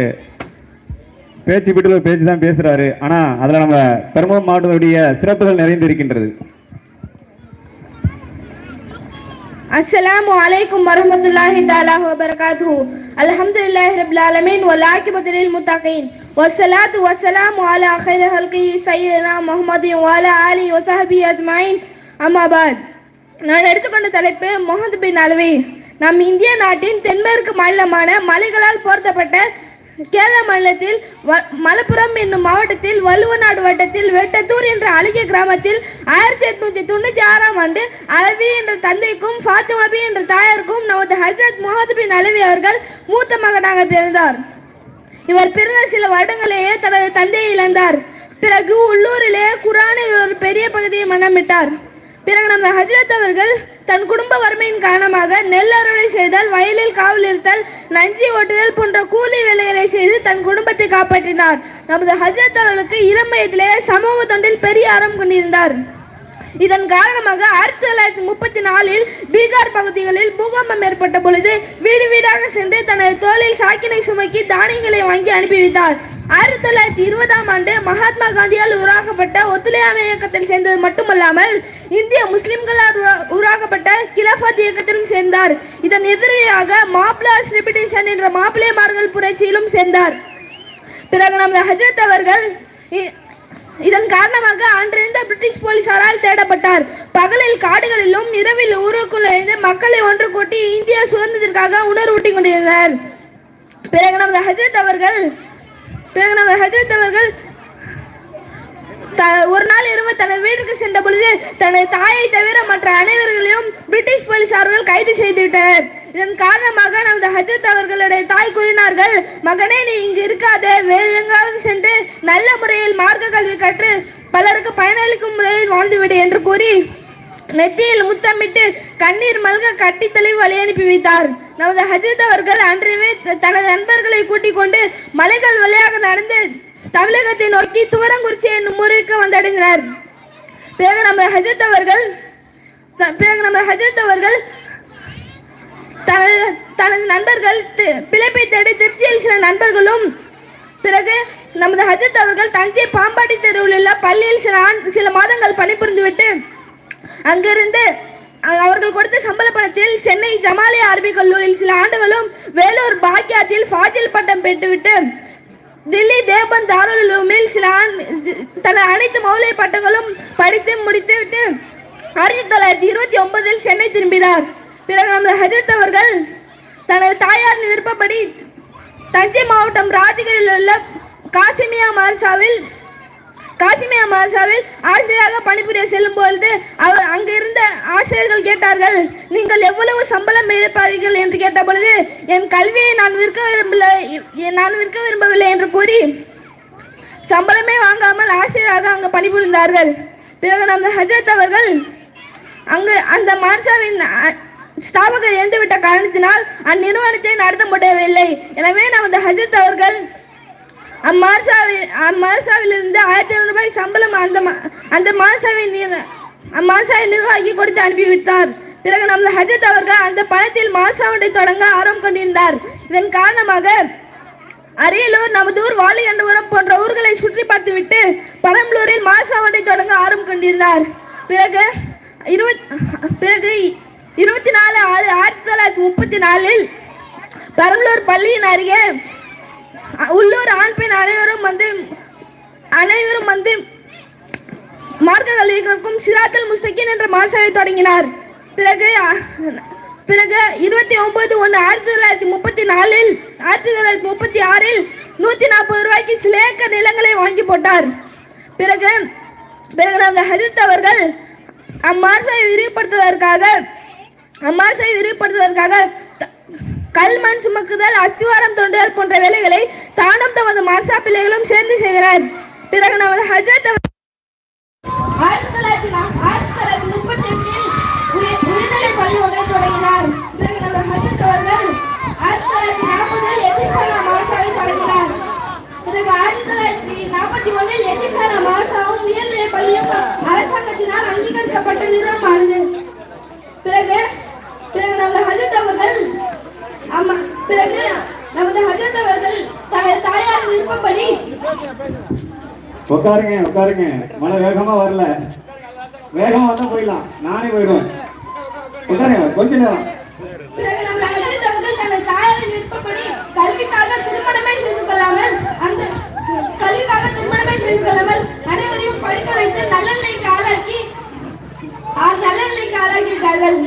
பேச்சு வீட்டில் ஒரு பேச்சு தான் பேசுறாரு, ஆனா அதுல நம்ம பெரம்பலூர் மாவட்டத்துடைய சிறப்புகள் நிறைந்து இருக்கின்றது. अस्सलामु अलैकुम वरहमतुल्लाहि ताला व बरकातुहू। अल्हम्दुलिल्लाहि रब्बिल आलमीन वल आकिबतु लिल मुत्तकीन वस्सलातु वस्सलामु अला खैरि खल्क़ि सय्यिदिना मुहम्मदिन व अला आलिहि व सहबिहि अजमाइन अम्मा बाद। நான் எடுத்துக்கொண்ட தலைப்பு முஹம்மது பின் அலவி. நம் இந்திய நாட்டின் தென்மேற்கு மாநிலமான மலைகளால் போர்த்தப்பட்ட கேரள மாநிலத்தில் மலப்புரம் என்னும் மாவட்டத்தில் வள்ளுவநாடு வட்டத்தில் வெட்டத்தூர் என்ற அழகிய கிராமத்தில் 1896ஆம் ஆண்டு அலவி என்ற தந்தைக்கும் ஃபாத்திமாபி என்ற தாயாருக்கும் நமது ஹஜ்ரத் முஹம்மது பின் அலவி அவர்கள் மூத்த மகனாக பிறந்தார். இவர் பிறந்த சில வருடங்களேயே தனது தந்தையை இழந்தார். பிறகு உள்ளூரிலே குர்ஆனில் ஒரு பெரிய பகுதியை மனமிட்டார். பிறகு நமது ஹஜ்ரத் அவர்கள் தன் குடும்ப வறுமையின் காரணமாக நெல் அறுவடை செய்தல், வயலில் காவல் இருத்தல், நஞ்சி ஓட்டுதல் போன்ற கூலி வேலைகளை செய்து தன் குடும்பத்தை காப்பாற்றினார். நமது ஹஜ்ரத் அவர்களுக்கு இளம் வயதிலே சமூக தொண்டில் பெரிய ஆர்வம் கொண்டிருந்தார். இதன் காரணமாக 1934இல் பீகார் பகுதிகளில் பூகம்பம் ஏற்பட்ட பொழுது வீடு வீடாக சென்று தனது தோளில் சாக்கினை சுமக்கி தானியங்களை வாங்கி அனுப்பி வைத்தார். 1920ஆம் ஆண்டு மகாத்மா காந்தியால் உருவாக்கப்பட்ட ஒத்துழையாமை இயக்கத்தில் சேர்ந்தது மட்டுமல்லாமல் இந்திய முஸ்லிம்களால் உருவாக்கப்பட்ட கிலாஃபத் இயக்கத்திலும் சேர்ந்தார். இதன் எதிரியாக மாப்ளாஸ் ரிபிடேஷன் என்ற மாப்பிள்ளைமார்கள் புரட்சியிலும் சேர்ந்தார். பிறகு நமது ஹஜ்ரத் அவர்கள் இதன் காரணமாக அன்றிருந்த பிரிட்டிஷ் போலீசாரால் தேடப்பட்டார். பகலில் காடுகளிலும் இரவில் ஊருக்குள் இருந்து மக்களை ஒன்று கூட்டி இந்திய சுதந்திரத்திற்காக உணர்வூட்டி கொண்டிருந்தார். பிறகு நமது ஹஜ்ரத் அவர்கள் ஒரு நாள் இரவு தனது வீட்டுக்கு சென்ற பொழுது தனது தாயை தவிர மற்ற அனைவர்களையும் பிரிட்டிஷ் போலீசார்கள் கைது செய்துவிட்டனர். இதன் காரணமாக நமது ஹஜ்ரத் அவர்களுடைய தாய் கூறினார்கள், மகனே நீ இங்கு இருக்காதே, வேறு எங்காவது சென்று நல்ல முறையில் மார்க்க கல்வி கற்று பலருக்கு பயனளிக்கும் முறையில் வாழ்ந்துவிடு என்று கூறி நெத்தியில் முத்தமிட்டு கண்ணீர் மல்க கட்டி தெளிவு வழி அனுப்பி வைத்தார். நமது ஹஜ்ரத் அவர்கள் அன்றைவே தனது நண்பர்களை கூட்டிக் கொண்டு மலைகள் வழியாக நடந்து தமிழகத்தை நோக்கி துவரங்குறிச்சி என்னும் ஊருக்கு வந்தடைந்தனர். பிறகு நமது ஹஜ்ரத் அவர்கள் தனது நண்பர்கள் பிழைப்பை தேடி திருச்சியில் சில நண்பர்களும், பிறகு நமது ஹஜ்ரத் அவர்கள் தஞ்சை பாம்பாட்டி தெருவில் உள்ள பள்ளியில் சில மாதங்கள் பணிபுரிந்துவிட்டு அங்கிருந்து அவர்கள் கொடுத்த சம்பள பணத்தில் சென்னை ஜமாலியா அரபிக் கல்லூரியில் சில ஆண்டுகளும் வேலூர் பாக்கியாத்தில் ஃபாஜில் பட்டம் பெற்றுவிட்டு தில்லி தேவபந்த் தாருல் உலூமில் தனது அனைத்து மௌலிய பட்டங்களும் படித்து முடித்துவிட்டு 1929இல் சென்னை திரும்பினார். பிறகு நமது ஹஜ்ரத் அவர்கள் தனது தாயாரின் விருப்பப்படி தஞ்சை மாவட்டம் ராஜகிரியில் உள்ள காசிமியா மதரசாவில் ஆசிரியராக பணிபுரிய செல்லும் பொழுது அவர் அங்கிருந்த ஆசிரியர்கள் கேட்டார்கள், நீங்கள் எவ்வளவு சம்பளம் எதிர்பார்க்கிறீர்கள் என்று கேட்ட பொழுது என் கல்வியை நான் விற்க விரும்பவில்லை என்று கூறி சம்பளமே வாங்காமல் ஆசிரியராக அங்கு பணிபுரிந்தார்கள். பிறகு நமது ஹஜ்ரத் அவர்கள் அங்கு அந்த மதரசாவின் ஸ்தாபகர் இறந்துவிட்ட காரணத்தினால் அந்நிறுவனத்தை நடத்த முடியவில்லை. எனவே நமது ஹஜ்ரத் அவர்கள் அம்மதரசாவிலிருந்து 1500 ரூபாய் சம்பளம் அந்த மதரசாவின் நிர்வாகி கொடுத்து அனுப்பிவிட்டார். பிறகு நமது ஹஜ்ரத் அவர்கள் அந்த பணத்தில் மதரசா ஒன்றை தொடங்க ஆர்வம் கொண்டிருந்தார். இதன் காரணமாக அரியலூர், நமதூர், வாலிகண்டபுரம் போன்ற ஊர்களை சுற்றி பார்த்துவிட்டு பெரம்பலூரில் மதரசா ஒன்றை தொடங்க ஆர்வம் கொண்டிருந்தார். பிறகு 24/6/1934 பெரம்பலூர் பள்ளியின் அருகே உள்ளூர் ஆண் பெண் அனைவரும் வந்து மார்க்க கல்வி கற்கும் சிராத்துல் முஸ்தகீன் என்ற மாசாவை தொடங்கினார். பிறகு 29/1/1934 1936 140 ரூபாய்க்கு சில ஏக்கர் நிலங்களை வாங்கி போட்டார். பிறகு நமது ஹஜ்ரத் அவர்கள் அம்மாசாவை விரிவுபடுத்துவதற்காக கல் மண் சுமக்குதல், அஸ்திவாரம் தோண்டுதல் போன்ற வேலைகளை தானும் தமது மாசா பிள்ளைகளும் சேர்ந்து செய்தனர். பிறகு நமது ஹஜ்ரத் 1938 உயர்நிலை பள்ளி ஒன்றை தொடங்கினார். பிறகு நமது ஹஜ்ரத் அவர்கள் 1940 எதிர்கால மாசாவை தொடங்கினார். பிறகு 1941 எதிர்கால மாசாவும் உயர்நிலை பள்ளியும் அரசாங்கத்தினால் அங்கீகரிக்கப்பட்ட நிறுவனமானது. பிறகு நமது ஹஜ்ரத் அவர்கள் தனது தாயார் விருப்பப்படி உட்காருங்க. மழை வேகமா வரல, வேகமா வந்தா போயிடலாம், நானே போயிடுவேன். உட்காருங்க கொஞ்ச நேரம். பிறகு நமது ஹஜ்ரத் அவர்கள் தனது தாயாரின் விருப்பப்படி கல்விக்காக திருமணமே செய்து கொள்ளாமல் அனைவரையும் படிக்க வைத்து நல்லநிலைக்கு ஆளாக்கிவிட்டார்கள்.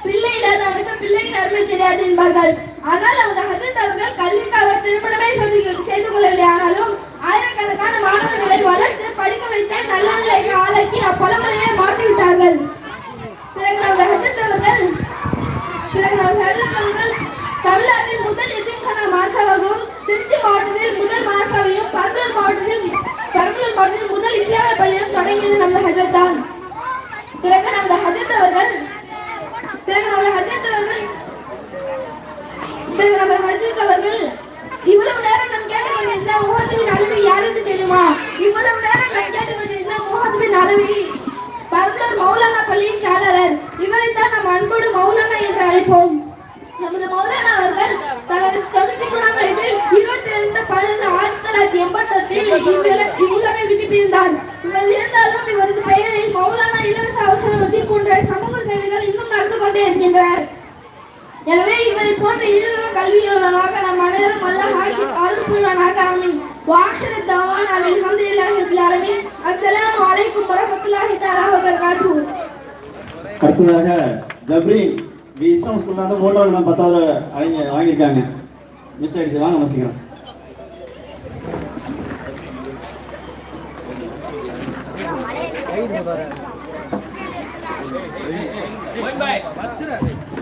பிள்ளை இல்லாதவனுக்கு பிள்ளையின் அருமை தெரியாது என்பார்கள். ஆனால் நமது ஹஜ்ரத் அவர்கள் கல்விக்காக திருமணமே செய்து கொள்ளவில்லை. ஆனாலும் ஆயிரக்கணக்கான மாணவர்களை வளர்த்து படிக்க வைத்து நல்லநிலைக்கு ஆளாக்கி அப்பழமலையை மாற்றிவிட்டார்கள். பிறகு நமது ஹஜ்ரத் அவர்கள் தமிழ்நாட்டின் முதல் எதிர்கால மாசாவாகவும், திருச்சி மாவட்டத்தில் முதல் மாசாவையும், பெரம்பலூர் மாவட்டத்தில் முதல் இஸ்லாமிய பள்ளியும் தொடங்கியது நமது ஹஜ்ரத் தான். பிறகு நமது ஹஜ்ரத் அவர்கள் இவ்வளவு நேரம் நாம் கேட்டுக்கொண்டிருந்த முஹம்மதின் அளவி யாருக்கு தெரியுமா? இவ்வளவு நேரம் நாம் கேட்டுக்கொண்டிருந்த முஹம்மதின் அளவி பெரம்பலூர் மௌலானா பள்ளியின் செயலாளர். இவரைத்தான் நாம் அன்போடு மௌலானா என்று அழைப்போம். நமது மௌலானா அவர்கள் தனது 93ஆம் வயதில் 22/12/1988 இவ்வுலகை விட்டு பிரிந்தார். இவர் இருந்தாலும் இவரது பெயரில் மௌலானா இலவச அவசரவதி போன்ற சமூக சேவைகள் இன்னும் நடந்து கொண்டே இருக்கின்றனர். எனவே இவரை போன்ற இருலக கல்வியாளராக நம் அனைவரும் அல்லாஹ் அருள் புரிவானாக. ஆமீன். வாஹிரு தவானா அல்ஹம்துலில்லாஹி ரப்பில் ஆலமீன். அஸ்ஸலாமு அலைக்கும் வரஹ்மத்துல்லாஹி தஆலா வ பரகாத்துஹு. அடுத்ததாக ஜப்ரீன் இஸ்லாம் ஸ்கூல்ல வந்து 3வது இடம் 10வது வாங்கியிருக்காங்க. மிஸ் ஆயிடுச்சு, வாங்க வசிக்கிறோம்.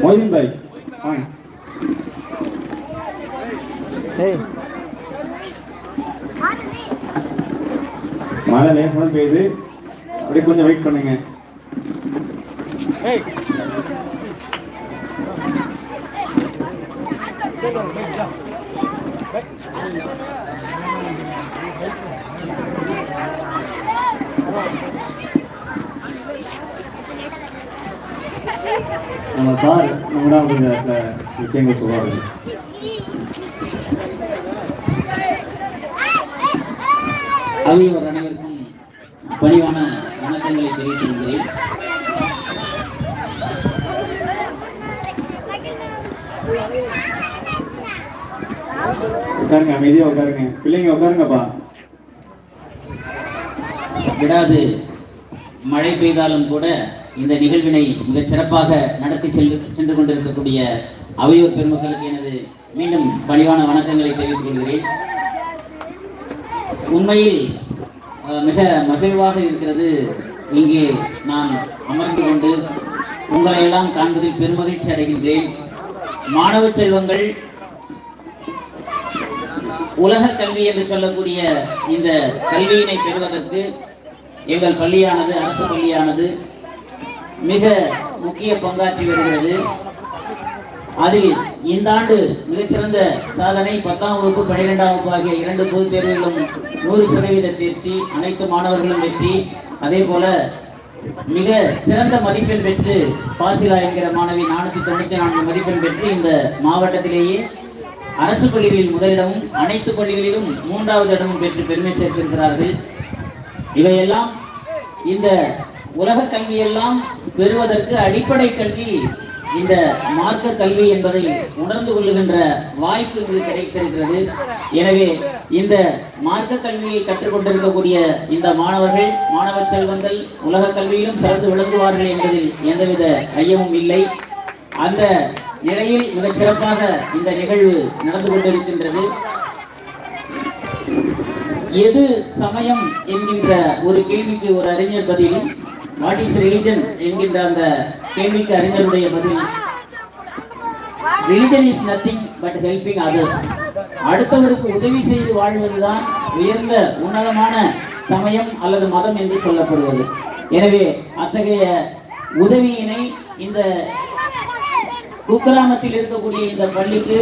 மொய்தீன் பாய் வாங்க. மழை லேசாக பெய்யுது, அப்படியே கொஞ்சம் வெயிட் பண்ணுங்க. நம்ம சார் நம்மளா கொஞ்சம் சில விஷயங்கள் சொல்லுவாங்க. அவையோர் அனைவருக்கும் பணிவான வணக்கங்களை தெரிவித்துள்ளேன். உட்காருங்க, அமைதியா உட்காருங்க. பிள்ளைங்க உட்காருங்கப்பா. விடாது மழை பெய்தாலும் கூட இந்த நிகழ்வினை மிகச் சிறப்பாக நடத்தி சென்று கொண்டிருக்கக்கூடிய அவையோர் பெருமக்களுக்கு எனது மீண்டும் பணிவான வணக்கங்களை தெரிவித்துக் கொள்கிறேன். உண்மையில் மிக மகிழ்வாக இருக்கிறது இங்கே நான் அமர்ந்து கொண்டு உங்களை எல்லாம் காண்பதில் பெருமகிழ்ச்சி அடைகின்றேன். மாணவ செல்வங்கள் உலக கல்வி என்று சொல்லக்கூடிய இந்த கல்வியினை பெறுவதற்கு எங்கள் பள்ளியானது, அரசு பள்ளியானது மிக முக்கிய பங்காற்றி வருகிறது. அதில் இந்த ஆண்டு மிகச்சிறந்த சாதனை 10ஆம் வகுப்பு 12ஆம் வகுப்பு ஆகிய 2 பொதுத் தேர்வுகளும் 100% தேர்ச்சி, அனைத்து மாணவர்களும் வெற்றி. அதே போல மிக சிறந்த மதிப்பெண் பெற்று பாசிலா என்கிற மாணவி 494 மதிப்பெண் பெற்று இந்த மாவட்டத்திலேயே அரசு பள்ளிகளில் முதலிடமும் அனைத்து பள்ளிகளிலும் 3வது இடமும் பெற்று பெருமை சேர்த்திருக்கிறார்கள். இவையெல்லாம் இந்த உலக கல்வியெல்லாம் பெறுவதற்கு அடிப்படை கல்வி இந்த மார்க்க கல்வி என்பதை உணர்ந்து கொள்ளுகின்ற வாய்ப்பு இங்கு கிடைத்திருக்கிறது. எனவே இந்த மார்க்க கல்வியை கற்றுக்கொண்டிருக்கக்கூடிய இந்த மாணவர்கள், மாணவ செல்வங்கள் உலக கல்வியிலும் சிறந்து விளங்குவார்கள் என்பதில் எந்தவித ஐயமும் இல்லை. அந்த நிலையில் மிகச் சிறப்பாக இந்த நிகழ்வு நடந்து கொண்டிருக்கின்றது. எது சமயம் என்கின்ற ஒரு கேள்விக்கு ஒரு அறிஞர் பதில், வாட் இஸ் ரிலிஜன் என்கின்ற அந்த கேள்விக்கு அறிஞருடைய பதில், religion is nothing but helping others. அடுத்தவருக்கு உதவி செய்து வாழ்வதுதான் உயர்ந்த உன்னதமான சமயம் அல்லது மதம் என்று சொல்லப்படுவது. எனவே அத்தகைய உதவியினை இந்த குக்கிராமத்தில் இருக்கக்கூடிய இந்த பள்ளிக்கு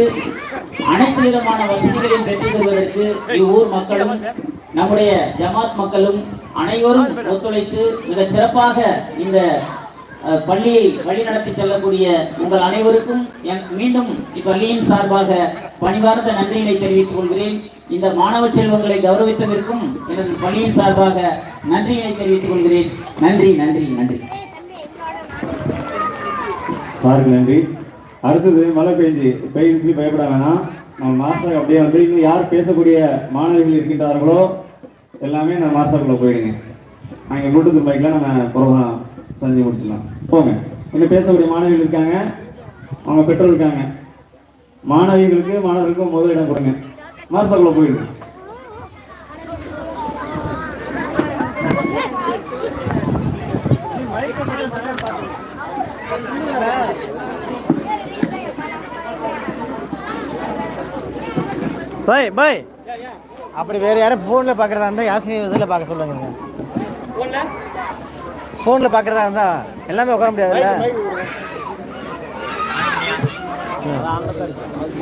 அனைத்து விதமான வசதிகளையும் பெற்றுத் தருவதற்கு இவ்வூர் மக்களும் நம்முடைய ஜமாத் மக்களும் அனைவரும் ஒத்துழைத்து மிக சிறப்பாக இந்த பள்ளியை வழிநடத்தி செல்லக்கூடிய உங்கள் அனைவருக்கும் மீண்டும் இப்பள்ளியின் சார்பாக பணிவார்ந்த நன்றியினை தெரிவித்துக் கொள்கிறேன். இந்த மாணவ செல்வங்களை கௌரவித்ததற்கும் எனது பள்ளியின் சார்பாக நன்றியினை தெரிவித்துக் கொள்கிறேன். நன்றி நன்றி நன்றி. சாருக்கு நன்றி. அடுத்தது மழை பெய்ஞ்சு பயப்பட வேணாம். நம்ம மாஸ்டர் அப்படியே வந்து இன்னும் யார் பேசக்கூடிய மாணவர்கள் இருக்கின்றார்களோ எல்லாமே நம்ம மாஸ்டருக்குள்ள போயிடுங்க. அங்கே ப்ளூடூத் பைக்கில் நம்ம ப்ரோக்ராம் செஞ்சு முடிச்சிடலாம். போங்க. இன்னும் பேசக்கூடிய மாணவிகள் இருக்காங்க, அவங்க பெற்றோர் இருக்காங்க. மாணவர்களுக்கும் முதலிடம் கொடுங்க. மாஸ்டருக்குள்ள போயிடுங்க. பாய் அப்படி வேற யாரும் ஃபோனில் பார்க்குறதா இருந்தால் யாசினி இதில் பார்க்க சொல்லுங்க. ஃபோனில் பார்க்குறதா இருந்தால் எல்லாமே உட்கார முடியாதுல்ல.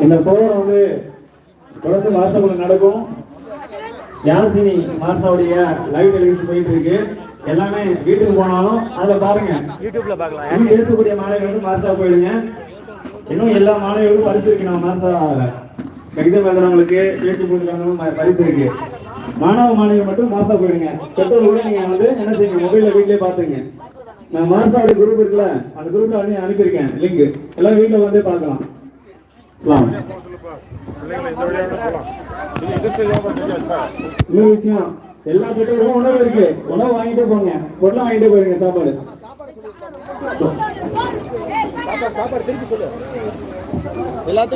இந்த ப்ரோக்ராம் வந்து தொடர்ந்து மார்ஷாக்குள்ள நடக்கும். யாசினி மார்ஷாவுடைய லைவ் டெலிவிஷன் போயிட்டு இருக்கு. எல்லாமே வீட்டுக்கு போனாலும் அதில் பாருங்க, யூடியூப்ல பார்க்கலாம். பேசக்கூடிய மாணவர்களுக்கு மார்ஷா போயிடுங்க. இன்னும் எல்லா மாணவர்களுக்கும் பரிசு இருக்கு. நம்ம மார்ஷா கடிதம் எழுதுறவங்களுக்கு, பேச்சு கொடுக்குறவங்களும் பரிசு இருக்கு. மாணவ மாணவிகள் மட்டும் மார்ஷா போயிடுங்க. பெற்றோர்கள் நீங்க வந்து என்ன செய்யுங்க, மொபைல்ல வீட்லயே பாத்துங்க. நான் மார்ஷாவுடைய குரூப் இருக்குல்ல, அந்த குரூப்ல வந்து அனுப்பியிருக்கேன் லிங்க். எல்லாரும் வீட்டுல வந்து பார்க்கலாம். இன்னொரு விஷயம், எல்லா பெற்றோருக்கும் உணவு இருக்கு. உணவு வாங்கிட்டே போங்க, பொருளை வாங்கிட்டே போயிருங்க. சாப்பாடு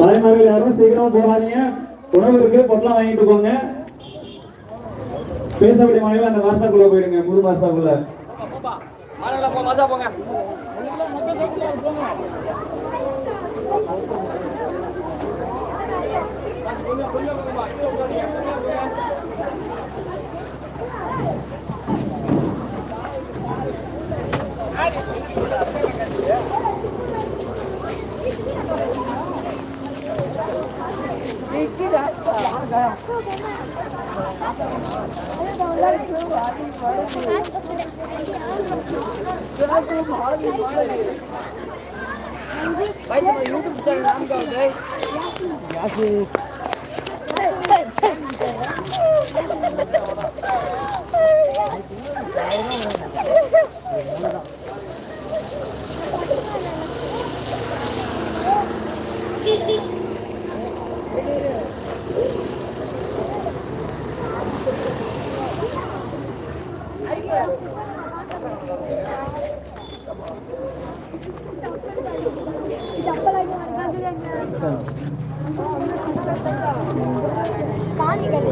தாய்மார்கள் யாரும் சீக்கிரமா போகாதீங்க. உணவு இருக்கு, பொருளை வாங்கிட்டு போங்க. பேசக்கூடிய மாணவர்கள் அந்த மாசாக்குள்ள போயிடுங்க. முழு மாசாக்குள்ள यूट्यूब चैनल नाम क्या है? पानी कर